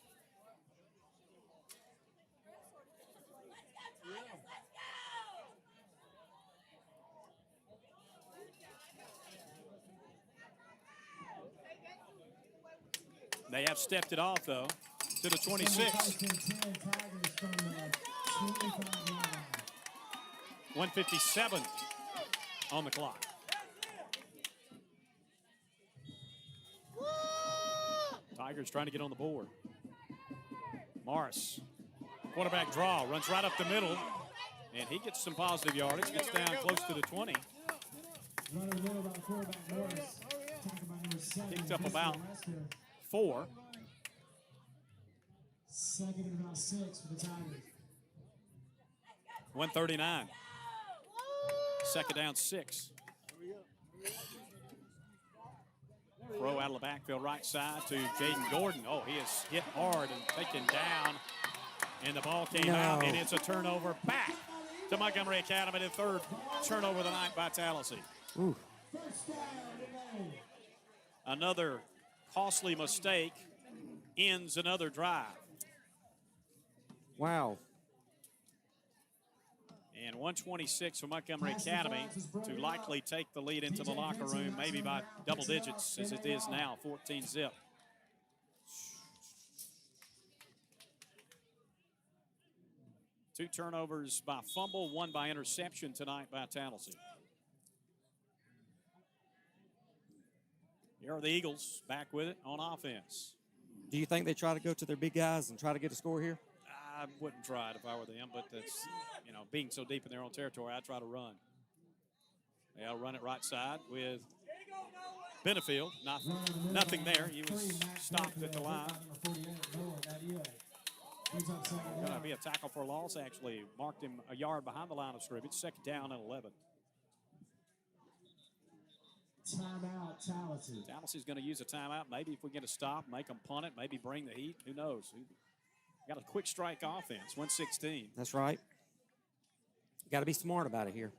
They have stepped it off, though, to the 26. 1:57 on the clock. Tigers trying to get on the board. Morris, quarterback draw, runs right up the middle, and he gets some positive yardage, gets down close to the 20. Picked up about 4. 2nd and about 6 for the Tigers. 1:39. 2nd down, 6. Throw out of the backfield right side to Jaden Gordon. Oh, he is hit hard and taken down. And the ball came out, and it's a turnover back to Montgomery Academy, the third turnover of the night by Tallassee. Ooh. Another costly mistake ends another drive. Wow. And 126 for Montgomery Academy to likely take the lead into the locker room, maybe by double digits as it is now, 14-zip. Two turnovers by fumble, one by interception tonight by Tallassee. Here are the Eagles back with it on offense. Do you think they try to go to their big guys and try to get a score here? I wouldn't try it if I were them, but that's, you know, being so deep in their own territory, I'd try to run. They'll run it right side with Benefield. Nothing there. He was stopped at the line. Going to be a tackle for a loss, actually. Marked him a yard behind the line of scrimmage. Second down and 11. Timeout, Tallassee. Tallassee's going to use a timeout. Maybe if we get a stop, make them punt it, maybe bring the heat. Who knows? Got a quick strike offense, 116. That's right. Got to be smart about it here.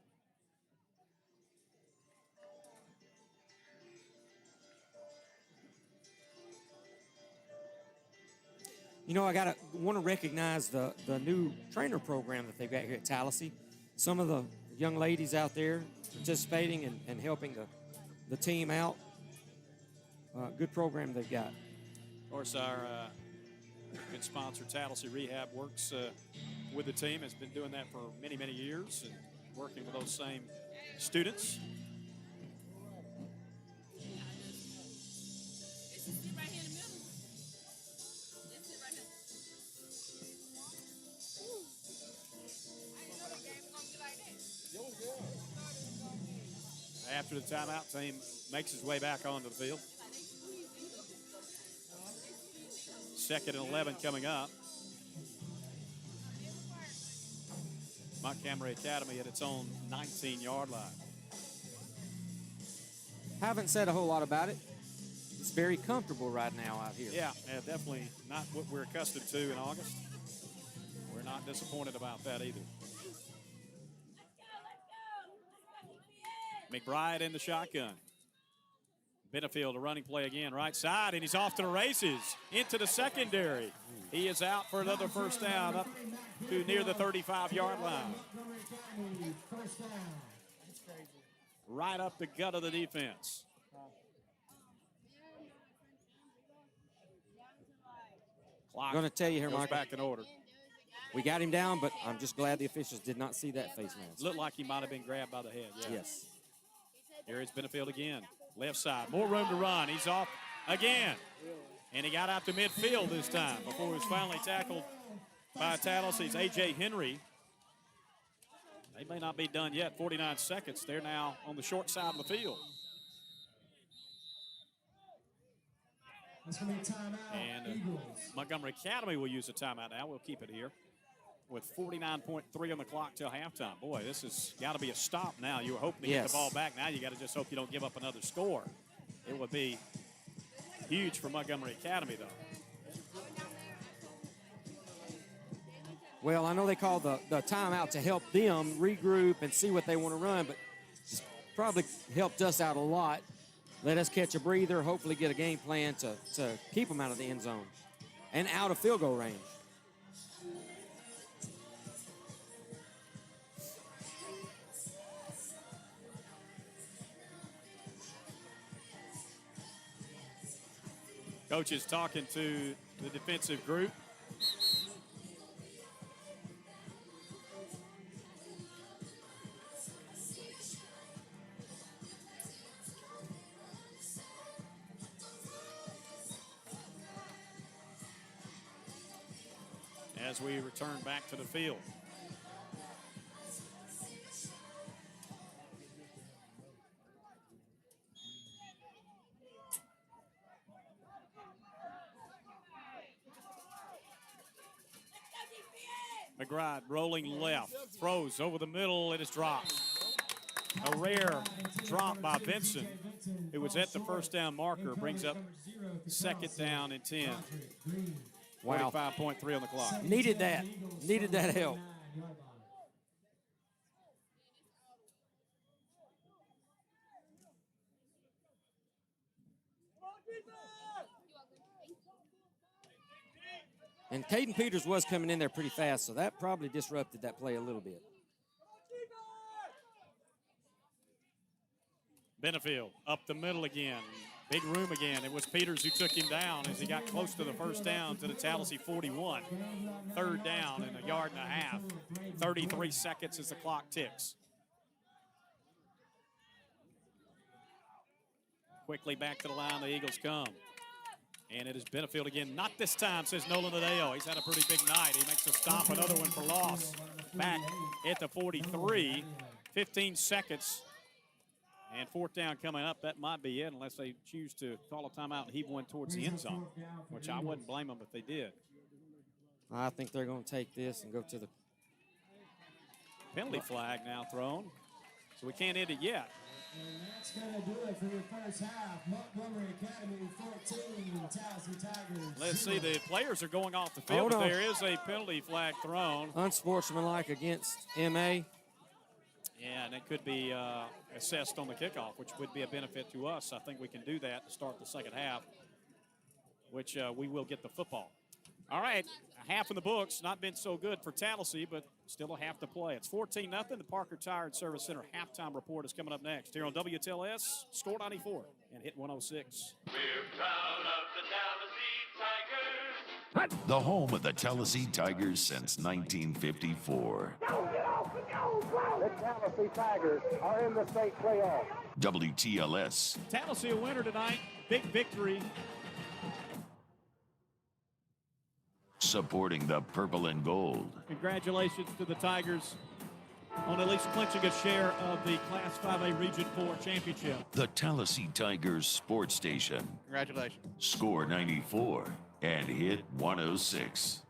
You know, I want to recognize the new trainer program that they've got here at Tallassee. Some of the young ladies out there participating and helping the team out. Good program they've got. Of course, our good sponsor, Tallassee Rehab, works with the team, has been doing that for many, many years and working with those same students. After the timeout, team makes his way back onto the field. Second and 11 coming up. Montgomery Academy at its own 19-yard line. Haven't said a whole lot about it. It's very comfortable right now out here. Yeah, definitely not what we're accustomed to in August. We're not disappointed about that either. McBride in the shotgun. Benefield, a running play again, right side, and he's off to the races, into the secondary. He is out for another first down, up to near the 35-yard line. Right up the gut of the defense. Clock I'm going to tell you here, goes Michael. back in order. We got him down, but I'm just glad the officials did not see that face mask. Looked like he might have been grabbed by the head. Yeah. Yes. Here is Benefield again. Left side, more room to run. He's off again. And he got out to midfield this time before he was finally tackled by Tallassee's A.J. Henry. They may not be done yet. 49 seconds. They're now on the short side of the field. That's going to be a timeout. And Eagles. Montgomery Academy will use a timeout now. We'll keep it here with 49.3 on the clock till halftime. Boy, this has got to be a stop now. You were hoping to get the ball back. Now you got to just hope you don't give up another score. It would be huge for Montgomery Academy, though. Well, I know they call the timeout to help them regroup and see what they want to run, but it's probably helped us out a lot. Let us catch a breather, hopefully get a game plan to keep them out of the end zone and out of field goal range. Coach is talking to the defensive group. As we return back to the field. McBride rolling left, throws over the middle, it is dropped. A rare drop by Vincent, who was at the first down marker, brings up second down and 10. Wow. 45.3 on the clock. Needed that help. And Caden Peters was coming in there pretty fast, so that probably disrupted that play a little bit. Benefield up the middle again. Big room again. It was Peters who took him down as he got close to the first down to the Tallassee 41. Third down and a yard and a half. 33 seconds as the clock ticks. Quickly back to the line, the Eagles come. And it is Benefield again. Not this time, says Nolan Adeo. He's had a pretty big night. He makes a stop, another one for loss. Back at the 43, 15 seconds. And fourth down coming up. That might be it unless they choose to call a timeout and heave one towards the end zone, which I wouldn't blame them if they did. I think they're going to take this and go to the penalty flag now thrown. So we can't end it yet. And that's going to do it for your first half. Montgomery Academy 14, Tallassee Tigers. Let's see, the players are going off the field, but there is a penalty flag thrown. Unsportsmanlike against MA. Yeah, and it could be assessed on the kickoff, which would be a benefit to us. I think we can do that to start the second half, which we will get the football. All right, a half in the books. Not been so good for Tallassee, but still a half to play. It's 14-0. The Parker Tire and Service Center halftime report is coming up next here on WTLS, Score 94 and Hit 106. We're proud of the Tallassee Tigers. The home of the Tallassee Tigers since 1954. The Tallassee Tigers are in the state playoff. WTLS. Tallassee a winner tonight. Big victory. Supporting the purple and gold. Congratulations to the Tigers on at least clinching a share of the Class 5A Region 4 championship. The Tallassee Tigers Sports Station. Congratulations. Score 94 and Hit 106.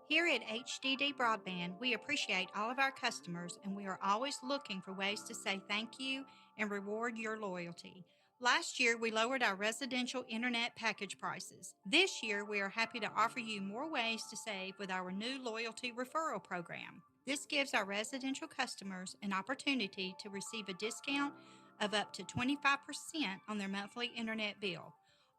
Here at HDD Broadband, we appreciate all of our customers, and we are always looking for ways to say thank you and reward your loyalty. Last year, we lowered our residential internet package prices. This year, we are happy to offer you more ways to save with our new loyalty referral program. This gives our residential customers an opportunity to receive a discount of up to 25% on their monthly internet bill.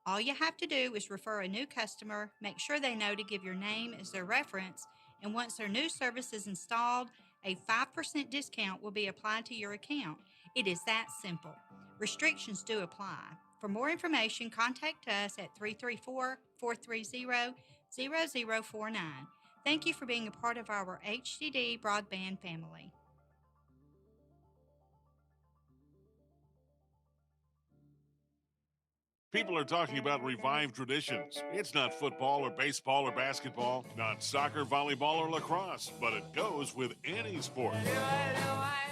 All you have to do is refer a new customer, make sure they know to give your name as their reference, and once their new service is installed, a 5% discount will be applied to your account. It is that simple. Restrictions do apply. For more information, contact us at 334-430-0049. Thank you for being a part of our HDD Broadband family. People are talking about revived traditions. It's not football or baseball or basketball, not soccer, volleyball, or lacrosse, but it goes with any sport.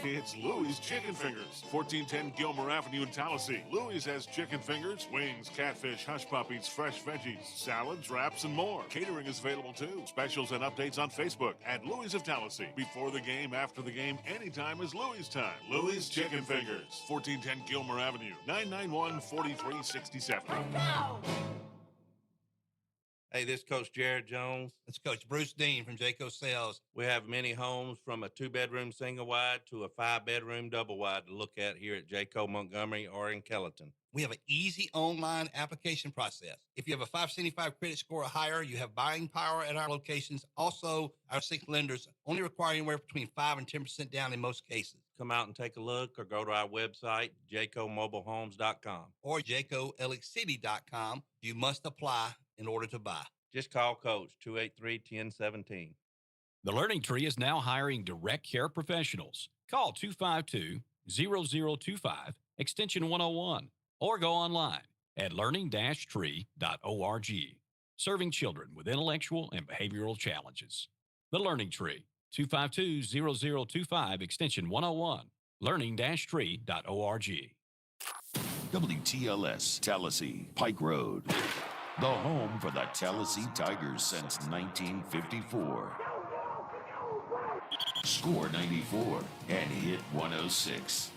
It's Louie's Chicken Fingers, 1410 Gilmer Avenue in Tallassee. Louie's has chicken fingers, wings, catfish, hush puppies, fresh veggies, salads, wraps, and more. Catering is available too. Specials and updates on Facebook at Louie's of Tallassee. Before the game, after the game, anytime is Louie's time. Louie's Chicken Fingers, 1410 Gilmer Avenue, 991-4367. Hey, this is Coach Jared Jones. It's Coach Bruce Dean from Jayco Sales. We have many homes from a 2-bedroom single wide to a 5-bedroom double wide to look at here at Jayco Montgomery or in Kellyton. We have an easy online application process. If you have a 575 credit score or higher, you have buying power at our locations. Also, our 6 lenders only require anywhere between 5 and 10% down in most cases. Come out and take a look or go to our website, jaycomobilehomes.com. Or jaycoelixcity.com. You must apply in order to buy. Just call Coach 283-1017. The Learning Tree is now hiring direct care professionals. Call 252-0025, extension 101, or go online at learning-tree.org. Serving children with intellectual and behavioral challenges. The Learning Tree, 252-0025, extension 101, learning-tree.org. WTLS Tallassee, Pike Road. The home for the Tallassee Tigers since 1954. Score 94 and Hit 106.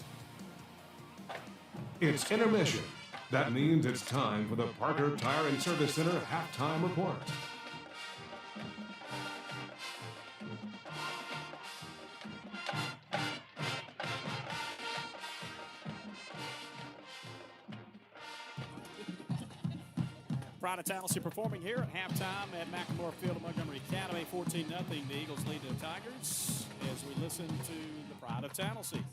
It's intermission. That means it's time for the Parker Tire and Service Center halftime report. Pride of Tallassee performing here at halftime at McLemore Field of Montgomery Academy. 14-0. The Eagles lead the Tigers as we listen to the Pride of Tallassee.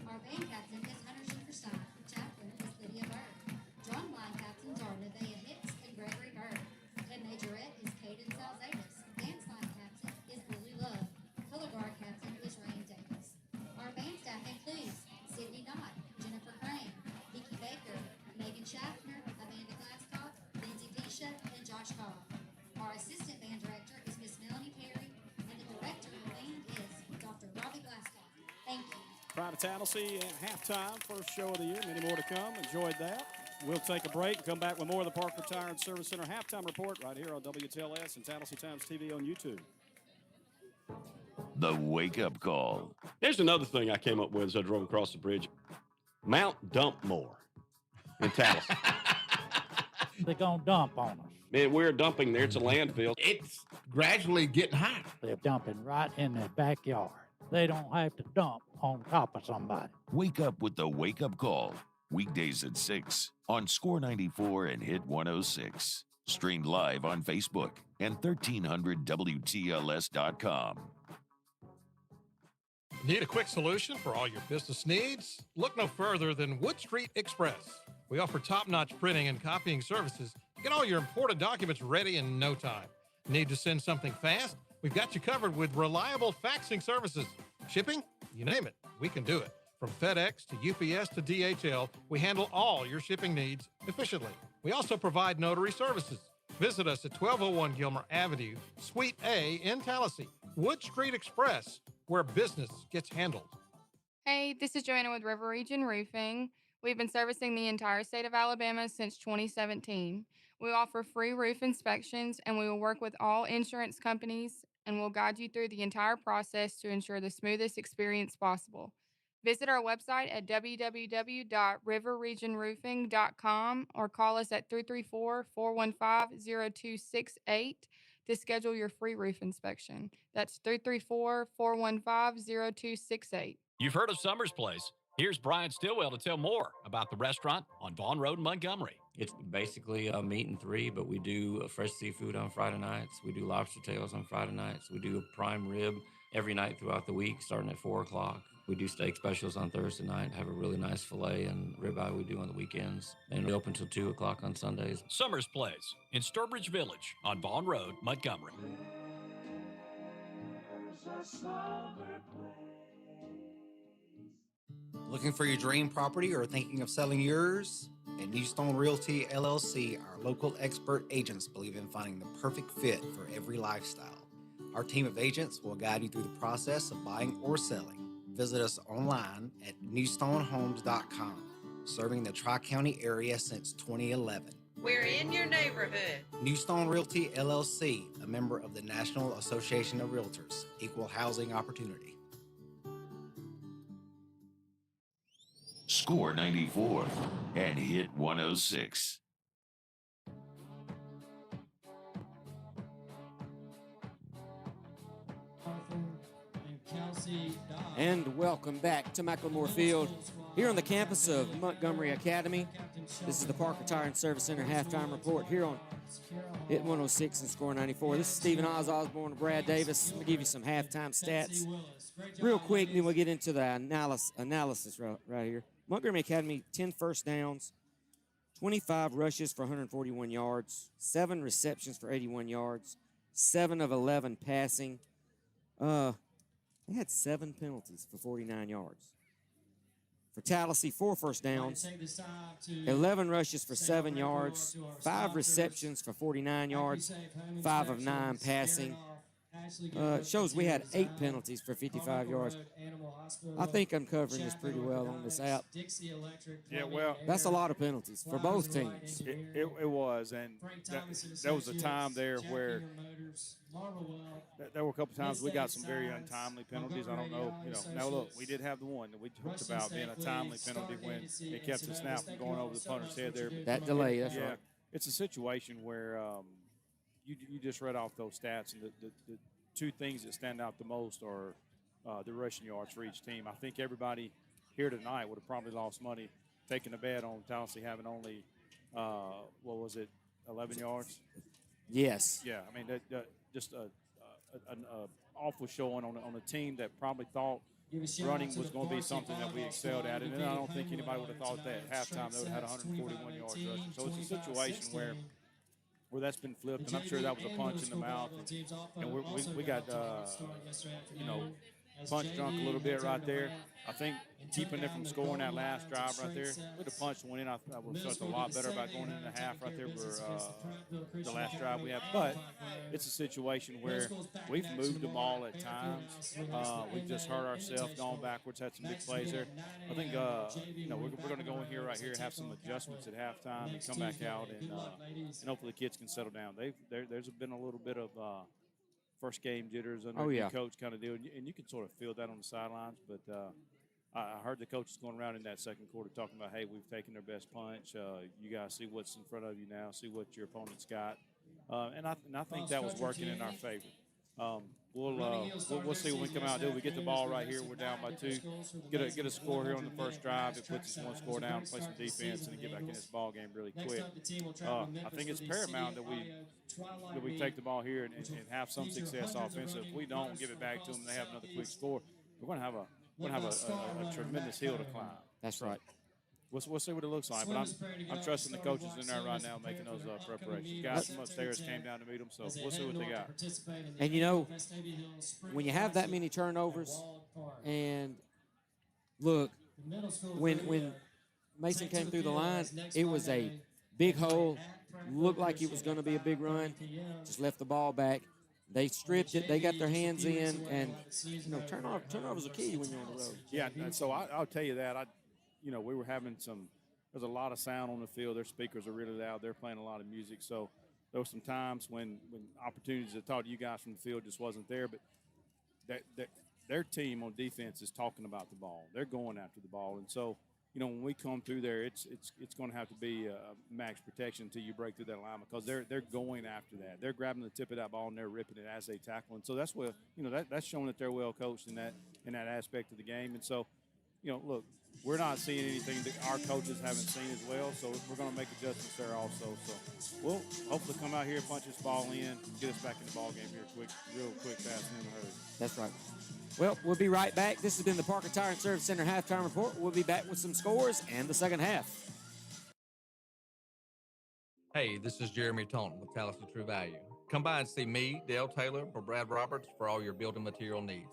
Our band captain is Hunter Schifferstein. Chaplain is Lydia Bird. Drum line captains are Nevaeh Hicks and Gregory Bird. Head majorette is Caden Salzadas. Dance line captain is Lily Love. Color guard captain is Rain Davis. Our band staff includes Sydney Knott, Jennifer Crane, Vicki Baker, Megan Schaffner, Amanda Glasscock, Lindsay Pisha, and Josh Cobb. Our assistant band director is Miss Melanie Perry, and the director of the band is Dr. Robbie Glasscock. Thank you. Pride of Tallassee at halftime, first show of the year. Many more to come. Enjoyed that. We'll take a break and come back with more of the Parker Tire and Service Center halftime report right here on WTLS and Tallassee Times TV on YouTube. The wake-up call. Here's another thing I came up with as I drove across the bridge. Mount Dumpmore in Tallassee. They're going to dump on us. Man, we're dumping there. It's a landfill. It's gradually getting higher. They're dumping right in their backyard. they don't have to dump on top of somebody. Wake up with the Wake Up Call. Weekdays at 6 on Score 94 and Hit 106. Streamed live on Facebook and 1300WTLS.com. Need a quick solution for all your business needs? Look no further than Wood Street Express. We offer top-notch printing and copying services to get all your important documents ready in no time. Need to send something fast? We've got you covered with reliable faxing services. Shipping? You name it, we can do it. From FedEx to UPS to DHL, we handle all your shipping needs efficiently. We also provide notary services. Visit us at 1201 Gilmer Avenue, Suite A in Tallassee. Wood Street Express, where business gets handled. Hey, this is Joanna with River Region Roofing. We've been servicing the entire state of Alabama since 2017. We offer free roof inspections, and we will work with all insurance companies and will guide you through the entire process to ensure the smoothest experience possible. Visit our website at www.riverregionroofing.com or call us at 334-415-0268 to schedule your free roof inspection. That's 334-415-0268. You've heard of Summer's Place. Here's Brian Stillwell to tell more about the restaurant on Vaughn Road in Montgomery. It's basically a meat and three, but we do fresh seafood on Friday nights. We do lobster tails on Friday nights. We do a prime rib every night throughout the week, starting at 4 o'clock. We do steak specials on Thursday night, have a really nice filet and ribeye we do on the weekends. And we open till 2 o'clock on Sundays. Summer's Place in Sturbridge Village on Vaughn Road, Montgomery. Looking for your dream property or thinking of selling yours? At New Stone Realty LLC, our local expert agents believe in finding the perfect fit for every lifestyle. Our team of agents will guide you through the process of buying or selling. Visit us online at newstonehomes.com, serving the Tri-County area since 2011. We're in your neighborhood. New Stone Realty LLC, a member of the National Association of Realtors, Equal Housing Opportunity. Score 94 and Hit 106. And welcome back to McLemore Field here on the campus of Montgomery Academy. This is the Parker Tire and Service Center halftime report here on Hit 106 and Score 94. This is Stephen Osborne and Brad Davis. I'm going to give you some halftime stats real quick, then we'll get into the analysis right here. Montgomery Academy, 10 first downs, 25 rushes for 141 yards, 7 receptions for 81 yards, 7 of 11 passing. They had 7 penalties for 49 yards. For Tallassee, 4 first downs, 11 rushes for 7 yards, 5 receptions for 49 yards, 5 of 9 passing. It shows we had 8 penalties for 55 yards. I think I'm covering this pretty well on this app. Yeah, well, that's a lot of penalties for both teams. It was, and there was a time there where there were a couple times we got some very untimely penalties. I don't know, Now look, we did have the one that we talked about being a timely penalty when it kept the snap from going over the punter's head there. That delay, that's right. It's a situation where you just read off those stats, and the 2 things that stand out the most are the rushing yards for each team. I think everybody here tonight would have probably lost money taking a bet on Tallassee having only, 11 yards? Yes. Yeah, I mean, just an awful showing on a team that probably thought running was going to be something that we excelled at, and I don't think anybody would have thought that at halftime they would have had 141 yards rushing. So it's a situation where that's been flipped, and I'm sure that was a punch in the mouth, and we got punch drunk a little bit right there. I think keeping it from scoring that last drive right there, we'd have punched one in. I would have felt a lot better about going into the half right there for the last drive we had. But it's a situation where we've moved the ball at times. We've just hurt ourselves, gone backwards, had some big plays there. I think we're going to go in here right here, have some adjustments at halftime, and come back out, and hopefully the kids can settle down. There's been a little bit of first game jitters under the coach kind of deal, and you can sort of feel that on the sidelines. But I heard the coaches going around in that second quarter talking about, hey, we've taken their best punch. You guys see what's in front of you now, see what your opponent's got. And I think that was working in our favor. We'll see when we come out. Do we get the ball right here? We're down by 2. Get a score here on the first drive. It puts us 1 score down. Play some defense and then get back in this ball game really quick. I think it's paramount that we take the ball here and have some success offensive. If we don't give it back to them, they have another quick score. We're going to have a tremendous hill to climb. That's right. We'll see what it looks like, but I'm trusting the coaches in there right now making those preparations. Guys from upstairs came down to meet them, so we'll see what they got. And, when you have that many turnovers, and look, when Mason came through the line, it was a big hole, looked like it was going to be a big run, just left the ball back. They stripped it. They got their hands in, and, turnovers are key when you're on the road. Yeah, and so I'll tell you that. We were having there's a lot of sound on the field. Their speakers are really loud. They're playing a lot of music. So there were some times when opportunities to talk to you guys from the field just wasn't there. But their team on defense is talking about the ball. They're going after the ball. And so, when we come through there, it's going to have to be max protection until you break through that line because they're going after that. They're grabbing the tip of that ball and they're ripping it as they tackle. And so that's where, that's showing that they're well coached in that aspect of the game. And so, look, we're not seeing anything that our coaches haven't seen as well, so we're going to make adjustments there also. So we'll hopefully come out here, punch this ball in, get us back in the ball game here real quick, fast, and in a hurry. That's right. Well, we'll be right back. This has been the Parker Tire and Service Center halftime report. We'll be back with some scores and the second half. Hey, this is Jeremy Taunton with Tallassee True Value. Come by and see me, Dale Taylor, or Brad Roberts for all your building material needs.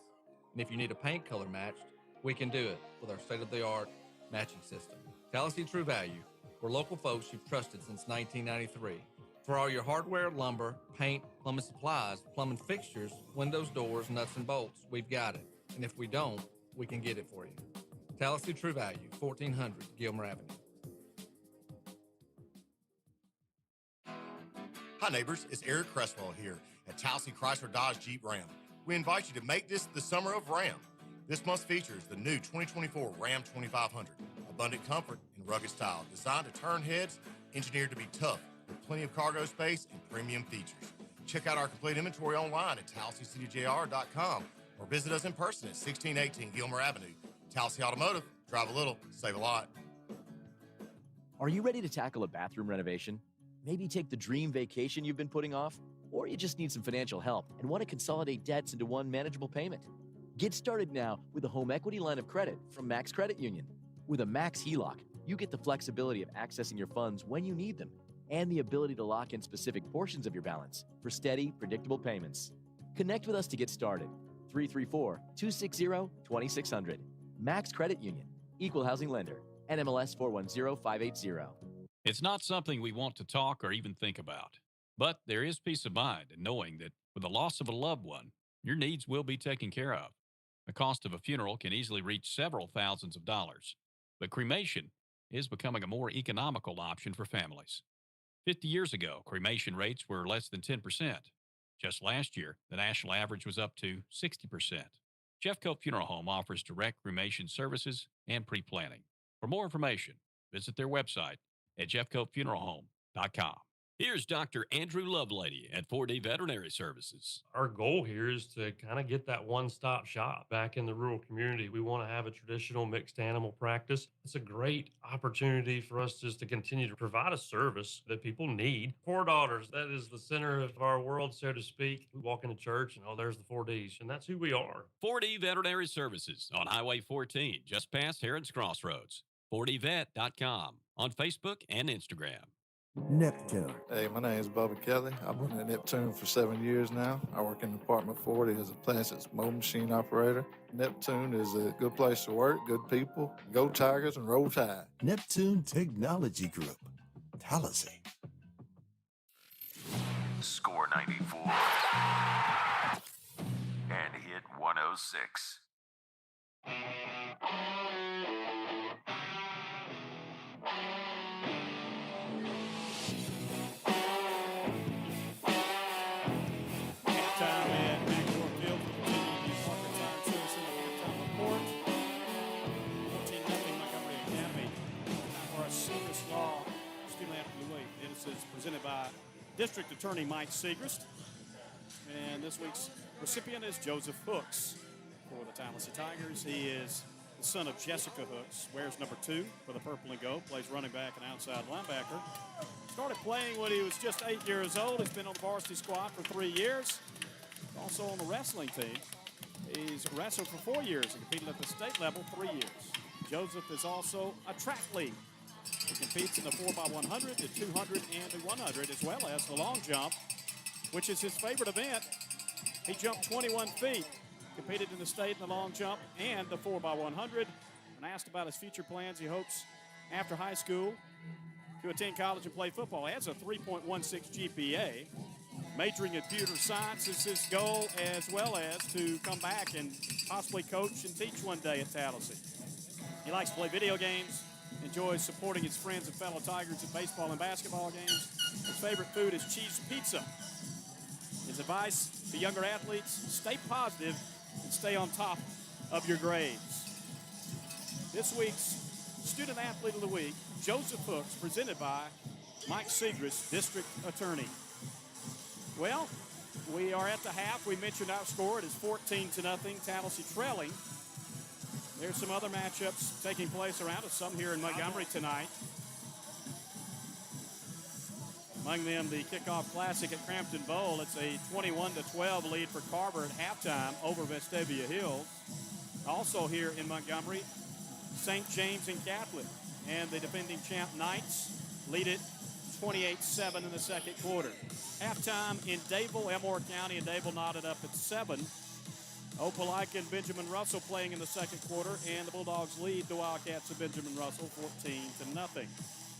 And if you need a paint color matched, we can do it with our state-of-the-art matching system. Tallassee True Value. We're local folks you've trusted since 1993. For all your hardware, lumber, paint, plumbing supplies, plumbing fixtures, windows, doors, nuts, and bolts, we've got it. And if we don't, we can get it for you. Tallassee True Value, 1400 Gilmer Avenue. Hi neighbors, it's Eric Cresswell here at Tallassee Chrysler Dodge Jeep Ram. We invite you to make this the summer of Ram. This month features the new 2024 Ram 2500. Abundant comfort and rugged style, designed to turn heads, engineered to be tough, with plenty of cargo space and premium features. Check out our complete inventory online at TallasseeCityJR.com or visit us in person at 1618 Gilmer Avenue. Tallassee Automotive, drive a little, save a lot. Are you ready to tackle a bathroom renovation? Maybe take the dream vacation you've been putting off? Or you just need some financial help and want to consolidate debts into one manageable payment? Get started now with a home equity line of credit from Max Credit Union. With a Max HELOC, you get the flexibility of accessing your funds when you need them and the ability to lock in specific portions of your balance for steady, predictable payments. Connect with us to get started. 334-260-2600. Max Credit Union. Equal housing lender. NMLS 410580. It's not something we want to talk or even think about. But there is peace of mind in knowing that with the loss of a loved one, your needs will be taken care of. The cost of a funeral can easily reach several thousands of dollars, but cremation is becoming a more economical option for families. 50 years ago, cremation rates were less than 10%. Just last year, the national average was up to 60%. Jeffcoat Funeral Home offers direct cremation services and pre-planning. For more information, visit their website at jeffcoatfuneralhome.com. Here's Dr. Andrew Lovelady at 4D Veterinary Services. Our goal here is to kind of get that one-stop shop back in the rural community. We want to have a traditional mixed animal practice. It's a great opportunity for us just to continue to provide a service that people need. 4 daughters, that is the center of our world, so to speak. We walk into church and, there's the 4Ds, and that's who we are. 4D Veterinary Services on Highway 14, just past Heron's Crossroads. 4dvet.com on Facebook and Instagram. Neptune. Hey, my name is Bubba Kelly. I've been at Neptune for 7 years now. I work in Department 40 as a plastics mold machine operator. Neptune is a good place to work, good people. Go Tigers and roll tide. Neptune Technology Group, Tallassee. Score 94 and hit 106. Presented by District Attorney Mike Segrist. And this week's recipient is Joseph Hooks for the Tallassee Tigers. He is the son of Jessica Hooks, wears number 2 for the Purple and Gold, plays running back and outside linebacker. Started playing when he was just 8 years old. He's been on the varsity squad for 3 years. Also on the wrestling team. He's wrestled for 4 years and competed at the state level 3 years. Joseph is also a track lead. He competes in the 4x100, the 200, and the 100, as well as the long jump, which is his favorite event. He jumped 21 feet, competed in the state in the long jump and the 4x100. When asked about his future plans, he hopes after high school to attend college and play football. He has a 3.16 GPA. Majoring in computer science is his goal, as well as to come back and possibly coach and teach one day at Tallassee. He likes to play video games, enjoys supporting his friends and fellow Tigers at baseball and basketball games. His favorite food is cheese pizza. His advice to younger athletes, stay positive and stay on top of your grades. This week's Student Athlete of the Week, Joseph Hooks, presented by Mike Segrist, District Attorney. Well, we are at the half. We mentioned our score. It is 14-0, Tallassee trailing. There's some other matchups taking place around us, some here in Montgomery tonight. Among them, the Kickoff Classic at Crampton Bowl. It's a 21-12 lead for Carver at halftime over Vestavia Hills. Also here in Montgomery, St. James and Catholic. And the defending champ Knights lead it 28-7 in the second quarter. Halftime in Dable, Elmore County, and Dable knotted up at 7. Opelika and Benjamin Russell playing in the second quarter, and the Bulldogs lead the Wildcats of Benjamin Russell 14-0.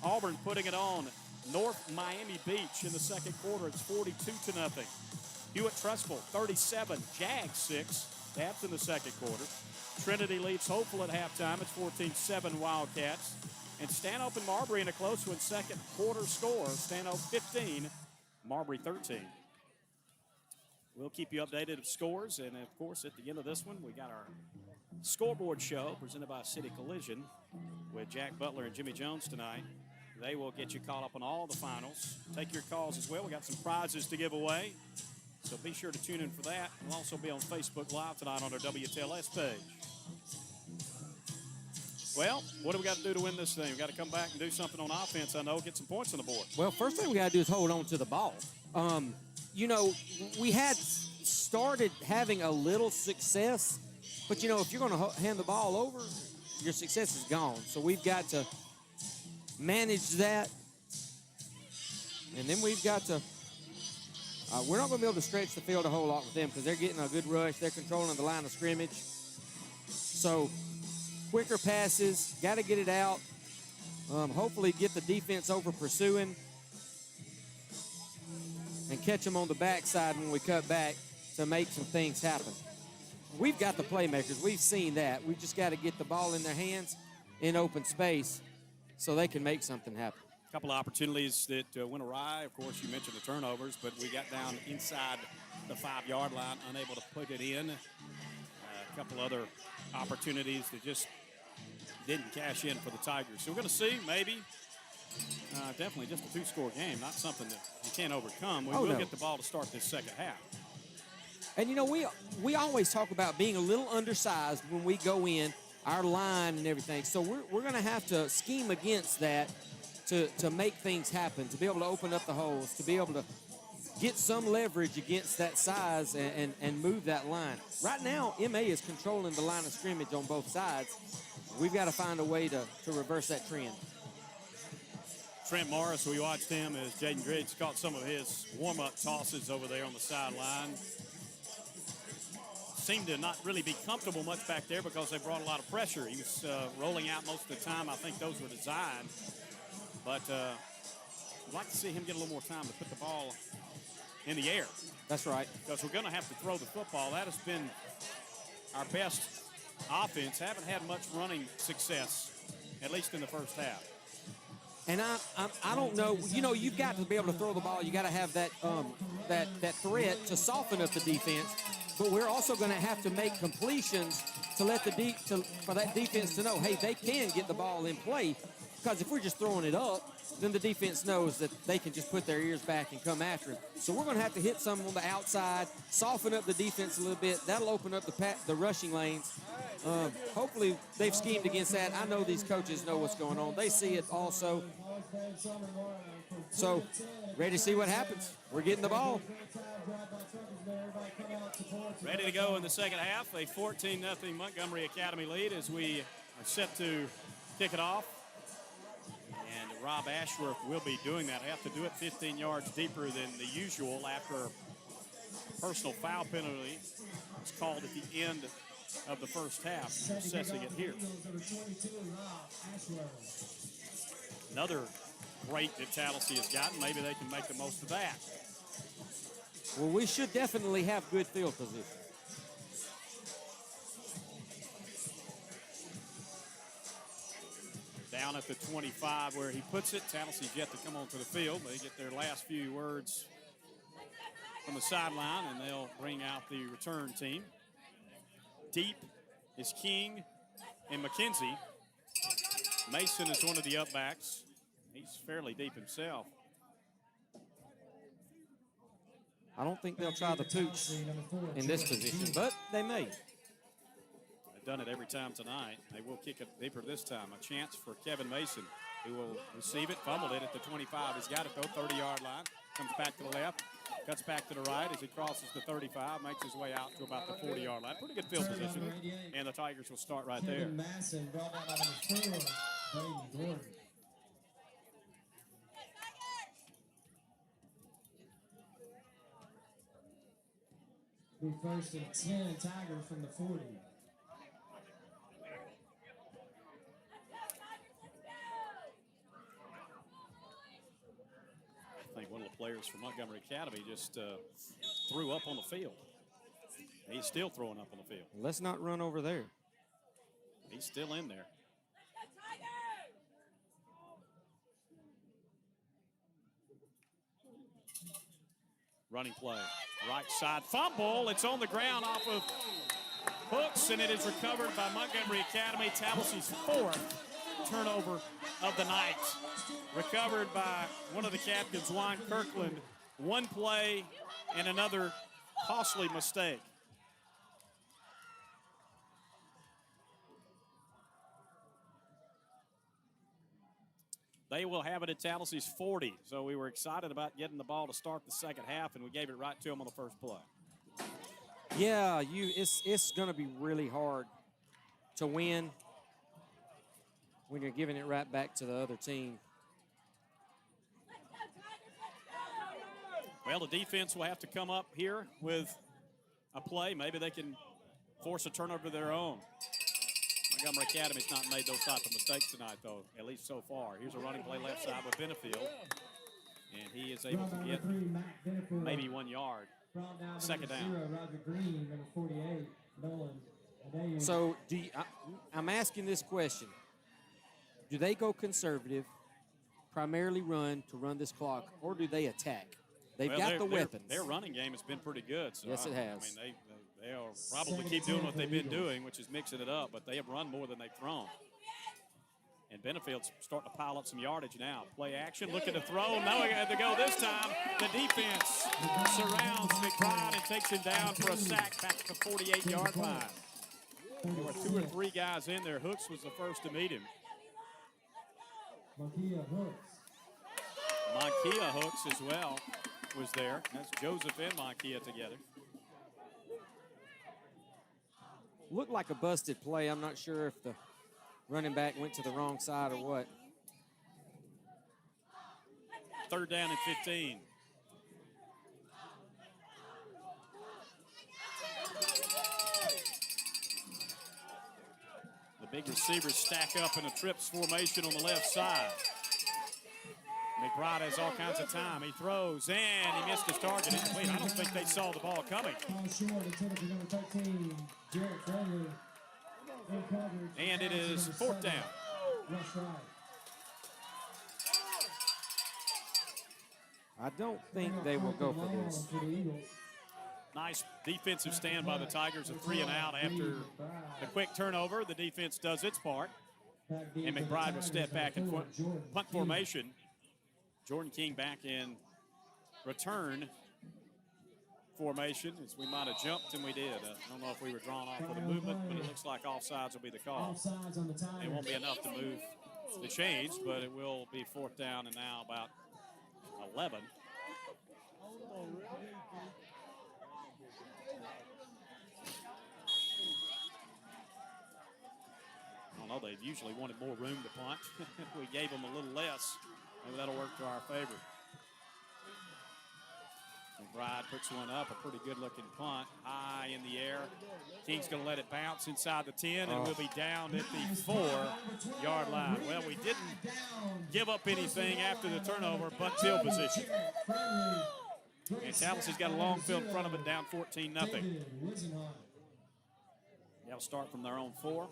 Auburn putting it on North Miami Beach in the second quarter. It's 42-0. Hewitt-Trustful 37, Jags 6. That's in the second quarter. Trinity leads Hopeful at halftime. It's 14-7 Wildcats. And Stanhope and Marbury in a close one, second quarter score. Stanhope 15, Marbury 13. We'll keep you updated of scores. And, of course, at the end of this one, we got our scoreboard show presented by City Collision with Jack Butler and Jimmy Jones tonight. They will get you caught up on all the finals. Take your calls as well. We got some prizes to give away. So be sure to tune in for that. We'll also be on Facebook Live tonight on our WTLS page. Well, what do we got to do to win this thing? We got to come back and do something on offense, I know, get some points on the board. Well, first thing we got to do is hold on to the ball. You know, we had started having a little success, but, you know, if you're going to hand the ball over, your success is gone. So we've got to manage that. And then we've got to we're not going to be able to stretch the field a whole lot with them because they're getting a good rush. They're controlling the line of scrimmage. So quicker passes, got to get it out. Hopefully get the defense over pursuing and catch them on the backside when we cut back to make some things happen. We've got the playmakers. We've seen that. We've just got to get the ball in their hands in open space so they can make something happen. A couple of opportunities that went awry. Of course, you mentioned the turnovers, but we got down inside the 5-yard line, unable to put it in. A couple other opportunities that just didn't cash in for the Tigers. So we're going to see, maybe, definitely just a 2-score game, not something that you can't overcome. We will get the ball to start this second half. And, you know, we always talk about being a little undersized when we go in, our line and everything. So we're going to have to scheme against that to make things happen, to be able to open up the holes, to be able to get some leverage against that size and move that line. Right now, MA is controlling the line of scrimmage on both sides. We've got to find a way to reverse that trend. Trent Morris, we watched him as Jaden Griggs caught some of his warm-up tosses over there on the sideline. Seemed to not really be comfortable much back there because they brought a lot of pressure. He was rolling out most of the time. I think those were designed. But I'd like to see him get a little more time to put the ball in the air. That's right. Because we're going to have to throw the football. That has been our best offense. Haven't had much running success, at least in the first half. And I don't know. You know, you've got to be able to throw the ball. You got to have that that threat to soften up the defense. But we're also going to have to make completions to let for that defense to know, hey, they can get the ball in play. Because if we're just throwing it up, then the defense knows that they can just put their ears back and come after him. So we're going to have to hit some on the outside, soften up the defense a little bit. That'll open up the rushing lanes. Hopefully they've schemed against that. I know these coaches know what's going on. They see it also. So ready to see what happens. We're getting the ball. Ready to go in the second half. A 14-0 Montgomery Academy lead as we are set to kick it off. And Rob Ashworth will be doing that. I have to do it 15 yards deeper than the usual after a personal foul penalty was called at the end of the first half. Assessing it here. Another break that Tallassee has gotten. Maybe they can make the most of that. Well, we should definitely have good field position. Down at the 25 where he puts it. Tallassee's yet to come onto the field. They get their last few words from the sideline, and they'll bring out the return team. Deep is King and McKenzie. Mason is one of the upbacks. He's fairly deep himself. I don't think they'll try the pooch in this position, but they may. They've done it every time tonight. They will kick it deeper this time. A chance for Kevin Mason, who will receive it, fumbled it at the 25. He's got it, though, 30-yard line. Comes back to the left, cuts back to the right as he crosses the 35, makes his way out to about the 40-yard line. Pretty good field position, and the Tigers will start right there. Kevin Mason brought down by number 4, Braden Gordon. Be first and 10, Tigers from the 40. I think one of the players from Montgomery Academy just threw up on the field. He's still throwing up on the field. Let's not run over there. He's still in there. Running play, right side fumble. It's on the ground off of Hooks, and it is recovered by Montgomery Academy. Tallassee's 4th turnover of the night. Recovered by one of the captains, Juan Kirkland. One play and another costly mistake. They will have it at Tallassee's 40. So we were excited about getting the ball to start the second half, and we gave it right to them on the first play. Yeah, it's going to be really hard to win when you're giving it right back to the other team. Well, the defense will have to come up here with a play. Maybe they can force a turnover of their own. Montgomery Academy's not made those type of mistakes tonight, though, at least so far. Here's a running play left side with Benefield, and he is able to get maybe 1 yard. Second down. Roger Green, number 48, Nolan. So I'm asking this question. Do they go conservative, primarily run to run this clock, or do they attack? They've got the weapons. Their running game has been pretty good. So yes, it has. I mean, they'll probably keep doing what they've been doing, which is mixing it up, but they have run more than they've thrown. And Benefield's starting to pile up some yardage now. Play action, looking to throw. No, he had to go this time. The defense surrounds McBride and takes him down for a sack back to the 48-yard line. There were 2 or 3 guys in there. Hooks was the first to meet him. Monkia Hooks as well was there. That's Joseph and Monkia together. Looked like a busted play. I'm not sure if the running back went to the wrong side or what. 3rd down and 15. The big receivers stack up in a trips formation on the left side. McBride has all kinds of time. He throws, and he missed his target. Incomplete. I don't think they saw the ball coming. And it is 4th down. I don't think they will go for this. Nice defensive stand by the Tigers, a 3 and out after the quick turnover. The defense does its part. And McBride will step back in punt formation. Jordan King back in return formation, as we might have jumped, and we did. I don't know if we were drawn off with a movement, but it looks like offsides will be the call. Offsides on the Tigers. It won't be enough to move the change, but it will be 4th down and now about 11. I don't know, they've usually wanted more room to punt. We gave them a little less. Maybe that'll work to our favor. McBride puts one up, a pretty good-looking punt, high in the air. King's going to let it bounce inside the 10, and we'll be down at the 4-yard line. Well, we didn't give up anything after the turnover, but field position. And Tallassee's got a long field in front of it, down 14-0. They'll start from their own 4.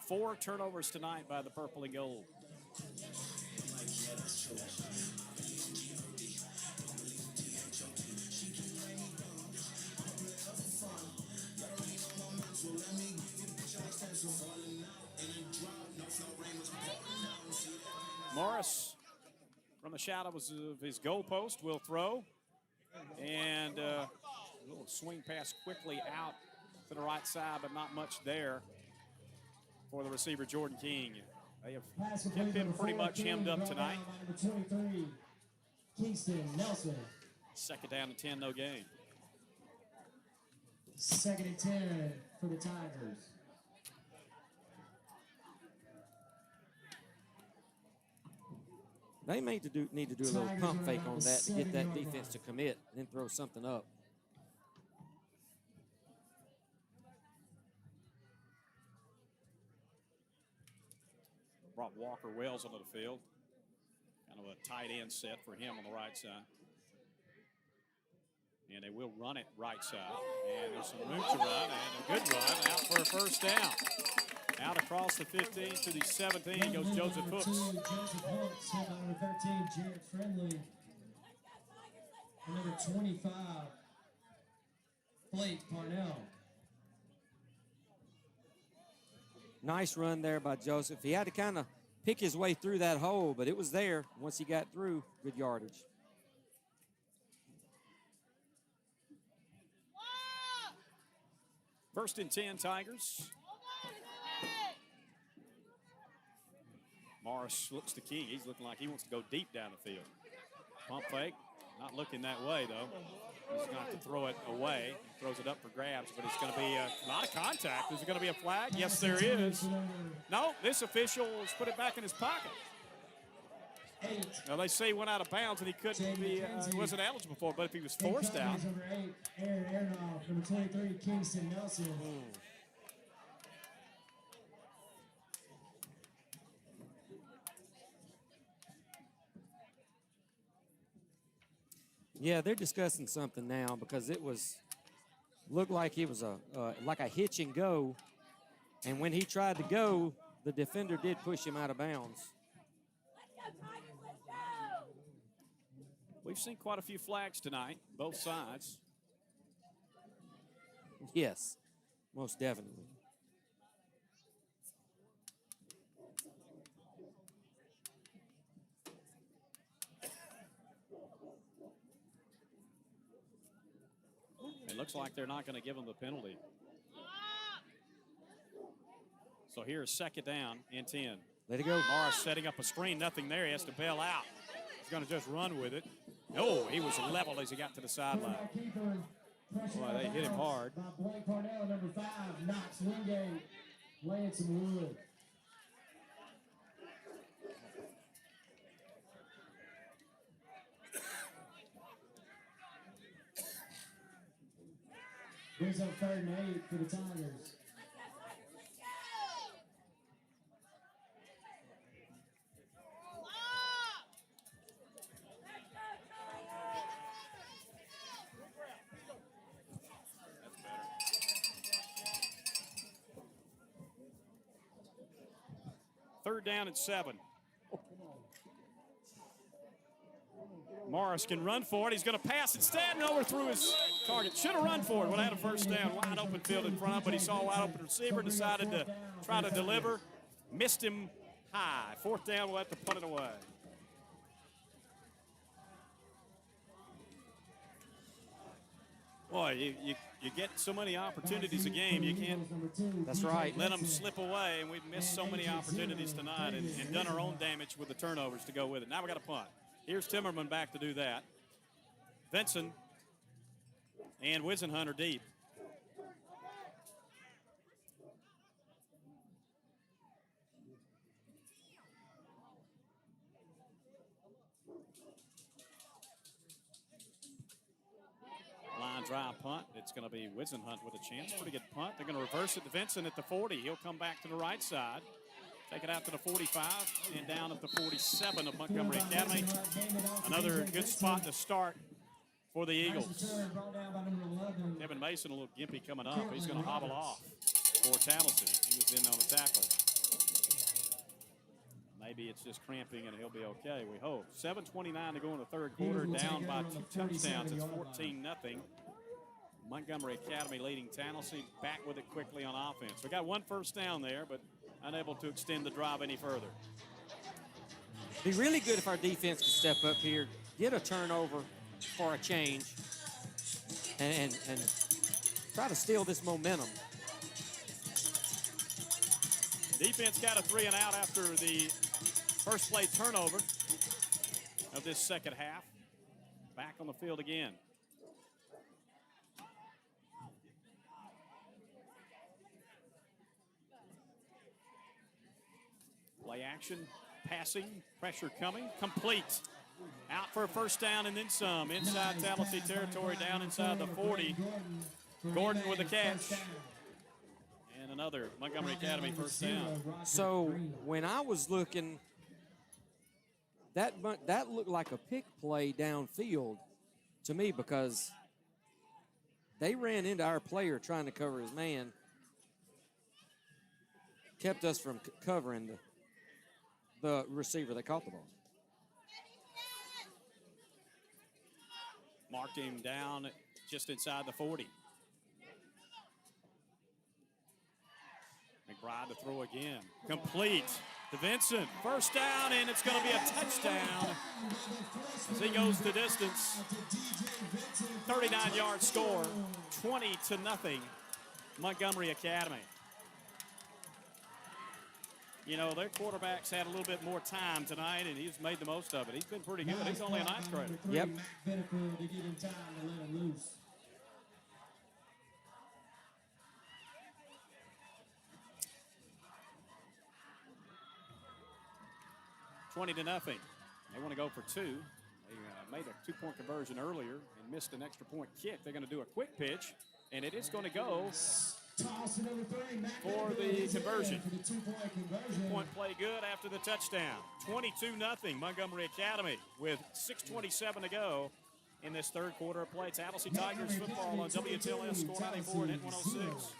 4 turnovers tonight by the purple and gold. Morris, from the shadows of his goalpost, will throw. And a little swing pass quickly out to the right side, but not much there for the receiver, Jordan King. They have kept him pretty much hemmed up tonight. Number 23, Kingston Nelson. 2nd down and 10, no gain. 2nd and 10 for the Tigers. They need to do a little pump fake on that to get that defense to commit and then throw something up. Brought Walker Wells onto the field. Kind of a tight end set for him on the right side. And they will run it right side. And there's some room to run, and a good run out for a 1st down. Out across the 15 to the 17 goes Joseph Hooks. Joseph Hooks, number 13, Jared Friendly. And number 25, Blake Parnell. Nice run there by Joseph. He had to kind of pick his way through that hole, but it was there. Once he got through, good yardage. First and 10, Tigers. Morris looks to King. He's looking like he wants to go deep down the field. Pump fake. Not looking that way, though. He's going to have to throw it away. He throws it up for grabs, but it's going to be a lot of contact. Is it going to be a flag? Yes, there is. No, this official has put it back in his pocket. Now, they say he went out of bounds and he couldn't be, he wasn't eligible for it, but if he was forced out. Number 8, Aaron Aronoff. Number 23, Kingston Nelson. Yeah, they're discussing something now because it looked like it was like a hitch and go, and when he tried to go, the defender did push him out of bounds. We've seen quite a few flags tonight, both sides. Yes, most definitely. It looks like they're not going to give him the penalty. So here's 2nd down and 10. Let it go. Morris setting up a screen, nothing there. He has to bail out. He's going to just run with it. Oh, he was leveled as he got to the sideline. Boy, they hit him hard. By Blake Parnell, number 5, Knox Wingate, laying some wood. Brings up 3rd and 8 for the Tigers. Third down and 7. Morris can run for it. He's going to pass instead and overthrew his target. Should have run for it. Would have had a first down. Wide open field in front, but he saw a wide open receiver, decided to try to deliver. Missed him high. 4th down, we'll have to put it away. Boy, you get so many opportunities a game, you can't. That's right. Let them slip away, and we've missed so many opportunities tonight and done our own damage with the turnovers to go with it. Now we got a punt. Here's Timmerman back to do that. Vinson and Wisenhunt are deep. Line drive punt. It's going to be Wisenhunt with a chance. Pretty good punt. They're going to reverse it to Vinson at the 40. He'll come back to the right side. Take it out to the 45 and down at the 47 of Montgomery Academy. Another good spot to start for the Eagles. Kevin Mason, a little gimpy coming up. He's going to hobble off for Tallassee. He was in on the tackle. Maybe it's just cramping and he'll be okay, we hope. 7:29 to go in the 3rd quarter, down by 2 touchdowns. It's 14-0. Montgomery Academy leading Tallassee, back with it quickly on offense. We got 1 first down there, but unable to extend the drive any further. Be really good if our defense could step up here, get a turnover for a change, and try to steal this momentum. Defense got a 3-and-out after the first play turnover of this second half. Back on the field again. Play action, passing, pressure coming, complete. Out for a first down and then some. Inside Tallassee territory, down inside the 40. Gordon with the catch. And another Montgomery Academy first down. So when I was looking, that looked like a pick play downfield to me because they ran into our player trying to cover his man. Kept us from covering the receiver that caught the ball. Marked him down just inside the 40. McBride to throw again. Complete to Vincent. First down, and it's going to be a touchdown as he goes the distance. 39-yard score, 20-0, Montgomery Academy. You know, their quarterback's had a little bit more time tonight, and he's made the most of it. He's been pretty good. He's only a 9th grader. Yep. To give him time to let him loose. $20-0. They want to go for 2. They made a 2-point conversion earlier and missed an extra point kick. They're going to do a quick pitch, and it is going to go for the conversion. 2-point play good after the touchdown. 22-0 Montgomery Academy with 6:27 to go in this 3rd quarter of play. Tallassee Tigers football on WTLS Score 94 and Hit 106.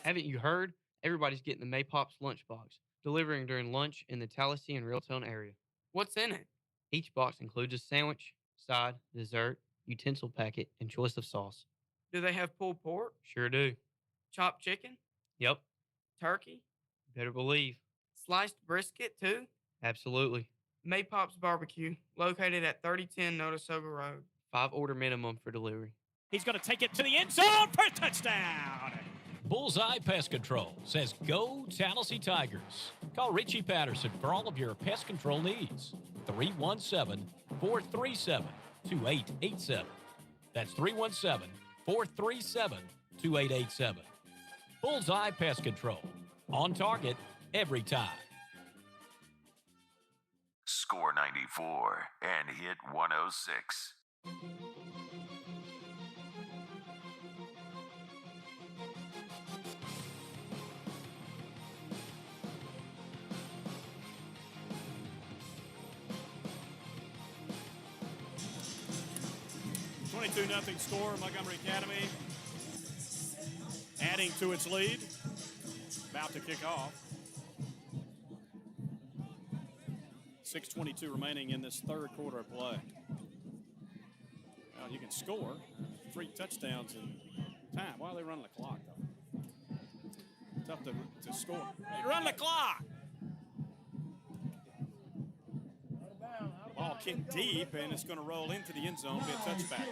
Haven't you heard? Everybody's getting the Maypops lunchbox, delivering during lunch in the Tallassee and Railtown area. What's in it? Each box includes a sandwich, side, dessert, utensil packet, and choice of sauce. Do they have pulled pork? Sure do. Chopped chicken? Yep. Turkey? Better believe. Sliced brisket, too? Absolutely. Maypop's Barbecue, located at 3010 Notasoga Road. 5 order minimum for delivery. He's going to take it to the end zone for a touchdown. Bullseye Pest Control says go Tallassee Tigers. Call Richie Patterson for all of your pest control needs. 317-437-2887. That's 317-437-2887. Bullseye Pest Control. On target every time. Score 94 and Hit 106. Nothing score, Montgomery Academy adding to its lead. About to kick off. 6:22 remaining in this 3rd quarter of play. can score 3 touchdowns in time. Why are they running the clock, though? Tough to score. They run the clock. Ball kicked deep, and it's going to roll into the end zone, be a touchback.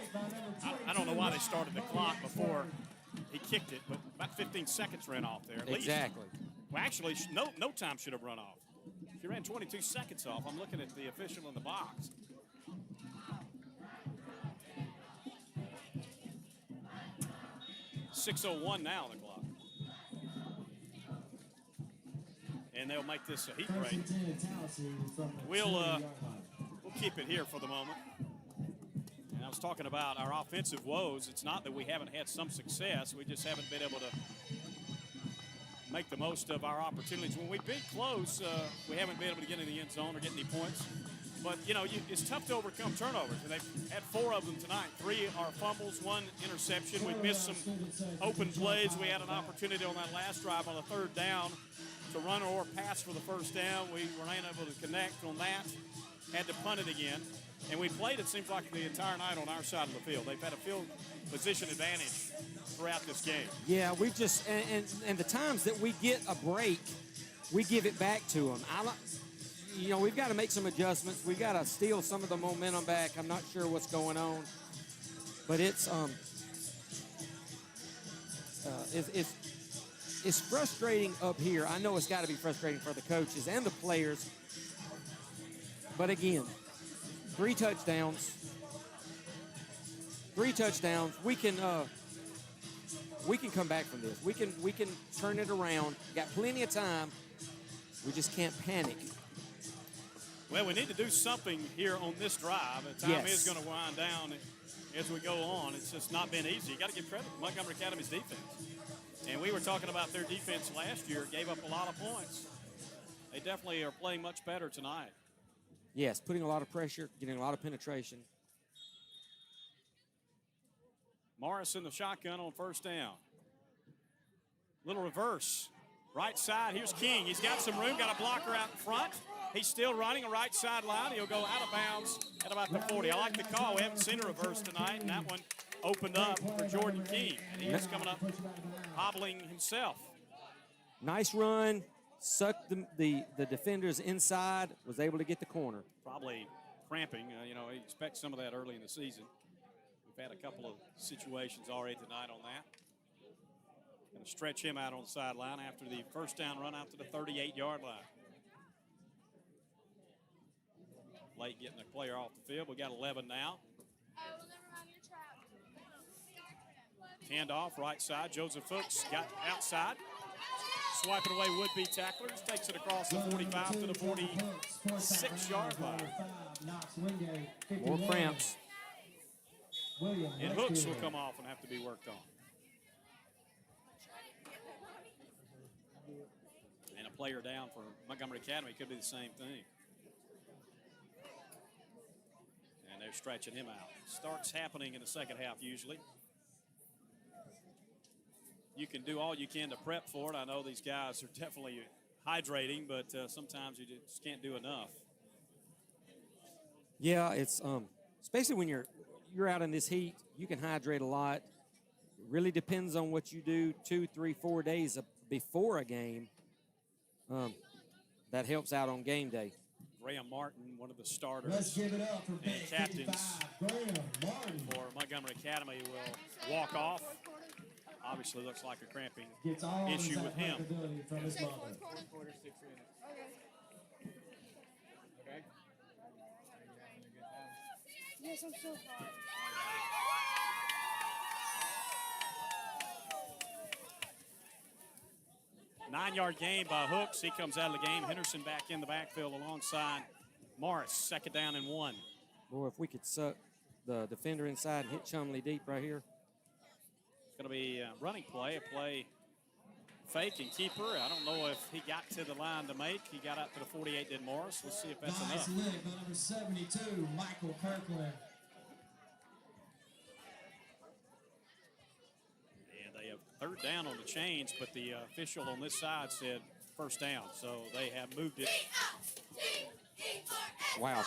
I don't know why they started the clock before he kicked it, but about 15 seconds ran off there. At Exactly. least. Well, actually, no time should have run off. If you ran 22 seconds off, I'm looking at the official in the box. .6:01 now on the clock. And they'll make this a heat break. We'll keep it here for the moment. And I was talking about our offensive woes. It's not that we haven't had some success. We just haven't been able to make the most of our opportunities. When we've been close, we haven't been able to get in the end zone or get any points. But, you know, it's tough to overcome turnovers. And they've had 4 of them tonight. 3 are fumbles, 1 interception. We missed some open plays. We had an opportunity on that last drive on the 3rd down to run or pass for the 1st down. We were unable to connect on that. Had to punt it again. And we played, it seems like, the entire night on our side of the field. They've had a field position advantage throughout this game. Yeah, we've just, and the times that we get a break, we give it back to them. You know, we've got to make some adjustments. We've got to steal some of the momentum back. I'm not sure what's going on. But it's frustrating up here. I know it's got to be frustrating for the coaches and the players. But again, 3 touchdowns. 3 touchdowns. We can come back from this. We can turn it around. Got plenty of time. We just can't panic. Well, we need to do something here on this drive. The time is going to wind down as we go on. It's just not been easy. You got to give credit to Montgomery Academy's defense. And we were talking about their defense last year. Gave up a lot of points. They definitely are playing much better tonight. Yes, putting a lot of pressure, getting a lot of penetration. Morris in the shotgun on 1st down. Little reverse. Right side, here's King. He's got some room, got a blocker out in front. He's still running a right sideline. He'll go out of bounds at about the 40. I like the call. We haven't seen a reverse tonight, and that one opened up for Jordan King. And he's coming up hobbling himself. Nice run. Sucked the defenders inside, was able to get the corner. Probably cramping. You know, he expects some of that early in the season. We've had a couple of situations already tonight on that. Going to stretch him out on the sideline after the 1st down run out to the 38-yard line. Late getting a player off the field. We got 11 now. Handoff, right side. Joseph Hooks got outside. Swiping away would-be tacklers. Takes it across the 45 to the 46-yard line. More cramps. And Hooks will come off and have to be worked on. And a player down for Montgomery Academy could be the same thing. And they're stretching him out. Starts happening in the second half usually. You can do all you can to prep for it. I know these guys are definitely hydrating, but sometimes you just can't do enough. Yeah, it's especially when you're out in this heat, you can hydrate a lot. It really depends on what you do 2, 3, 4 days before a game. That helps out on game day. Graham Martin, one of the starters Let's give it up for and captains Graham Martin for Montgomery Academy, will walk off. Obviously looks like a cramping gets all issue with him. From his mother. Quarter 6 minutes. Okay. Yes, I'm so sorry. 9-yard gain by Hooks. He comes out of the game. Henderson back in the backfield alongside Morris. 2nd down and 1. Boy, if we could suck the defender inside and hit Chumley deep right here. It's going to be a running play, fake and keeper. I don't know if he got to the line to make. He got out to the 48, did Morris. Let's see if that's nice enough. lick by number 72, Michael Kirkland. And they have 3rd down on the change, but the official on this side said 1st down, so they have moved it. Wow.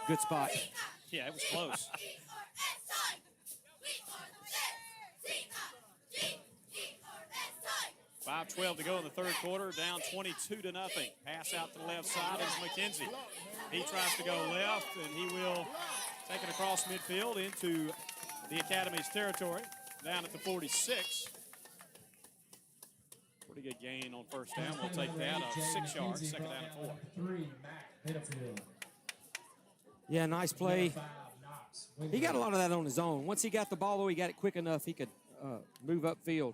Good spot. Yeah, it was close. 5:12 to go in the third quarter, down 22-0. Pass out to the left side is McKenzie. He tries to go left, and he will take it across midfield into the Academy's territory, down at the 46. Pretty good gain on first down. We'll take that of 6 yards, second down and 4. 3, Mac Pitterfield. Yeah, nice play. He got a lot of that on his own. Once he got the ball, though, he got it quick enough, he could move upfield.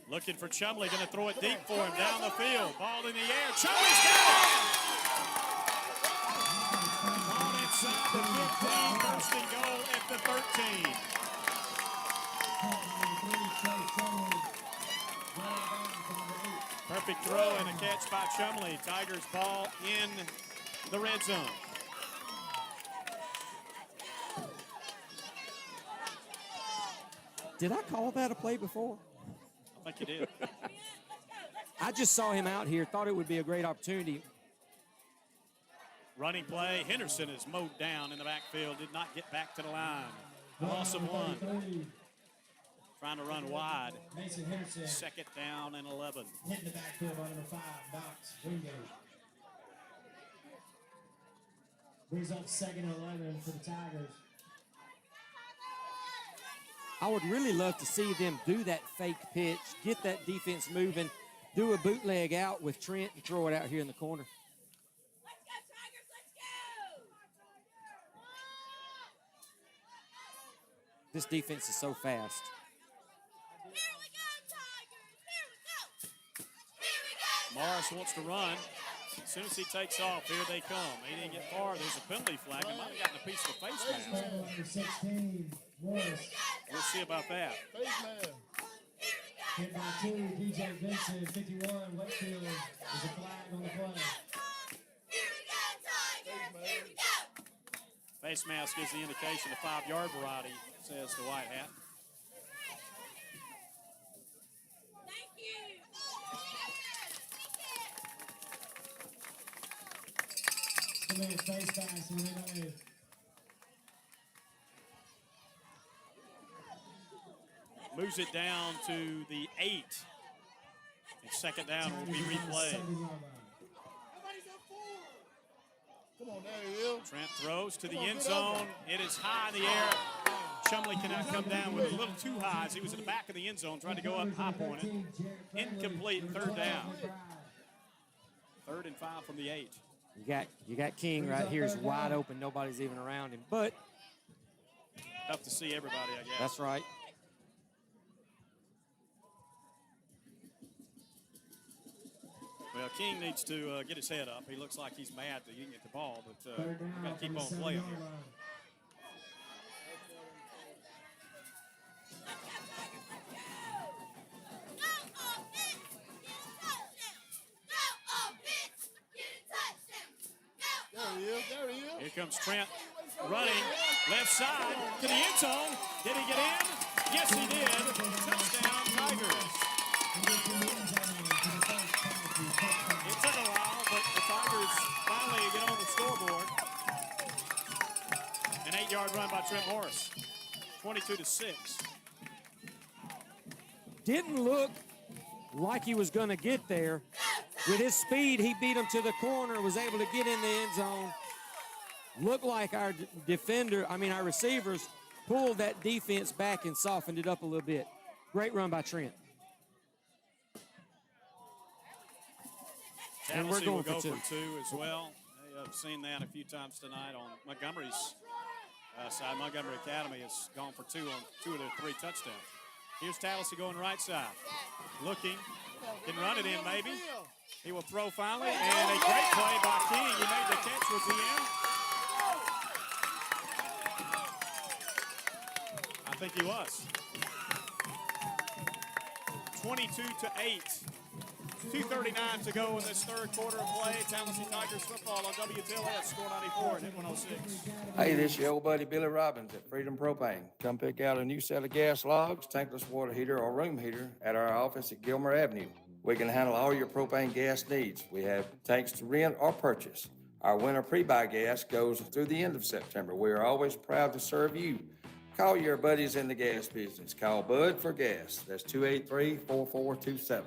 Looking for Chumley, going to throw it deep for him down the field. Ball in the air. Chumley's got it! Ball inside the 15, first and goal at the 13. Perfect throw and a catch by Chumley. Tigers ball in the red zone. Did I call that a play before? I think you did. I just saw him out here, thought it would be a great opportunity. Running play. Henderson is mowed down in the backfield. Did not get back to the line. Loss of 1. Trying to run wide. Mason Henderson. Second down and 11. Hitting the backfield by number 5, Knox Wingate. Brings up second and 11 for the Tigers. I would really love to see them do that fake pitch, get that defense moving, do a bootleg out with Trent and throw it out here in the corner. This defense is so fast. Morris wants to run. As soon as he takes off, here they come. He didn't get far. There's a penalty flag. He might have gotten a piece of the face mask. Number 16, Morris. We'll see about that. Hit by 2, DJ Vincent, 51, Wakefield. There's a flag on the play. Face mask gives the indication of 5-yard variety, says the white hat. Face pass and then Moves it down to the 8. And second down will be replayed. Come on, there he is. Trent throws to the end zone. It is high in the air. Chumley cannot come down with a little too high as he was in the back of the end zone trying to go up high pointed. Incomplete, third down. 3rd and 5 from the 8. You got King right here. He's wide open. Nobody's even around him. But tough to see everybody, I guess. That's right. Well, King needs to get his head up. He looks like he's mad that he didn't get the ball, but got to keep on playing here. There he is. Here comes Trent running left side to the end zone. Did he get in? Yes, he did. Touchdown, Tigers. It took a while, but the Tigers finally get on the scoreboard. An 8-yard run by Trent Morris. 22-6. Didn't look like he was going to get there. With his speed, he beat him to the corner, was able to get in the end zone. Looked like our our receivers pulled that defense back and softened it up a little bit. Great run by Trent. And we're going for 2 as well. I've seen that a few times tonight on Montgomery's side. Montgomery Academy has gone for 2 on 2 of their 3 touchdowns. Here's Tallassee going right side. Looking, can run it in maybe. He will throw finally, and a great play by King. He made the catch. Was he in? I think he was. 22-8. 2:39 to go in this third quarter of play. Tallassee Tigers football on WTLS, score 94 and hit 106. Hey, this is your old buddy Billy Robbins at Freedom Propane. Come pick out a new set of gas logs, tankless water heater, or room heater at our office at Gilmer Avenue. We can handle all your propane gas needs. We have tanks to rent or purchase. Our winter pre-buy gas goes through the end of September. We are always proud to serve you. Call your buddies in the gas business. Call Bud for gas. That's 283-4427.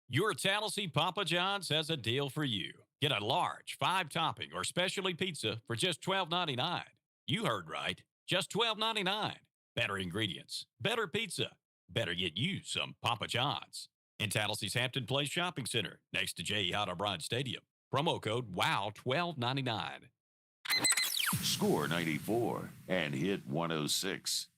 Your Tallassee Papa John's has a deal for you. Get a large 5-topping or specialty pizza for just $12.99. You heard right, just $12.99. Better ingredients, better pizza, better get you some Papa John's. In Tallassee's Hampton Place Shopping Center, next to J. Howard O'Brien Stadium. Promo code WOW12.99. Score 94 and hit 106.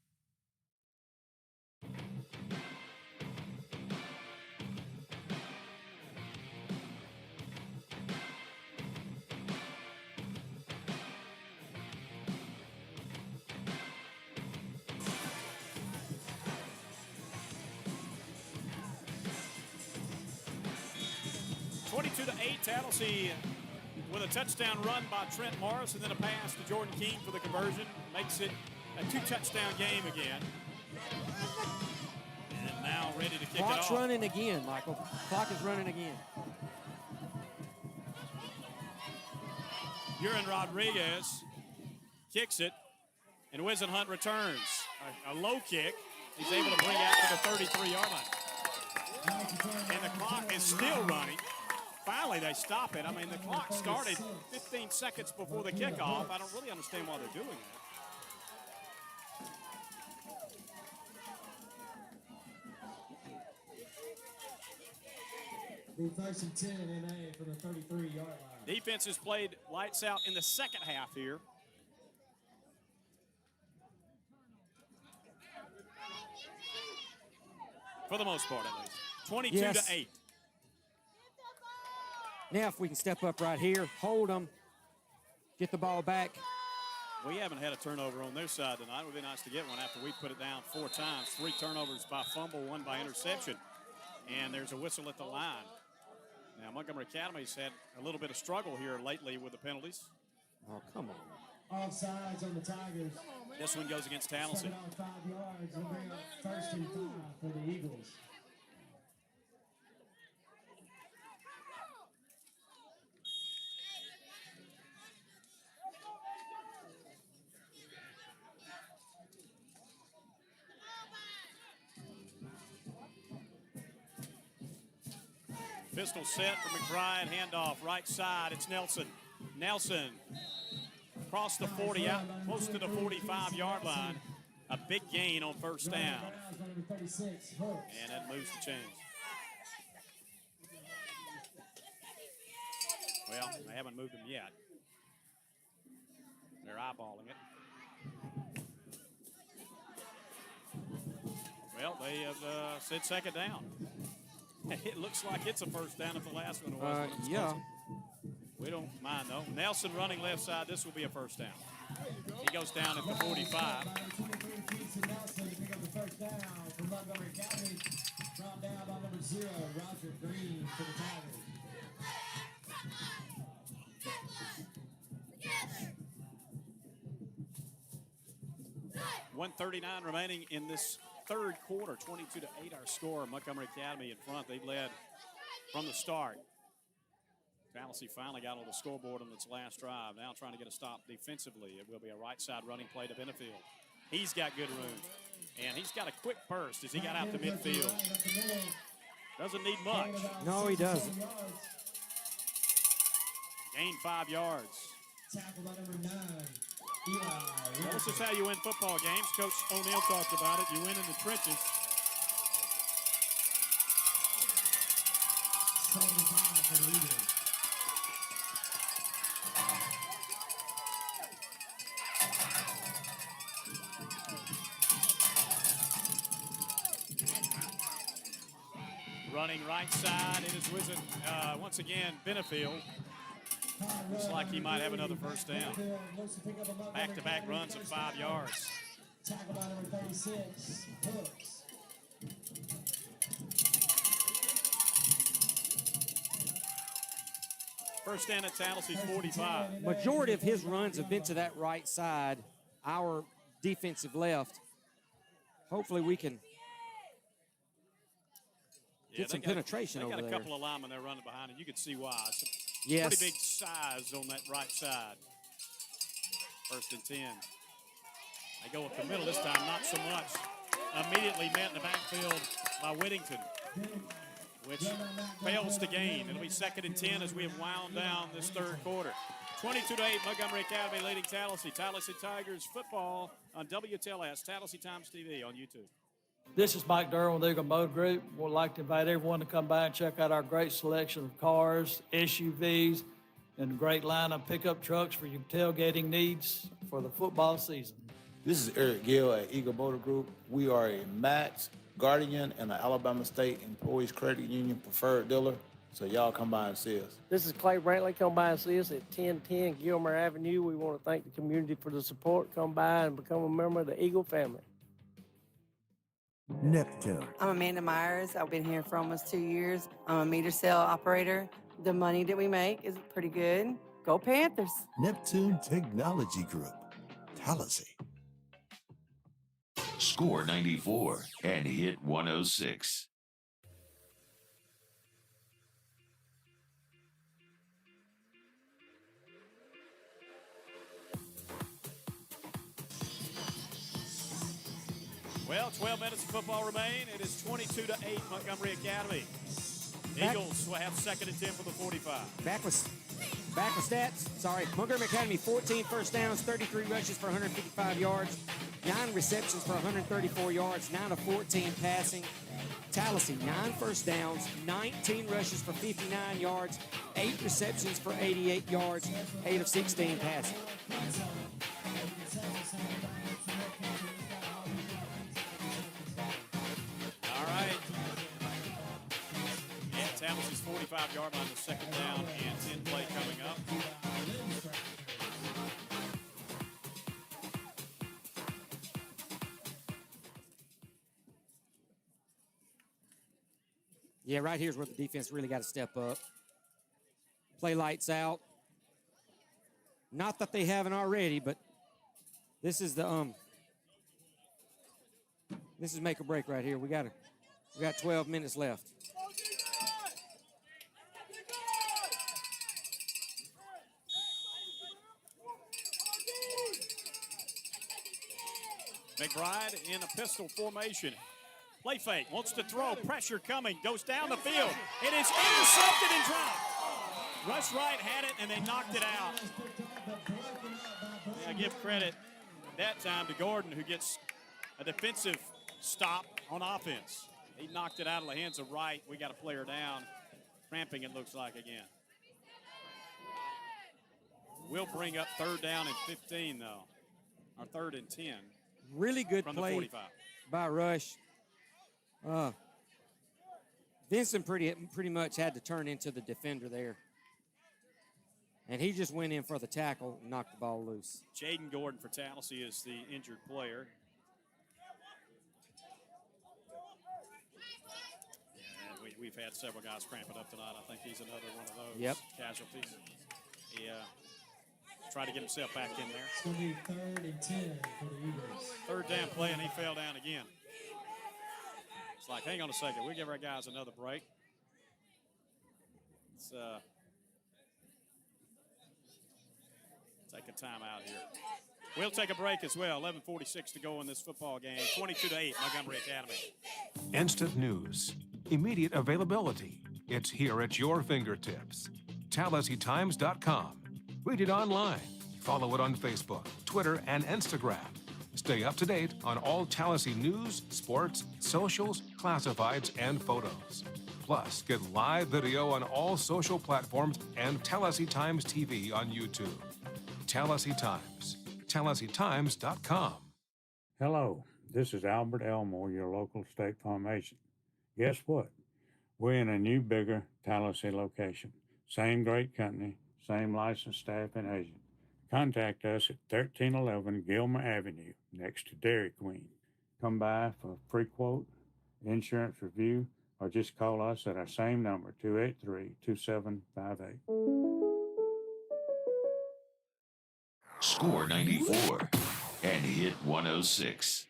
To 8, Tallassee with a touchdown run by Trent Morris and then a pass to Jordan King for the conversion. Makes it a 2-touchdown game again. And now ready to kick it off. Clock's running again, Michael. Clock is running again. Urin Rodriguez kicks it, and Wisenhunt returns. A low kick. He's able to bring out to the 33-yard line. And the clock is still running. Finally, they stop it. I mean, the clock started 15 seconds before the kickoff. I don't really understand why they're doing that. First and 10 MA from the 33-yard line. Defense has played lights out in the second half here. For the most part, at least. 22 to 8. Now if we can step up right here, hold them, get the ball back. We haven't had a turnover on their side tonight. It would be nice to get one after we put it down 4 times. 3 turnovers by fumble, 1 by interception. And there's a whistle at the line. Now Montgomery Academy's had a little bit of struggle here lately with the penalties. Oh, come on. Offsides on the Tigers. This one goes against Tallassee. 7 on 5 yards. They'll bring up first and 5 for the Eagles. Pistol set for McBride, handoff, right side, it's Nelson. Nelson across the 40, out close to the 45-yard line. A big gain on first down. And that moves the chains. Well, they haven't moved them yet. They're eyeballing it. Well, they have said second down. It looks like it's a first down if the last one was. Yeah. We don't mind, though. Nelson running left side. This will be a first down. He goes down at the 45. Brought down by number 0, Roger Green for the Tigers. 1:39 remaining in this third quarter. 22 to 8 our score. Montgomery Academy in front. They've led from the start. Tallassee finally got on the scoreboard on its last drive. Now trying to get a stop defensively. It will be a right side running play to Benefield. He's got good room. And he's got a quick burst as he got out to midfield. Doesn't need much. No, he doesn't. Gain 5 yards. Tackle by number 9. Eli. Well, this is how you win football games. Coach O'Neill talked about it. You win in the trenches. 75 for the Eagles. Running right side, it is Wizen, once again, Benefield. Looks like he might have another first down. Back-to-back runs of 5 yards. Tackle by number 36, Hooks. First down at Tallassee's 45. Majority of his runs have been to that right side, our defensive left. Hopefully we can get some penetration over there. They got a couple of linemen there running behind, and you can see why. Some Yes. pretty big size on that right side. First and 10. They go up the middle this time, not so much. Immediately met in the backfield by Whittington, which fails to gain. It'll be 2nd and 10 as we have wound down this third quarter. 22-8, Montgomery Academy leading Tallassee. Tallassee Tigers football on WTLS, Tallassee Times TV on YouTube. This is Mike Durham with Eagle Motor Group. We'd like to invite everyone to come by and check out our great selection of cars, SUVs, and a great line of pickup trucks for your tailgating needs for the football season. This is Eric Gill at Eagle Motor Group. We are a Max, Guardian, and an Alabama State Employees Credit Union preferred dealer. So y'all come by and see us. This is Clay Brantley. Come by and see us at 1010 Gilmer Avenue. We want to thank the community for the support. Come by and become a member of the Eagle family. Neptune. I'm Amanda Myers. I've been here for almost 2 years. I'm a meter cell operator. The money that we make is pretty good. Go Panthers. Neptune Technology Group. Tallassee. Score 94 and hit 106. Well, 12 minutes of football remain. It is 22-8 Montgomery Academy. Eagles will have 2nd and 10 for the 45. Back with stats. Sorry. Montgomery Academy, 14 first downs, 33 rushes for 155 yards, 9 receptions for 134 yards, 9 of 14 passing. Tallassee, 9 first downs, 19 rushes for 59 yards, 8 receptions for 88 yards, 8 of 16 passing. All right. Yeah, Tallassee's 45-yard line, the 2nd down and 10 play coming up. Yeah, right here's where the defense really got to step up. Play lights out. Not that they haven't already, but this is the this is make or break right here. We got 12 minutes left. McBride in a pistol formation. Play fake, wants to throw, pressure coming, goes down the field. It is intercepted and dropped. Rush Wright had it, and they knocked it out. I give credit that time to Gordon, who gets a defensive stop on offense. He knocked it out of the hands of Wright. We got a player down. Cramping, it looks like, again. We'll bring up 3rd down and 15, though. Or 3rd and 10. Really good from play the 45. by Rush. Vincent pretty much had to turn into the defender there. And he just went in for the tackle and knocked the ball loose. Jaden Gordon for Tallassee is the injured player. And we've had several guys cramp it up tonight. I think he's another one of those casualties. He tried to get himself back in there. It's going to be 3rd and 10 for the Eagles. 3rd down play, and he fell down again. It's like, hang on a second. We'll give our guys another break. Let's take a timeout here. We'll take a break as well. 11:46 to go in this football game. 22-8, Montgomery Academy. Instant news, immediate availability. It's here at your fingertips. TallasseeTimes.com. Read it online. Follow it on Facebook, Twitter, and Instagram. Stay up to date on all Tallassee news, sports, socials, classifieds, and photos. Plus, get live video on all social platforms and Tallassee Times TV on YouTube. Tallassee Times. TallasseeTimes.com. Hello, this is Albert Elmore, your local State Farm agent. Guess what? We're in a new, bigger Tallassee location. Same great company, same licensed staff and agent. Contact us at 1311 Gilmer Avenue, next to Dairy Queen. Come by for a free quote, insurance review, or just call us at our same number, 283-2758. Score 94 and hit 106.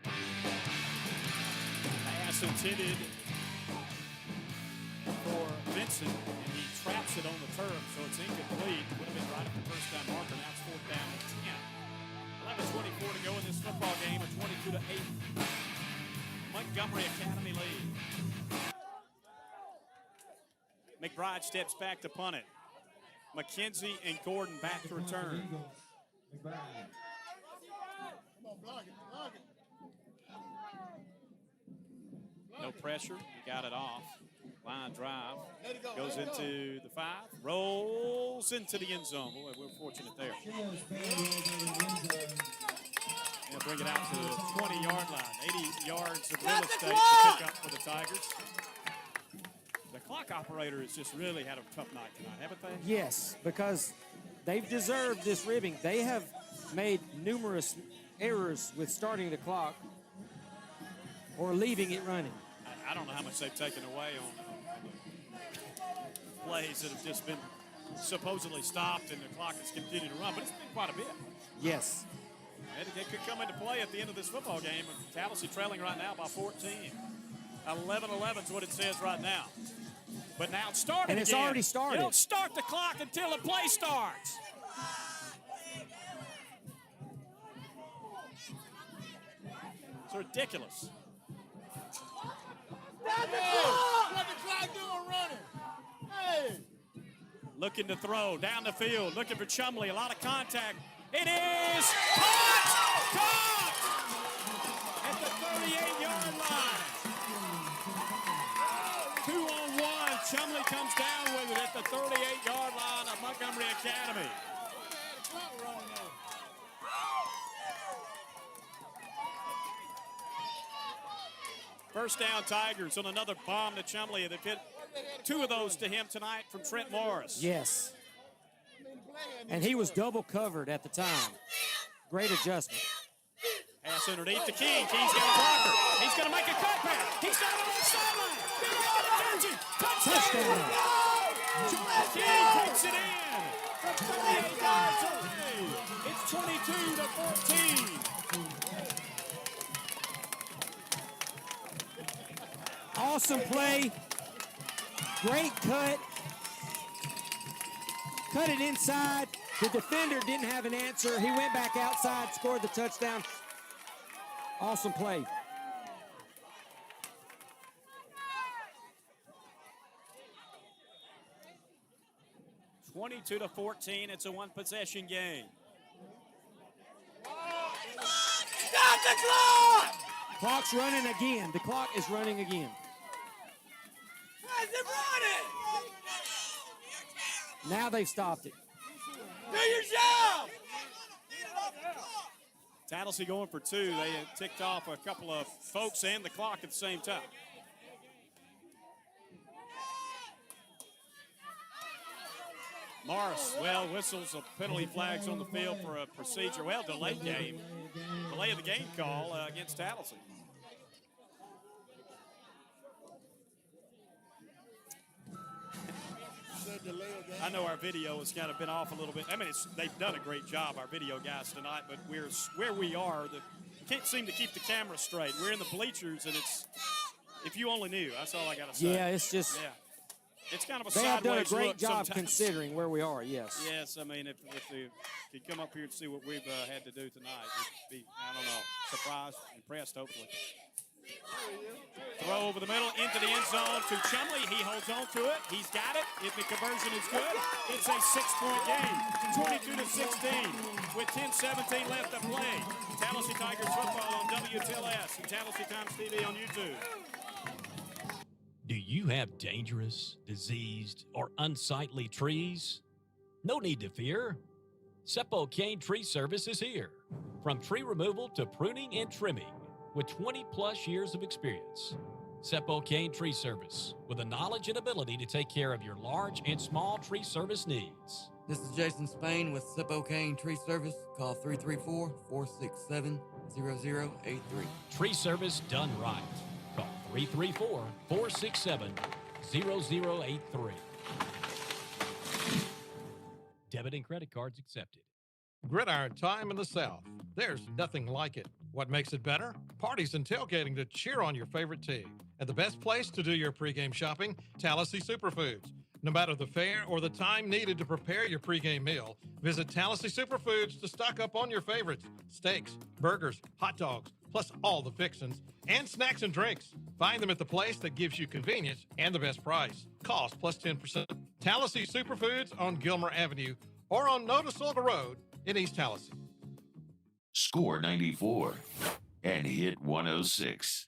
Pass intended for Vincent, and he traps it on the turf, so it's incomplete. Would have been right at the first down marker. Now it's 4th down and 10. 11:24 to go in this football game, a 22-8 Montgomery Academy lead. McBride steps back to punt it. McKenzie and Gordon back to return. No pressure. He got it off. Line drive. Goes into the 5. Rolls into the end zone. Boy, we're fortunate there. They'll bring it out to the 20-yard line. 80 yards of real estate to pick up for the Tigers. The clock operator has just really had a tough night tonight, haven't they? Yes, because they've deserved this ribbing. They have made numerous errors with starting the clock or leaving it running. I don't know how much they've taken away on plays that have just been supposedly stopped and the clock has continued to run, but it's been quite a bit. Yes. It could come into play at the end of this football game. Tallassee trailing right now by 14. 11-11 is what it says right now. But now it's started And it's again. already started. You don't start the clock until the play starts. It's ridiculous. What the clock doing running? Hey! Looking to throw down the field, looking for Chumley. A lot of contact. It is caught! Caught! At the 38-yard line. 2-on-1. Chumley comes down with it at the 38-yard line of Montgomery Academy. First down Tigers on another bomb to Chumley. They've hit 2 of those to him tonight from Trent Morris. Yes. And he was double covered at the time. Great adjustment. Pass underneath to King. King's got a blocker. He's going to make a cutback. He's got it on the sideline. Touchdown. King takes it in from 38 yards away. It's 22-14. Awesome play. Great cut. Cut it inside. The defender didn't have an answer. He went back outside, scored the touchdown. Awesome play. To 14. It's a one-possession game. Stop the clock! Clock's running again. The clock is running again. How's it running? Now they've stopped it. Do your job! Tallassee going for 2. They had ticked off a couple of folks and the clock at the same time. Morris, well, whistles of penalty flags on the field for a procedure. Well, delay of the game call against Tallassee. I know our video has kind of been off a little bit. I mean, they've done a great job, our video guys, tonight, but where we are, can't seem to keep the camera straight. We're in the bleachers, and if you only knew, that's all I got to say. Yeah, it's just... Yeah. It's kind of a They have done a sideways great look job sometimes. considering where we are, yes. Yes, I mean, if you could come up here and see what we've had to do tonight, you'd be, I don't know, surprised, impressed, hopefully. Throw over the middle into the end zone to Chumley. He holds on to it. He's got it. If the conversion is good, it's a 6-point game, 22-16, with 10:17 left to play. Tallassee Tigers football on WTLS and Tallassee Times TV on YouTube. Do you have dangerous, diseased, or unsightly trees? No need to fear. Seppo Cane Tree Service is here. From tree removal to pruning and trimming, with 20-plus years of experience. Seppo Cane Tree Service, with the knowledge and ability to take care of your large and small tree service needs. This is Jason Spain with Seppo Cane Tree Service. Call 334-467-0083. Tree service done right. Call 334-467-0083. Debit and credit cards accepted. Gridiron time in the South. There's nothing like it. What makes it better? Parties and tailgating to cheer on your favorite team. And the best place to do your pregame shopping, Tallassee Superfoods. No matter the fare or the time needed to prepare your pregame meal, visit Tallassee Superfoods to stock up on your favorites. Steaks, burgers, hot dogs, plus all the fixins, and snacks and drinks. Find them at the place that gives you convenience and the best price. Cost plus 10%. Tallassee Superfoods on Gilmer Avenue or on Notasulga Road in East Tallassee. Score 94 and hit 106.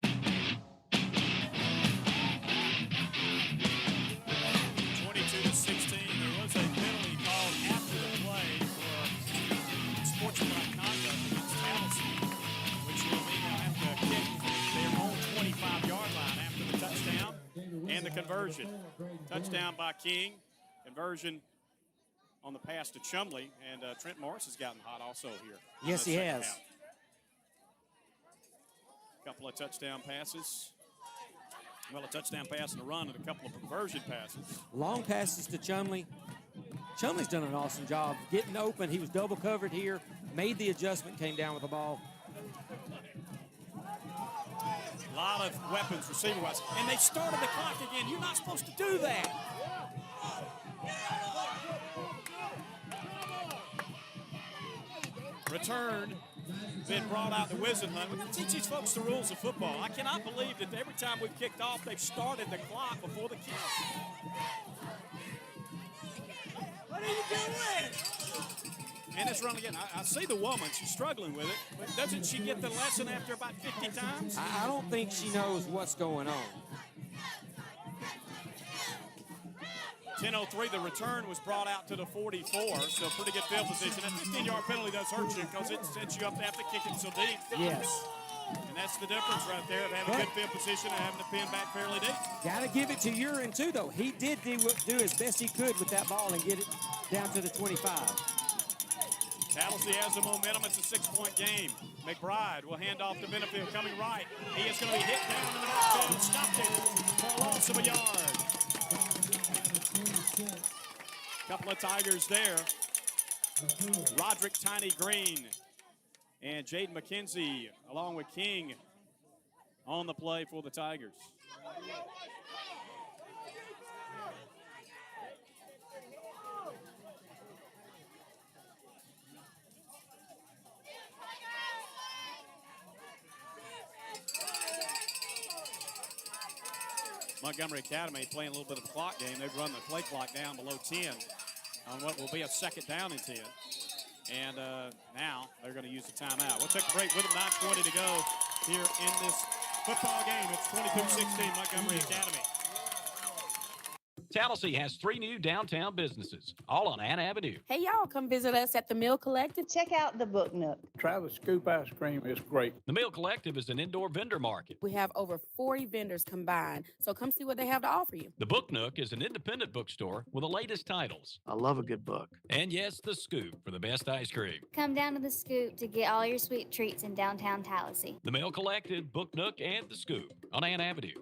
22-16. There was a penalty called after the play for sportsmanlike conduct against Tallassee, which will mean they'll have to kick their own 25-yard line after the touchdown and the conversion. Touchdown by King. Conversion on the pass to Chumley, and Trent Morris has gotten hot also here. Yes, he has. A couple of touchdown passes. Well, a touchdown pass and a run and a couple of conversion passes. Long passes to Chumley. Chumley's done an awesome job getting open. He was double covered here, made the adjustment, came down with the ball. A lot of weapons receiver-wise. And they started the clock again. You're not supposed to do that. Return been brought out the whizzing hunt. We can teach these folks the rules of football. I cannot believe that every time we've kicked off, they've started the clock before the kick. What are you doing? And it's run again. I see the woman. She's struggling with it. But doesn't she get the lesson after about 50 times? I don't think she knows what's going on. 10:03, the return was brought out to the 44, so pretty good field position. That 15-yard penalty does hurt you because it sets you up to have to kick it so deep. Yes. And that's the difference right there of having good field position and having to pin back fairly deep. Got to give it to Urin, too, though. He did do as best he could with that ball and get it down to the 25. Tallassee has the momentum. It's a 6-point game. McBride will hand off to Benefield coming right. He is going to be hit down in the backfield and stopped it for a loss of a yard. Couple of Tigers there. Roderick Tiny Green and Jaden McKenzie along with King on the play for the Tigers. Montgomery Academy playing a little bit of a clock game. They've run the play clock down below 10 on what will be a second down and 10. And now they're going to use the timeout. We'll take a break with them. 9:20 to go here in this football game. It's 22-16 Montgomery Academy. Tallassee has 3 new downtown businesses, all on Ann Avenue. Hey, y'all, come visit us at the Mill Collective. Check out the Book Nook. Try the scoop ice cream. It's great. The Mill Collective is an indoor vendor market. We have over 40 vendors combined, so come see what they have to offer you. The Book Nook is an independent bookstore with the latest titles. I love a good book. And yes, the Scoop for the best ice cream. Come down to the Scoop to get all your sweet treats in downtown Tallassee. The Mill Collective, Book Nook, and the Scoop on Ann Avenue.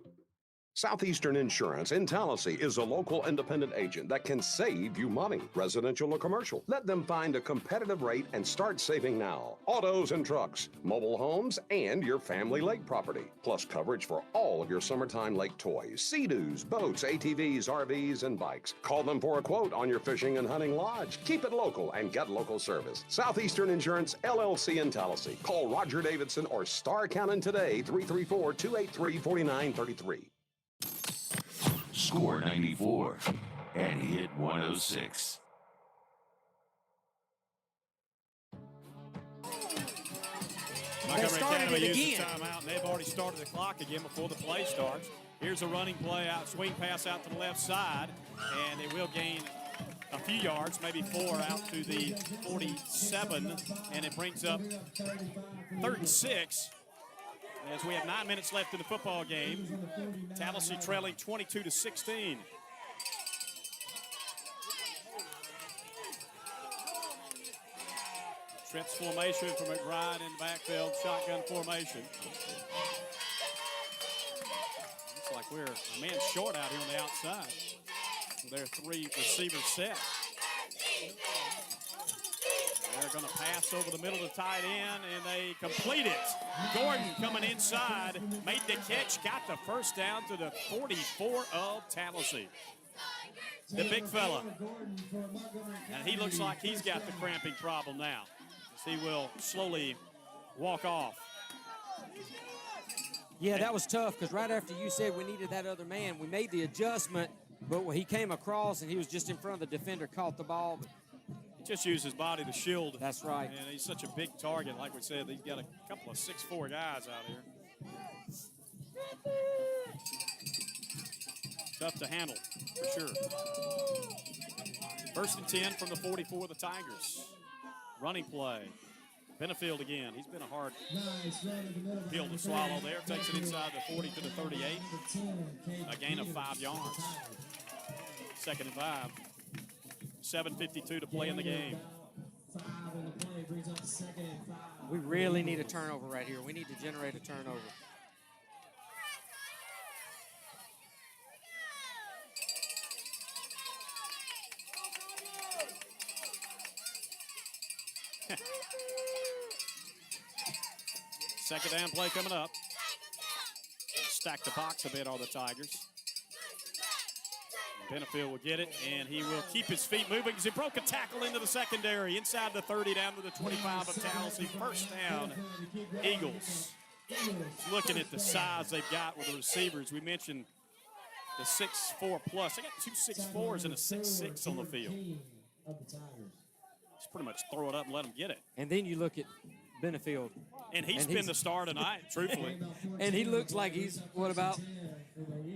Southeastern Insurance in Tallassee is a local independent agent that can save you money, residential or commercial. Let them find a competitive rate and start saving now. Autos and trucks, mobile homes, and your family lake property. Plus coverage for all of your summertime lake toys, sea-doos, boats, ATVs, RVs, and bikes. Call them for a quote on your fishing and hunting lodge. Keep it local and get local service. Southeastern Insurance, LLC in Tallassee. Call Roger Davidson or Star Cannon today, 334-283-4933. Score 94 and hit 106. Montgomery Academy used the timeout, and they've already started the clock again before the play starts. Here's a running play out, swing pass out to the left side, and they will gain a few yards, maybe 4 out to the 47, and it brings up 3rd and 6. As we have 9 minutes left in the football game, Tallassee trailing 22-16. Trips formation for McBride in the backfield, shotgun formation. Looks like we're a man short out here on the outside. Their 3 receiver set. They're going to pass over the middle to tight end, and they complete it. Gordon coming inside, made the catch, got the first down to the 44 of Tallassee. The big fella. And he looks like he's got the cramping problem now, as he will slowly walk off. Yeah, that was tough, because right after you said we needed that other man, we made the adjustment, but when he came across and he was just in front of the defender, caught the ball. Just use his body to shield. That's right. And he's such a big target. Like we said, he's got a couple of 6'4" guys out here. Tough to handle, for sure. 1st and 10 from the 44 of the Tigers. Running play. Benefield again. He's been a hard pill to swallow there. Takes it inside the 40 to the 38. A gain of 5 yards. 2nd and 5. 7:52 to play in the game. We really need a turnover right here. We need to generate a turnover. Second down play coming up. Stack the box a bit on the Tigers. Benefield will get it, and he will keep his feet moving because he broke a tackle into the secondary. Inside the 30, down to the 25 of Tallassee. First down, Eagles. Looking at the size they've got with the receivers. We mentioned the 6'4" plus. They got 2 6'4s and a 6'6" on the field. Just pretty much throw it up and let them get it. And then you look at Benefield. And he's been the star tonight, truthfully. And he looks like he's, what about,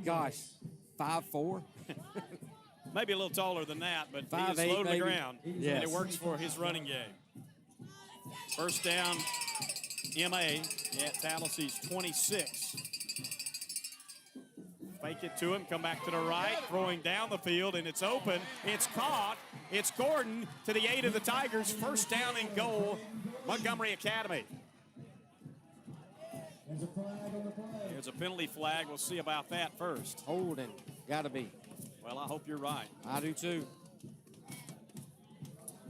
gosh, 5'4"? Maybe a little taller than that, but he is 5'8", low to the maybe. ground, Yes. and it works for his running game. First down, MA at Tallassee's 26. Fake it to him, come back to the right, throwing down the field, and it's open. It's caught. It's Gordon to the 8 of the Tigers. First down and goal, Montgomery Academy. There's a penalty flag. We'll see about that first. Holding, gotta be. Well, I hope you're right. I do too.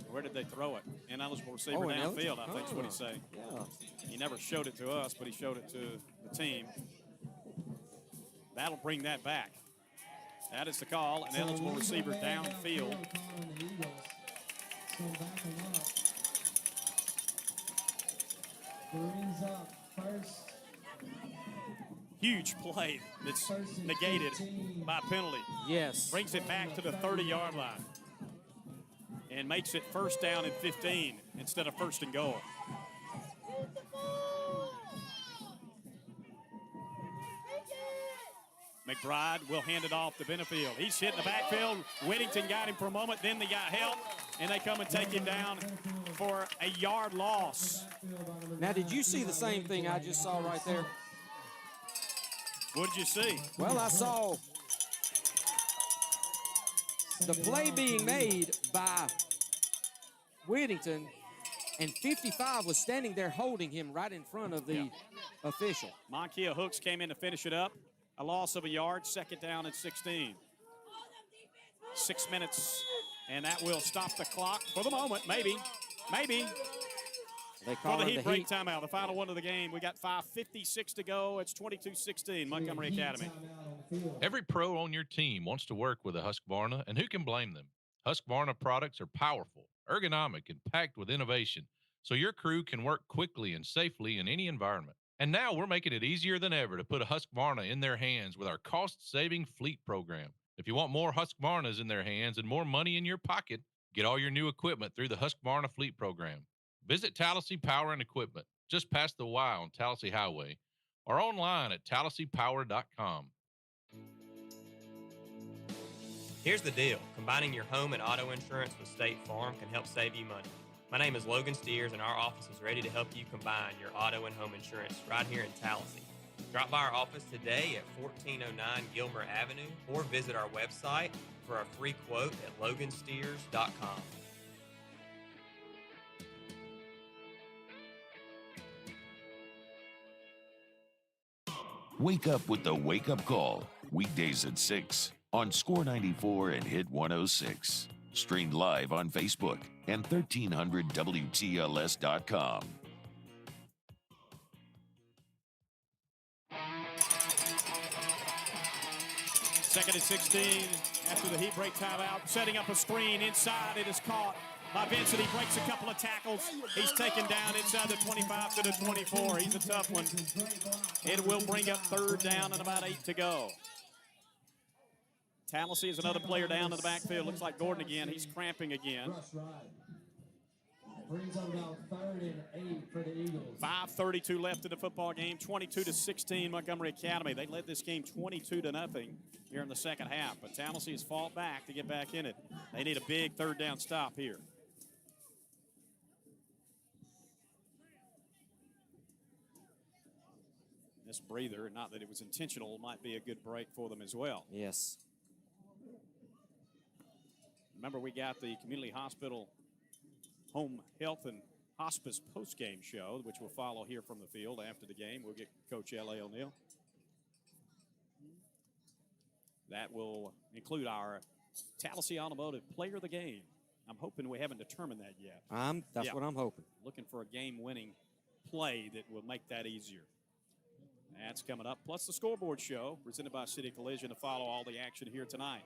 Where did they throw it? Ineligible receiver Oh, downfield, I think is what he's saying. Yeah. He never showed it to us, but he showed it to the team. That'll bring that back. That is the call. An eligible receiver downfield. Huge play that's negated by penalty. Yes. Brings it back to the 30-yard line and makes it first down and 15 instead of first and goal. McBride will hand it off to Benefield. He's hitting the backfield. Whittington got him for a moment, then they got help, and they come and take him down for a yard loss. Now, did you see the same thing I just saw right there? What did you see? Well, I saw the play being made by Whittington, and 55 was standing there holding him right in front of the official. Monkia Hooks came in to finish it up. A loss of a yard, second down and 16. 6 minutes, and that will stop the clock for the moment, maybe. They For call the it heat break timeout, the final one of the game. We got 5:56 to go. It's 22-16, Montgomery Academy. Every pro on your team wants to work with a Husqvarna, and who can blame them? Husqvarna products are powerful, ergonomic, and packed with innovation, so your crew can work quickly and safely in any environment. And now we're making it easier than ever to put a Husqvarna in their hands with our cost-saving fleet program. If you want more Husqvarnas in their hands and more money in your pocket, get all your new equipment through the Husqvarna fleet program. Visit Tallassee Power and Equipment, just past the Y on Tallassee Highway, or online at TallasseePower.com. Here's the deal. Combining your home and auto insurance with State Farm can help save you money. My name is Logan Steers, and our office is ready to help you combine your auto and home insurance right here in Tallassee. Drop by our office today at 1409 Gilmer Avenue or visit our website for a free quote at logansteers.com. Wake up with the Wake Up Call, weekdays at 6 on Score 94 and Hit 106. Streamed live on Facebook and 1300WTLS.com. Second and 16 after the heat break timeout. Setting up a screen inside. It is caught by Vincent. He breaks a couple of tackles. He's taken down inside the 25 to the 24. He's a tough one. It will bring up third down and about 8 to go. Tallassee is another player down in the backfield. Looks like Gordon again. He's cramping again. Brings on about 3rd and 8 for the Eagles. 5:32 left in the football game. 22 to 16 Montgomery Academy. They led this game 22 to nothing here in the second half. But Tallassee has fought back to get back in it. They need a big third down stop here. This breather, not that it was intentional, might be a good break for them as well. Yes. Remember, we got the Community Hospital Home Health and Hospice post-game show, which will follow here from the field after the game. We'll get Coach L.A. O'Neill. That will include our Tallassee Automotive Player of the Game. I'm hoping we haven't determined that yet. That's what I'm hoping. Looking for a game-winning play that will make that easier. That's coming up. Plus the scoreboard show presented by City Collision to follow all the action here tonight.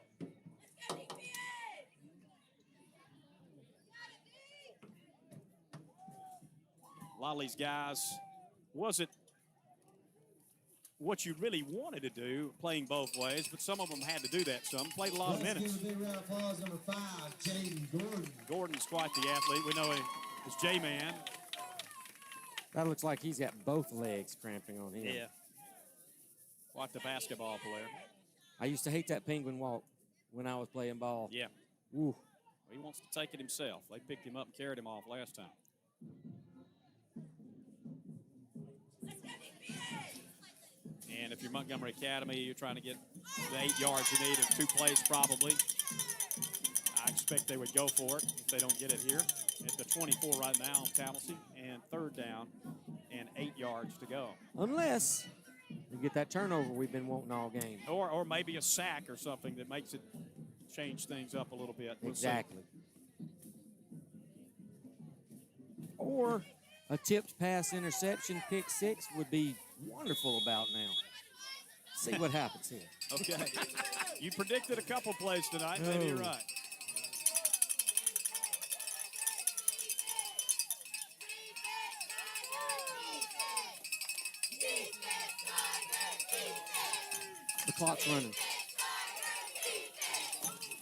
A lot of these guys wasn't what you really wanted to do, playing both ways, but some of them had to do that. Some played a lot of minutes. Number 5, Jaden Gordon. Gordon's quite the athlete. We know him as J-Man. That looks like he's got both legs cramping on him. Yeah. Quite the basketball player. I used to hate that penguin walk when I was playing ball. Yeah. Ooh. He wants to take it himself. They picked him up and carried him off last time. And if you're Montgomery Academy, you're trying to get the 8 yards you need in 2 plays probably. I expect they would go for it if they don't get it here. At the 24 right now on Tallassee, and third down and 8 yards to go. Unless you get that turnover we've been wanting all game. Or maybe a sack or something that makes it change things up a little bit. We'll exactly. Or a tipped pass interception, pick 6 would be wonderful about now. See what happens here. Okay. You predicted a couple plays tonight. Maybe you're right. The clock's running.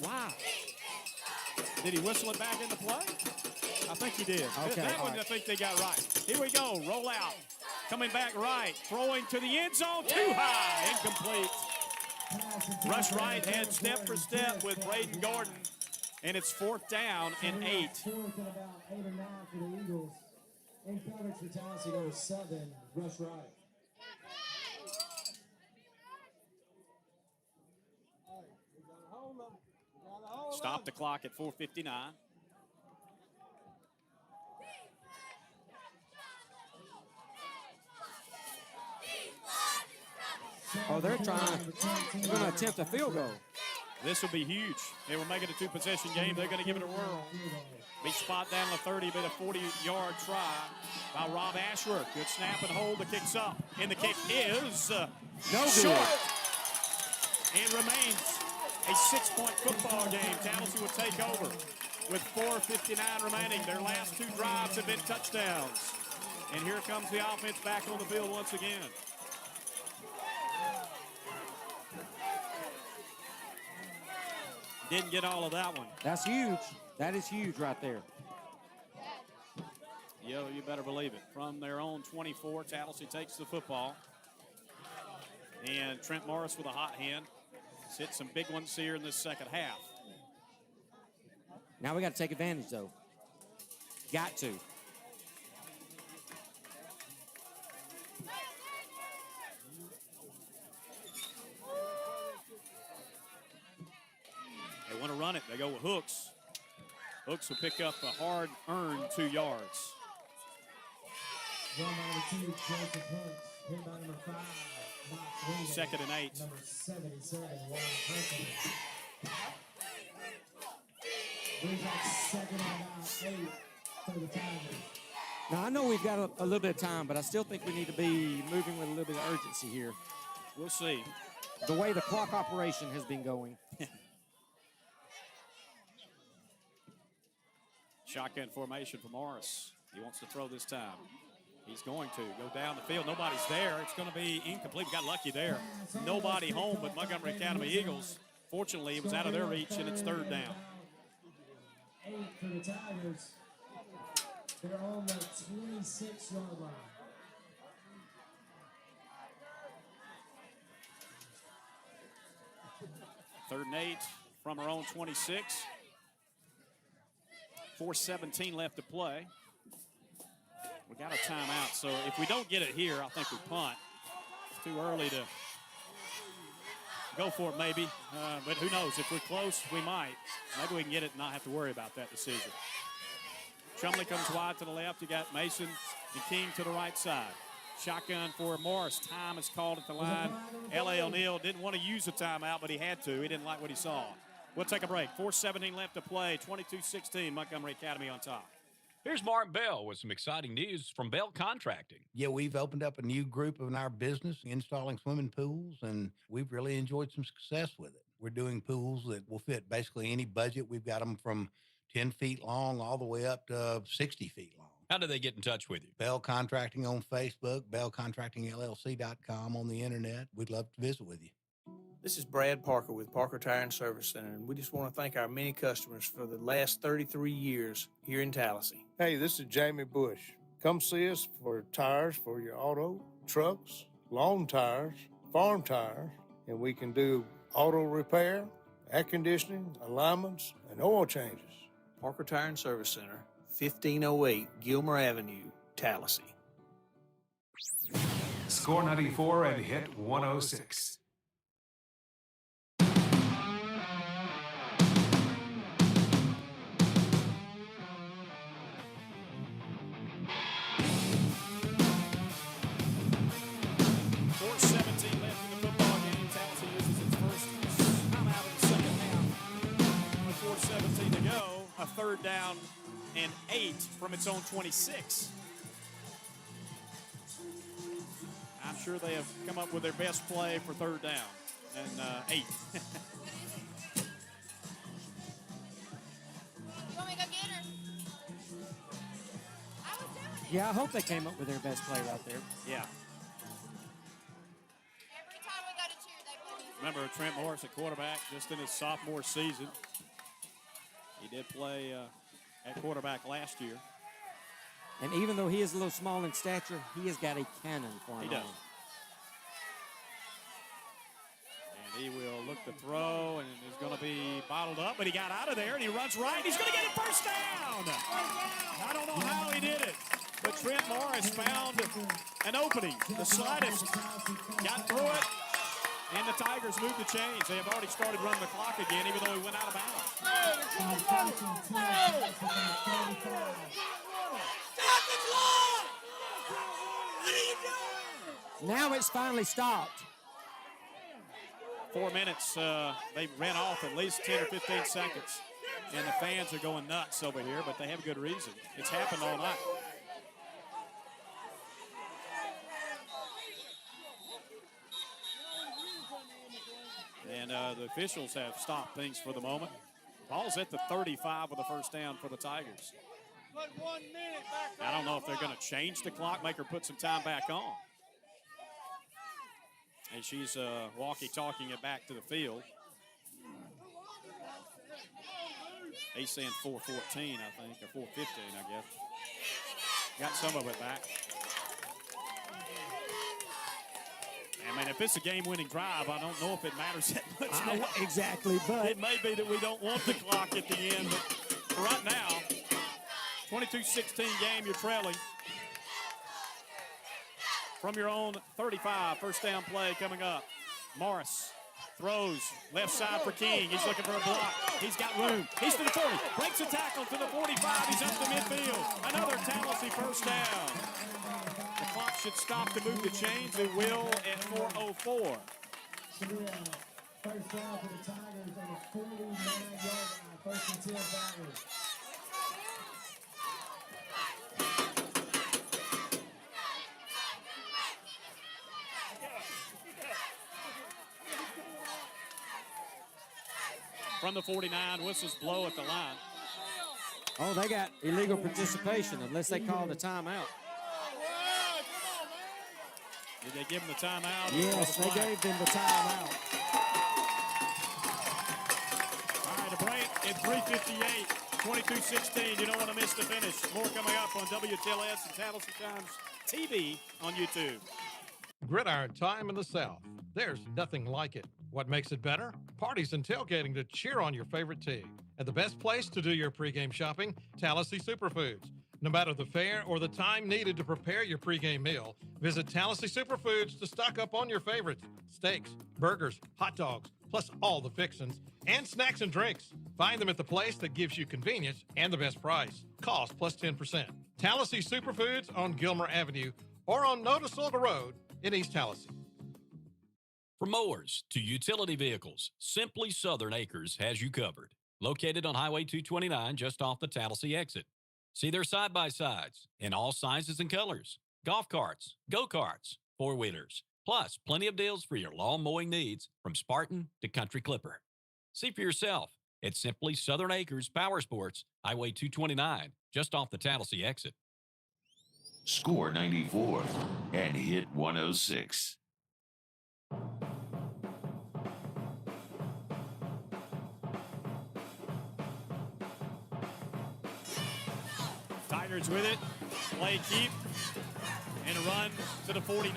Wow. Did he whistle it back into play? I think he did. Okay, that one I think they got right. Here we go. Roll out. Coming back right. Throwing to the end zone. Too high. Incomplete. Rush right head step for step with Braden Gordon. And it's 4th down and 8. 4th and about 8 or 9 for the Eagles. In coverage for Tallassee, number 7, Rush right. Stop the clock at 4:59. Oh, they're going to attempt a field goal. This will be huge. They will make it a 2-possession game. They're going to give it a whirl. Be spot down the 30, but a 40-yard try by Rob Ashworth. Good snap and hold. The kick's up. And the kick is no short. Good. It remains a 6-point football game. Tallassee will take over with 4:59 remaining. Their last 2 drives have been touchdowns. And here comes the offense back on the field once again. Didn't get all of that one. That's huge. That is huge right there. Yo, you better believe it. From their own 24, Tallassee takes the football. And Trent Morris with a hot hand. He's hit some big ones here in this second half. Now we got to take advantage, though. Got to. They want to run it. They go with Hooks. Hooks will pick up a hard-earned 2 yards. Run number 2, Joseph Hooks. Hit by number 5, 2nd and 8. Number 77, Juan Franklin. Brings up 2nd and about 8 for the Tigers. Now, I know we've got a little bit of time, but I still think we need to be moving with a little bit of urgency here. We'll see. The way the clock operation has been going. Shotgun formation for Morris. He wants to throw this time. He's going to go down the field. Nobody's there. It's going to be incomplete. We got lucky there. Nobody home but Montgomery Academy Eagles. Fortunately, it was out of their reach, and it's 3rd down. 8 for the Tigers. They're on the 26-yard line. Third and 8 from our own 26. 4:17 left to play. We got a timeout, so if we don't get it here, I think we punt. It's too early to go for it maybe, but who knows? If we're close, we might. Maybe we can get it and not have to worry about that decision. Chumley comes wide to the left. You got Mason and King to the right side. Shotgun for Morris. Time is called at the line. L.A. O'Neal didn't want to use the timeout, but he had to. He didn't like what he saw. We'll take a break. 4:17 left to play. 22-16, Montgomery Academy on top. Here's Mark Bell with some exciting news from Bell Contracting. Yeah, we've opened up a new group in our business, installing swimming pools, and we've really enjoyed some success with it. We're doing pools that will fit basically any budget. We've got them from 10 feet long all the way up to 60 feet long. How do they get in touch with you? Bell Contracting on Facebook, bellcontractingllc.com on the internet. We'd love to visit with you. This is Brad Parker with Parker Tire and Service Center, and we just want to thank our many customers for the last 33 years here in Tallassee. Hey, this is Jamie Bush. Come see us for tires for your auto, trucks, lawn tires, farm tires, and we can do auto repair, air conditioning, alignments, and oil changes. Parker Tire and Service Center, 1508 Gilmer Avenue, Tallassee. Score 94 and hit 106. A 3rd down and 8 from its own 26. I'm sure they have come up with their best play for 3rd down and 8. You want me to go get her? I was doing it. Yeah, I hope they came up with their best play right there. Yeah. Every time we go to cheer, they put music. Remember Trent Morris at quarterback just in his sophomore season. He did play at quarterback last year. And even though he is a little small in stature, he has got a cannon for him. He does. And he will look to throw, and is going to be bottled up, but he got out of there, and he runs right. He's going to get it 1st down. I don't know how he did it, but Trent Morris found an opening, the slightest, got through it. And the Tigers moved the chains. They have already started running the clock again, even though he went out of bounds. Now it's finally stopped. 4 minutes. They ran off at least 10 or 15 seconds. And the fans are going nuts over here, but they have a good reason. It's happened all night. And the officials have stopped things for the moment. Ball's at the 35 with a 1st down for the Tigers. I don't know if they're going to change the clock, make her put some time back on. And she's walkie-talking it back to the field. He's saying 4:14, I think, or 4:15, I guess. Got some of it back. I mean, if it's a game-winning drive, I don't know if it matters that much. Exactly, but it may be that we don't want the clock at the end. But right now, 22-16 game, you're trailing. From your own 35, 1st down play coming up. Morris throws left side for King. He's looking for a block. He's got room. He's to the 40. Breaks a tackle to the 45. He's up to midfield. Another Tallassee 1st down. The clock should stop to move the chains. It will at 4:04. So we have first down for the Tigers on the 49-yard line. First and 10 Tigers. From the 49, whistles blow at the line. Oh, they got illegal participation unless they call the timeout. Did they give them the timeout? Yes, they gave them the timeout. All right, a break at 3:58, 22-16. You don't want to miss the finish. More coming up on WTLS and Tallassee Times TV on YouTube. Gridiron time in the South. There's nothing like it. What makes it better? Parties and tailgating to cheer on your favorite team. And the best place to do your pregame shopping, Tallassee Superfoods. No matter the fare or the time needed to prepare your pregame meal, visit Tallassee Superfoods to stock up on your favorites. Steaks, burgers, hot dogs, plus all the fixins, and snacks and drinks. Find them at the place that gives you convenience and the best price. Cost plus 10%. Tallassee Superfoods on Gilmer Avenue or on Notasulga Road in East Tallassee. From mowers to utility vehicles, Simply Southern Acres has you covered. Located on Highway 229 just off the Tallassee exit. See their side-by-sides in all sizes and colors. Golf carts, go-karts, four-wheelers, plus plenty of deals for your lawn mowing needs from Spartan to Country Clipper. See for yourself at Simply Southern Acres Power Sports, Highway 229 just off the Tallassee exit. Score 94 and hit 106. Tigers with it. Play keep. And a run to the 49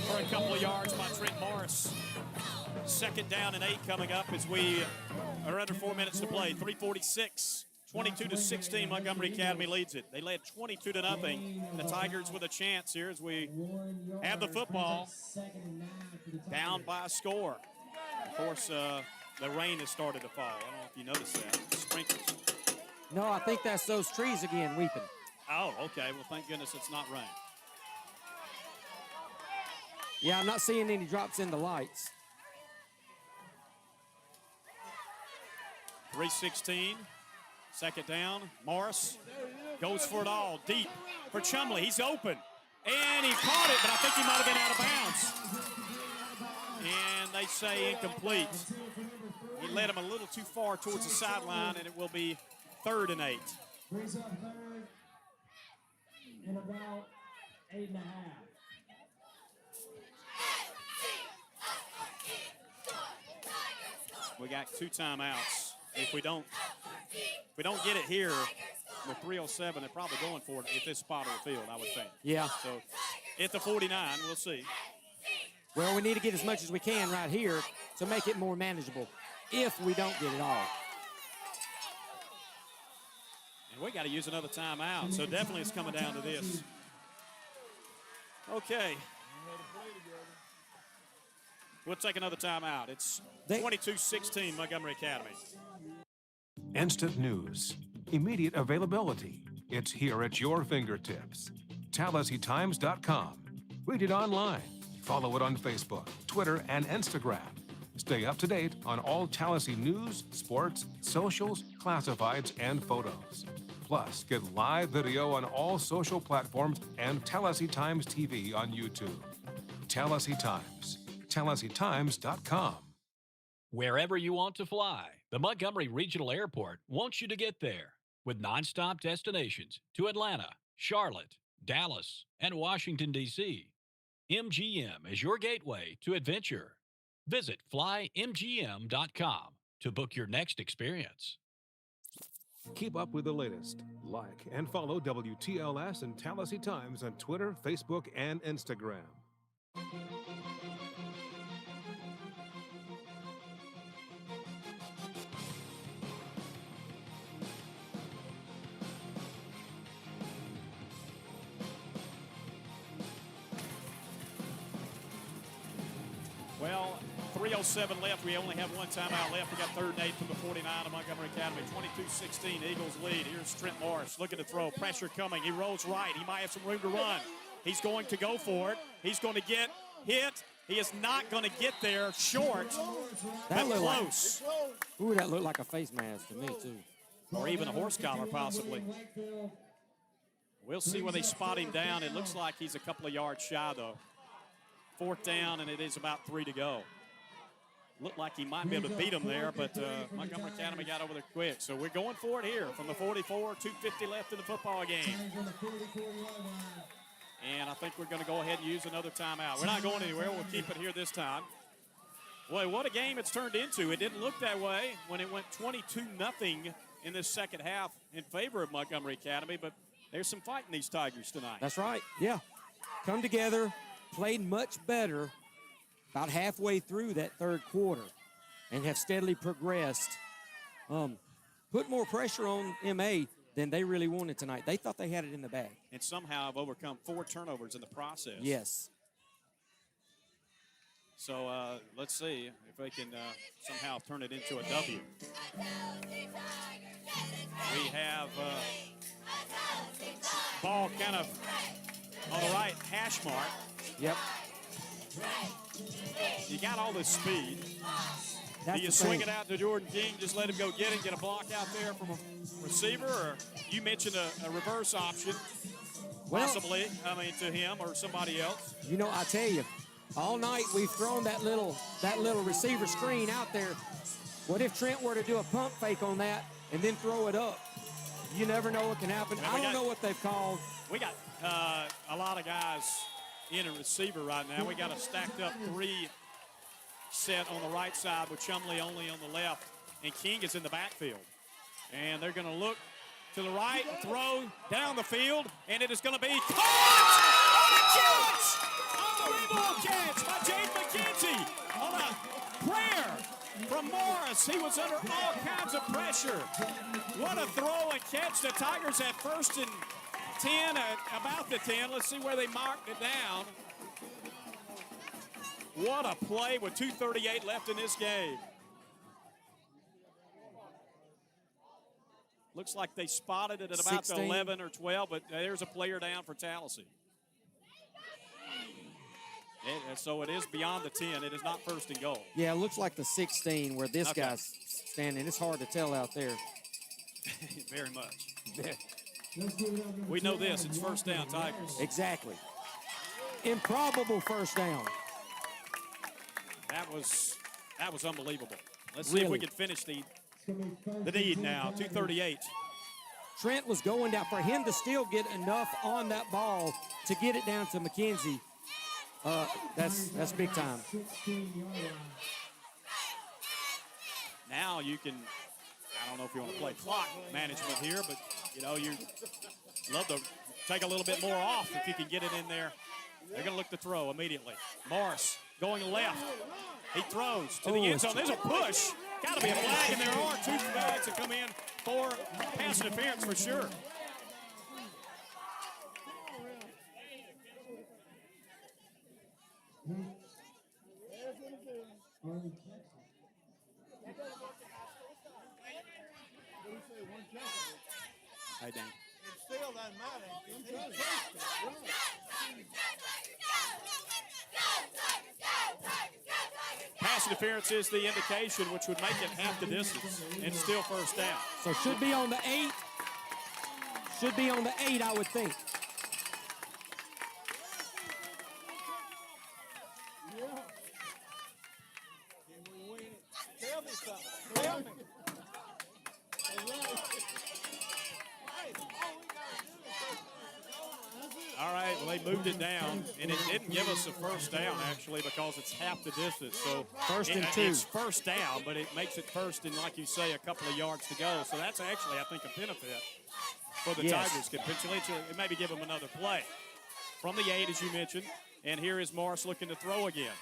for a couple of yards by Trent Morris. Second down and 8 coming up as we are under 4 minutes to play. 3:46. 22-16, Montgomery Academy leads it. They led 22-0. The Tigers with a chance here as we have the football down by a score. Of course, the rain has started to fall. I don't know if you noticed that. Sprinkles. No, I think that's those trees again weeping. Oh, okay. Well, thank goodness it's not rain. Yeah, I'm not seeing any drops in the lights. 3:16. Second down. Morris goes for it all. Deep for Chumley. He's open. And he caught it, but I think he might have been out of bounds. And they say incomplete. He led him a little too far towards the sideline, and it will be 3rd and 8. Brings up 3rd and about 8.5. We got 2 timeouts. If we don't get it here with 3:07, they're probably going for it at this spot of the field, I would think. Yeah. So at the 49, we'll see. Well, we need to get as much as we can right here to make it more manageable if we don't get it all. And we got to use another timeout, so definitely it's coming down to this. Okay. We'll take another timeout. It's 22-16 Montgomery Academy. Instant news, immediate availability. It's here at your fingertips. TallasseeTimes.com. Read it online. Follow it on Facebook, Twitter, and Instagram. Stay up to date on all Tallassee news, sports, socials, classifieds, and photos. Plus, get live video on all social platforms and Tallassee Times TV on YouTube. Tallassee Times. TallasseeTimes.com. Wherever you want to fly, the Montgomery Regional Airport wants you to get there with nonstop destinations to Atlanta, Charlotte, Dallas, and Washington, D.C. MGM is your gateway to adventure. Visit flymgm.com to book your next experience. Keep up with the latest. Like and follow WTLS and Tallassee Times on Twitter, Facebook, and Instagram. Well, 3:07 left. We only have one timeout left. We got 3rd and 8 from the 49 of Montgomery Academy. 22-16, Eagles lead. Here's Trent Morris looking to throw. Pressure coming. He rolls right. He might have some room to run. He's going to go for it. He's going to get hit. He is not going to get there short, That but looked like- close. Ooh, that looked like a face mask to me, too. Or even a horse collar, possibly. We'll see where they spot him down. It looks like he's a couple of yards shy, though. 4th down, and it is about 3 to go. Looked like he might be able to beat him there, but Montgomery Academy got over there quick. So we're going for it here from the 44, 2:50 left in the football game. And I think we're going to go ahead and use another timeout. We're not going anywhere. We'll keep it here this time. Boy, what a game it's turned into. It didn't look that way when it went 22-0 in this second half in favor of Montgomery Academy, but there's some fight in these Tigers tonight. That's right, yeah. Come together, played much better about halfway through that third quarter and have steadily progressed. Put more pressure on MA than they really wanted tonight. They thought they had it in the bag. And somehow have overcome 4 turnovers in the process. Yes. So let's see if they can somehow turn it into a W. We have ball kind of on the right hash mark. Yep. You got all this speed. That's Do you the swing thing. it out to Jordan King, just let him go get it, get a block out there from a receiver? Or you mentioned a reverse option, Well- possibly, to him or somebody else. You know, I tell you, all night we've thrown that little receiver screen out there. What if Trent were to do a pump fake on that and then throw it up? You never know what can happen. Well, I don't know what they've called. We got a lot of guys in a receiver right now. We got a stacked up 3 set on the right side with Chumley only on the left, and King is in the backfield. And they're going to look to the right, throw down the field, and it is going to be caught! Unbelievable catch by Jade McKenzie on a prayer from Morris. He was under all kinds of pressure. What a throw and catch. The Tigers had 1st and 10, about the 10. Let's see where they marked it down. What a play with 2:38 left in this game. Looks like they spotted it at about the 16. 11 or 12, but there's a player down for Tallassee. So it is beyond the 10. It is not 1st and goal. Yeah, it looks like the 16 where this Okay. guy's standing. It's hard to tell out there. Very much. We know this. It's 1st down, Tigers. Exactly. Improbable 1st down. That was unbelievable. Let's see if we Really? can finish the deed now. 2:38. Trent was going down. For him to still get enough on that ball to get it down to McKenzie, that's big time. Now you can, I don't know if you want to play clock management here, but you love to take a little bit more off if you can get it in there. They're going to look to throw immediately. Morris going left. He throws to the end zone. There's a push. Got to be a flag, and there are 2 flags that come in for pass interference for sure. Hey, Dan. It still doesn't matter. Pass interference is the indication, which would make it half the distance, and still 1st down. So should be on the 8. Should be on the 8, I would think. Tell me something. Tell me. All right, well, they moved it down, and it didn't give us a 1st down, actually, because it's half the distance. So 1st and 2. It's 1st down, but it makes it 1st and, like you say, a couple of yards to go. So that's actually, I think, a benefit for the Yes. Tigers. Could potentially maybe give them another play. From the 8, as you mentioned, and here is Morris looking to throw again.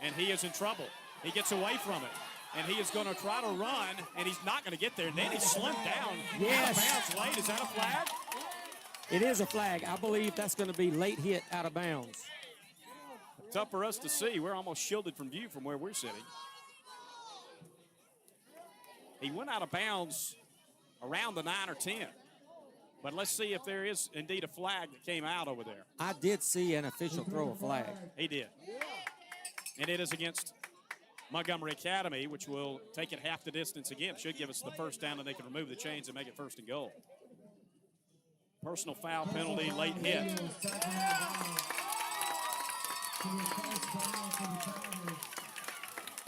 And he is in trouble. He gets away from it. And he is going to try to run, and he's not going to get there. And then he's slumped down. Yes. Out of bounds late. Is that a flag? It is a flag. I believe that's going to be late hit out of bounds. Tough for us to see. We're almost shielded from view from where we're sitting. He went out of bounds around the 9 or 10. But let's see if there is indeed a flag that came out over there. I did see an official throw a flag. He did. And it is against Montgomery Academy, which will take it half the distance again. Should give us the first down, and they can remove the chains and make it 1st and goal. Personal foul penalty, late hit.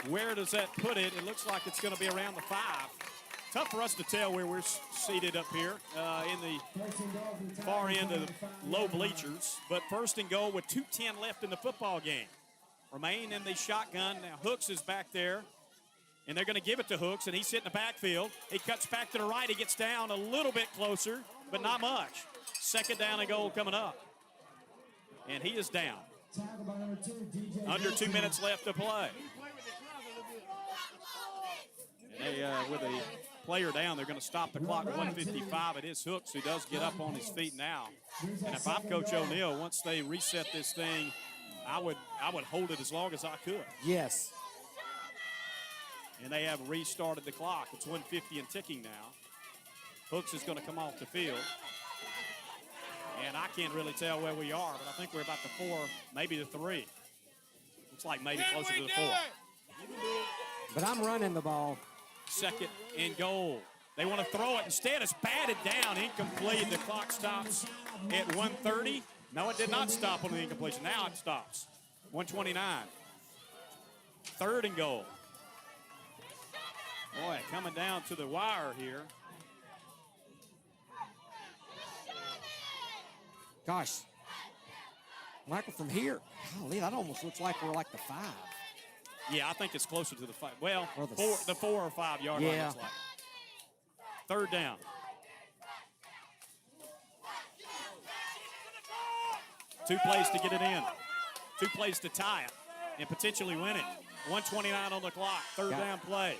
Where does that put it? It looks like it's going to be around the 5. Tough for us to tell where we're seated up here in the far end of the low bleachers. But 1st and goal with 2:10 left in the football game. Remain in the shotgun. Now Hooks is back there, and they're going to give it to Hooks, and he's sitting in the backfield. He cuts back to the right. He gets down a little bit closer, but not much. 2nd down and goal coming up. And he is down. Under 2 minutes left to play. And they, with a player down, they're going to stop the clock at 1:55. It is Hooks who does get up on his feet now. And if I'm Coach O'Neill, once they reset this thing, I would hold it as long as I could. Yes. And they have restarted the clock. It's 1:50 and ticking now. Hooks is going to come off the field. And I can't really tell where we are, but I think we're about the 4, maybe the 3. Looks like maybe closer to the 4. But I'm running the ball. 2nd and goal. They want to throw it. Instead, it's batted down, incomplete. The clock stops at 1:30. No, it did not stop on the incompletion. Now it stops. 1:29. 3rd and goal. Boy, coming down to the wire here. Gosh, Michael, from here, golly, that almost looks like we're like the 5. Yeah, I think it's closer to the 5. Well, Or the 4 or 5 yard line. Yeah. Looks like. 3rd down. Two plays to get it in. 2 plays to tie it and potentially win it. 1:29 on the clock. 3rd down play.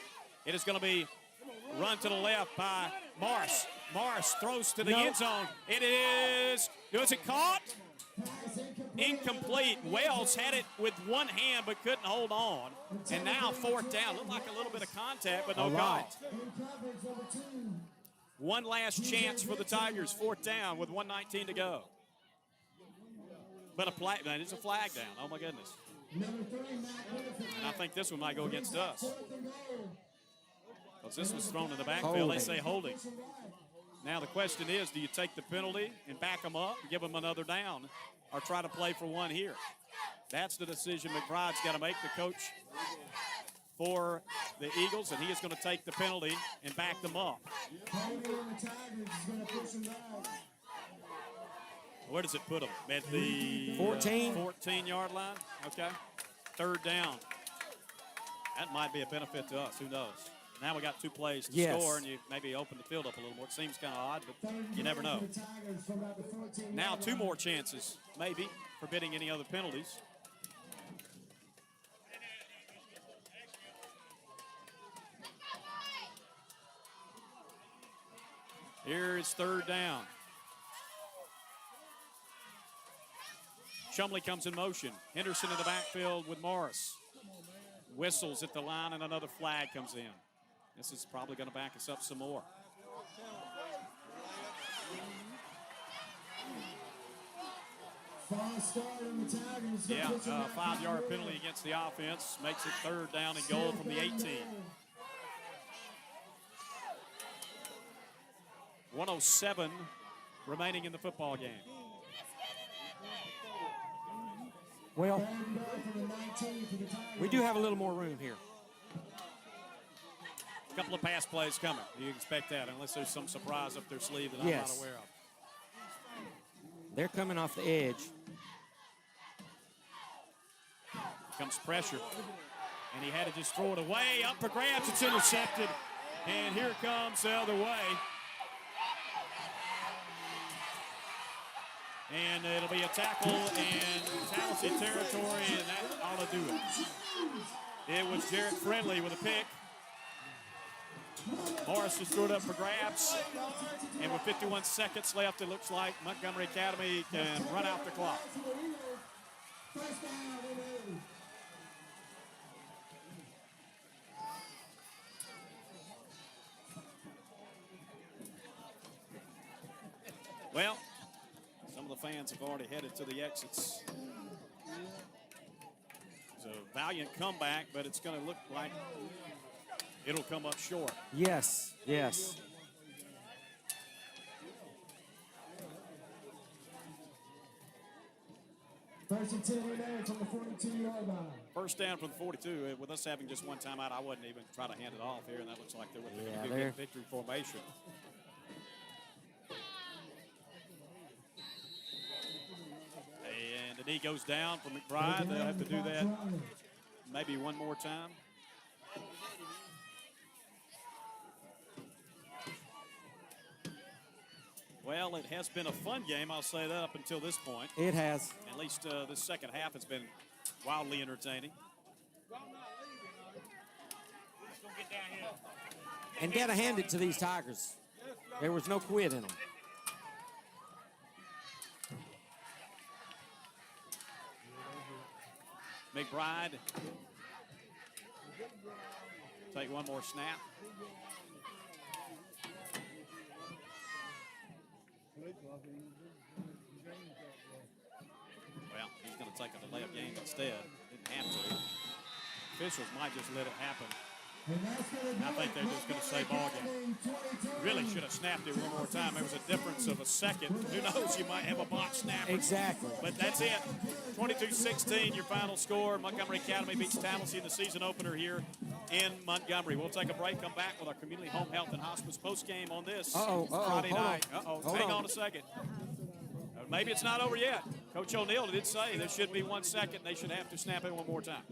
It is going to be run to the left by Morris. Morris throws to the end zone. It is it caught? Incomplete. Wells had it with one hand but couldn't hold on. And now 4th down. Looked like a little bit of contact, but no call. One last chance for the Tigers. 4th down with 1:19 to go. But a flag, man, it's a flag down. Oh, my goodness. And I think this one might go against us. Because this was thrown in the backfield. Holding. They say holding. Now the question is, do you take the penalty and back them up, give them another down, or try to play for one here? That's the decision McBride's got to make, the coach for the Eagles, and he is going to take the penalty and back them up. Where does it put them? At the 14-yard line? Okay. 3rd down. That might be a benefit to us. Who knows? Now we got 2 plays to score, and you maybe open the field up a little more. It seems kind of odd, but you never know. Now 2 more chances, maybe, forbidding any other penalties. Here is 3rd down. Chumley comes in motion. Henderson in the backfield with Morris. Whistles at the line, and another flag comes in. This is probably going to back us up some more. Yeah, 5-yard penalty against the offense. Makes it 3rd down and goal from the 18. 1:07 remaining in the football game. Well, we do have a little more room here. A couple of pass plays coming. You expect that, unless there's some surprise up their sleeve that I'm not aware of. They're coming off the edge. Comes pressure. And he had to just throw it away. Up for grabs. It's intercepted. And here comes the other way. And it'll be a tackle in Tallassee territory, and that ought to do it. It was Jarrett Friendly with a pick. Morris just threw it up for grabs. And with 51 seconds left, it looks like Montgomery Academy can run out the clock. Well, some of the fans have already headed to the exits. It's a valiant comeback, but it's going to look like it'll come up short. Yes, yes. First and 10 remains on the 42-yard line. First down from the 42. With us having just one timeout, I wouldn't even try to hand it off here, and that looks like they're with the good victory formation. And the knee goes down for McBride. They'll have to do that maybe one more time. Well, it has been a fun game, I'll say that, up until this point. It has. At least this second half has been wildly entertaining. And gotta hand it to these Tigers. There was no quit in them. McBride. Take one more snap. Well, he's going to take a delay of game instead. Didn't have to. Officials might just let it happen. I think they're just going to say ball game. Really should have snapped it one more time. There was a difference of a second. Who knows? You might have a botch snapper. Exactly. But that's it. 22-16, your final score. Montgomery Academy beats Tallassee in the season opener here in Montgomery. We'll take a break, come back with our community home health and hospice postgame on this Friday night. Hang on a second. Maybe it's not over yet. Coach O'Neill did say there should be 1 second. They should have to snap it one more time.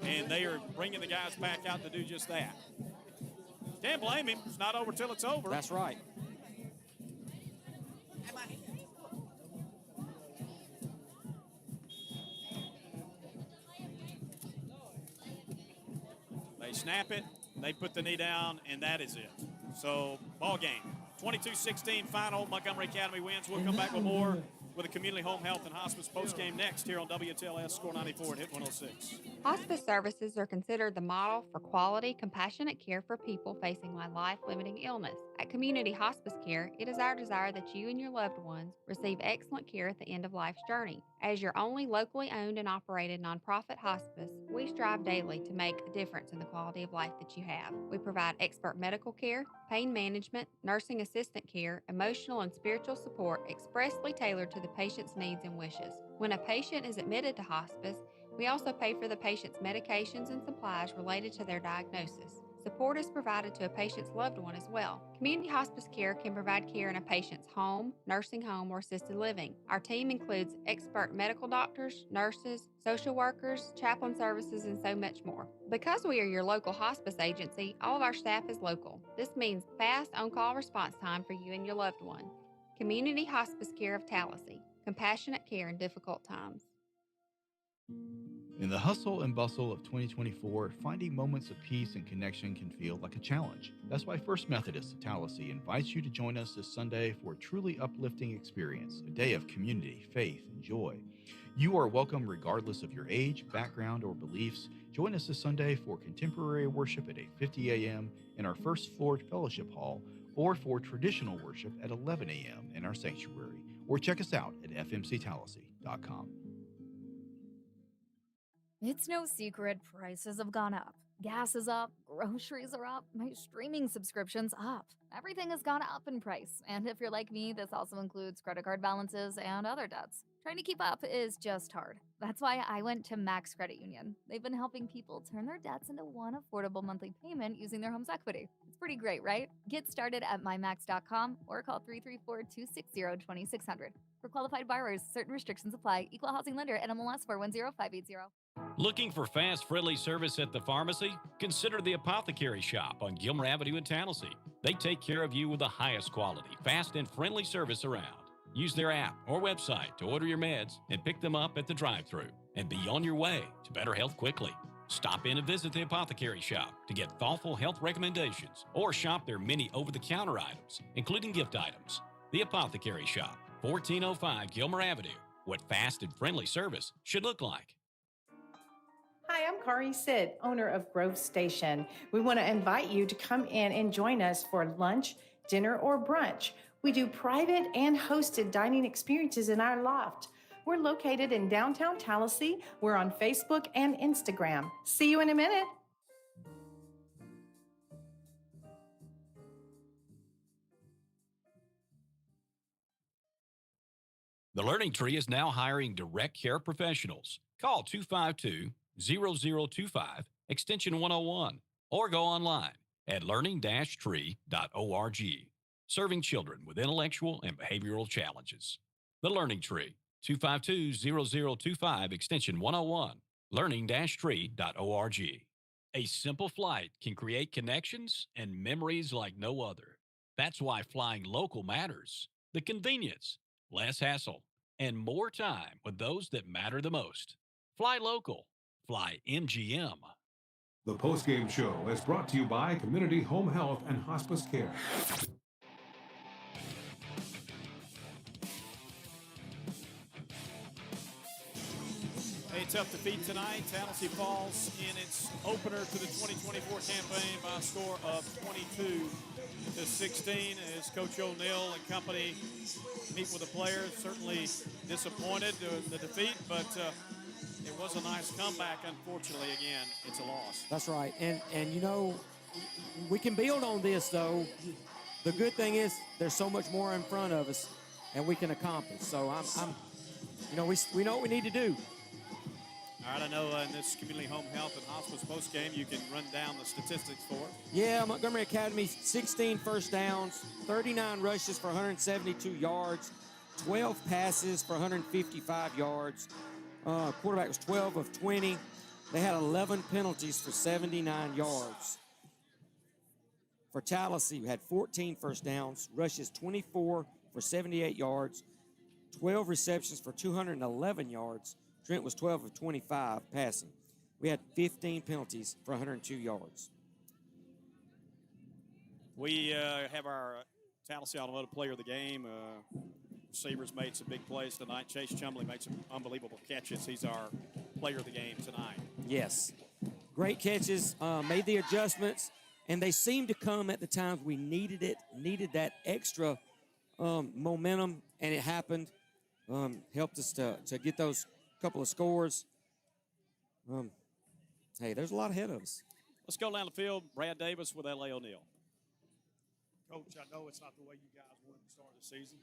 And they are bringing the guys back out to do just that. Can't blame him. It's not over till it's over. That's right. They snap it, they put the knee down, and that is it. So, ball game. 22-16 final. Montgomery Academy wins. We'll come back with more with a community home health and hospice post game next here on WTLS Score 94 and Hit 106. Hospice services are considered the model for quality, compassionate care for people facing a life-limiting illness. At Community Hospice Care, it is our desire that you and your loved ones receive excellent care at the end of life's journey. As your only locally owned and operated nonprofit hospice, we strive daily to make a difference in the quality of life that you have. We provide expert medical care, pain management, nursing assistant care, emotional and spiritual support expressly tailored to the patient's needs and wishes. When a patient is admitted to hospice, we also pay for the patient's medications and supplies related to their diagnosis. Support is provided to a patient's loved one as well. Community hospice care can provide care in a patient's home, nursing home, or assisted living. Our team includes expert medical doctors, nurses, social workers, chaplain services, and so much more. Because we are your local hospice agency, all of our staff is local. This means fast on-call response time for you and your loved one. Community Hospice Care of Tallassee. Compassionate care in difficult times. In the hustle and bustle of 2024, finding moments of peace and connection can feel like a challenge. That's why First Methodist of Tallassee invites you to join us this Sunday for a truly uplifting experience, a day of community, faith, and joy. You are welcome regardless of your age, background, or beliefs. Join us this Sunday for contemporary worship at 8:50 a.m. in our first floor fellowship hall, or for traditional worship at 11 a.m. in our sanctuary, or check us out at fmctallassee.com. It's no secret prices have gone up. Gas is up, groceries are up, my streaming subscription's up. Everything has gone up in price, and if you're like me, this also includes credit card balances and other debts. Trying to keep up is just hard. That's why I went to Max Credit Union. They've been helping people turn their debts into one affordable monthly payment using their home's equity. It's pretty great, right? Get started at mymax.com or call 334-260-2600. For qualified borrowers, certain restrictions apply. Equal housing lender, NMLS 410580. Looking for fast, friendly service at the pharmacy? Consider the Apothecary Shop on Gilmer Avenue in Tallassee. They take care of you with the highest quality, fast, and friendly service around. Use their app or website to order your meds and pick them up at the drive-thru and be on your way to better health quickly. Stop in and visit the Apothecary Shop to get thoughtful health recommendations or shop their many over-the-counter items, including gift items. The Apothecary Shop, 1405 Gilmer Avenue. What fast and friendly service should look like. Hi, I'm Kari Sid, owner of Grove Station. We want to invite you to come in and join us for lunch, dinner, or brunch. We do private and hosted dining experiences in our loft. We're located in downtown Tallassee. We're on Facebook and Instagram. See you in a minute. The Learning Tree is now hiring direct care professionals. Call 252-0025, extension 101, or go online at learning-tree.org. Serving children with intellectual and behavioral challenges. The Learning Tree, 252-0025, extension 101, learning-tree.org. A simple flight can create connections and memories like no other. That's why flying local matters. The convenience, less hassle, and more time with those that matter the most. Fly local. Fly MGM. The postgame show is brought to you by Community Home Health and Hospice Care. A tough defeat tonight. Tallassee falls in its opener to the 2024 campaign by a score of 22-16 as Coach O'Neill and company meet with the players. Certainly disappointed in the defeat, but it was a nice comeback. Unfortunately, again, it's a loss. That's right. And you know, we can build on this, though. The good thing is there's so much more in front of us, and we can accomplish. So we know what we need to do. All right, I know in this Community Home Health and Hospice postgame, you can run down the statistics for us. Yeah, Montgomery Academy, 16 first downs, 39 rushes for 172 yards, 12 passes for 155 yards. Quarterback was 12 of 20. They had 11 penalties for 79 yards. For Tallassee, we had 14 first downs, rushes 24 for 78 yards, 12 receptions for 211 yards. Trent was 12 of 25 passing. We had 15 penalties for 102 yards. We have our Tallassee Automotive Player of the Game. Receivers made some big plays tonight. Chase Chumley made some unbelievable catches. He's our player of the game tonight. Yes. Great catches, made the adjustments, and they seemed to come at the times we needed it, needed that extra momentum, and it happened. Helped us to get those couple of scores. Hey, there's a lot ahead of us. Let's go down the field. Brad Davis with L.A. O'Neill. Coach, I know it's not the way you guys wanted to start the season.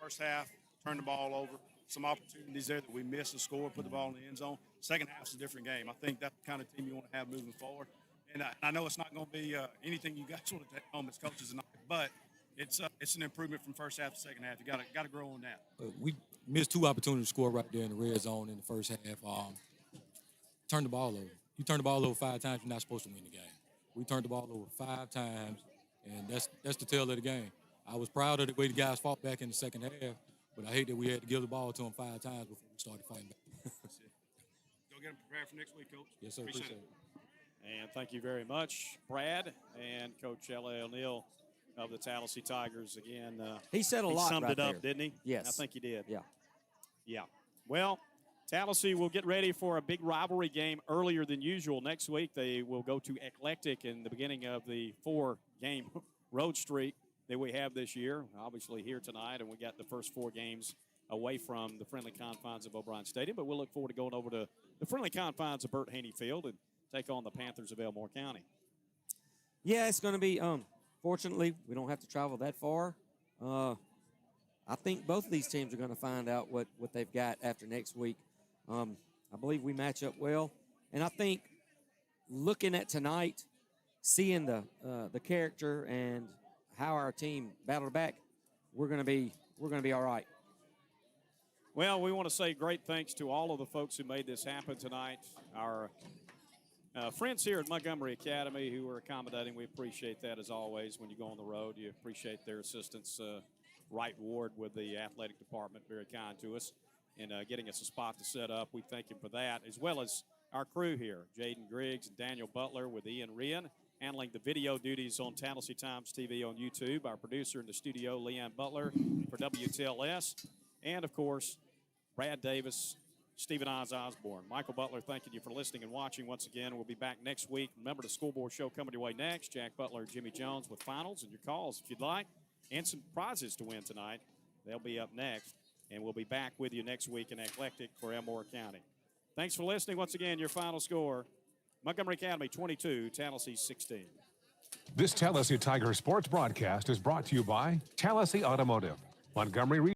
First half, turned the ball over. Some opportunities there that we missed to score, put the ball in the end zone. Second half's a different game. I think that's the kind of team you want to have moving forward. And I know it's not going to be anything you guys want to take home as coaches tonight, but it's an improvement from first half to second half. You got to grow on that. We missed two opportunities to score right there in the red zone in the first half. Turned the ball over. You turn the ball over 5 times, you're not supposed to win the game. We turned the ball over 5 times, and that's the tail of the game. I was proud of the way the guys fought back in the second half, but I hate that we had to give the ball to them 5 times before we started fighting back. Go get them prepared for next week, Coach. Yes, sir. Appreciate it. And thank you very much, Brad and Coach L.A. O'Neill of the Tallassee Tigers. Again, he said a lot. He summed right it up, there. didn't he? Yes. I think he did. Yeah. Yeah. Well, Tallassee will get ready for a big rivalry game earlier than usual. Next week, they will go to Eclectic in the beginning of the 4-game road streak that we have this year. Obviously here tonight, and we got the first 4 games away from the friendly confines of O'Brien Stadium, but we'll look forward to going over to the friendly confines of Burt Haney Field and take on the Panthers of Elmore County. Yeah, it's going to be, fortunately, we don't have to travel that far. I think both of these teams are going to find out what they've got after next week. I believe we match up well. And I think looking at tonight, seeing the character and how our team battled back, we're going to be all right. Well, we want to say great thanks to all of the folks who made this happen tonight. Our friends here at Montgomery Academy who are accommodating, we appreciate that as always. When you go on the road, you appreciate their assistance. Wright Ward with the athletic department, very kind to us in getting us a spot to set up. We thank him for that, as well as our crew here, Jaden Griggs and Daniel Butler with Ian Rian, handling the video duties on Tallassee Times TV on YouTube. Our producer in the studio, Leanne Butler for WTLS. And, of course, Brad Davis, Stephen Oz Osborne. Michael Butler, thanking you for listening and watching once again. We'll be back next week. Remember the scoreboard show coming your way next. Jack Butler, Jimmy Jones with finals and your calls if you'd like. and some prizes to win tonight. They'll be up next, and we'll be back with you next week in Eclectic for Elmore County. Thanks for listening. Once again, your final score, Montgomery Academy 22, Tallassee 16. This Tallassee Tiger Sports broadcast is brought to you by Tallassee Automotive, Montgomery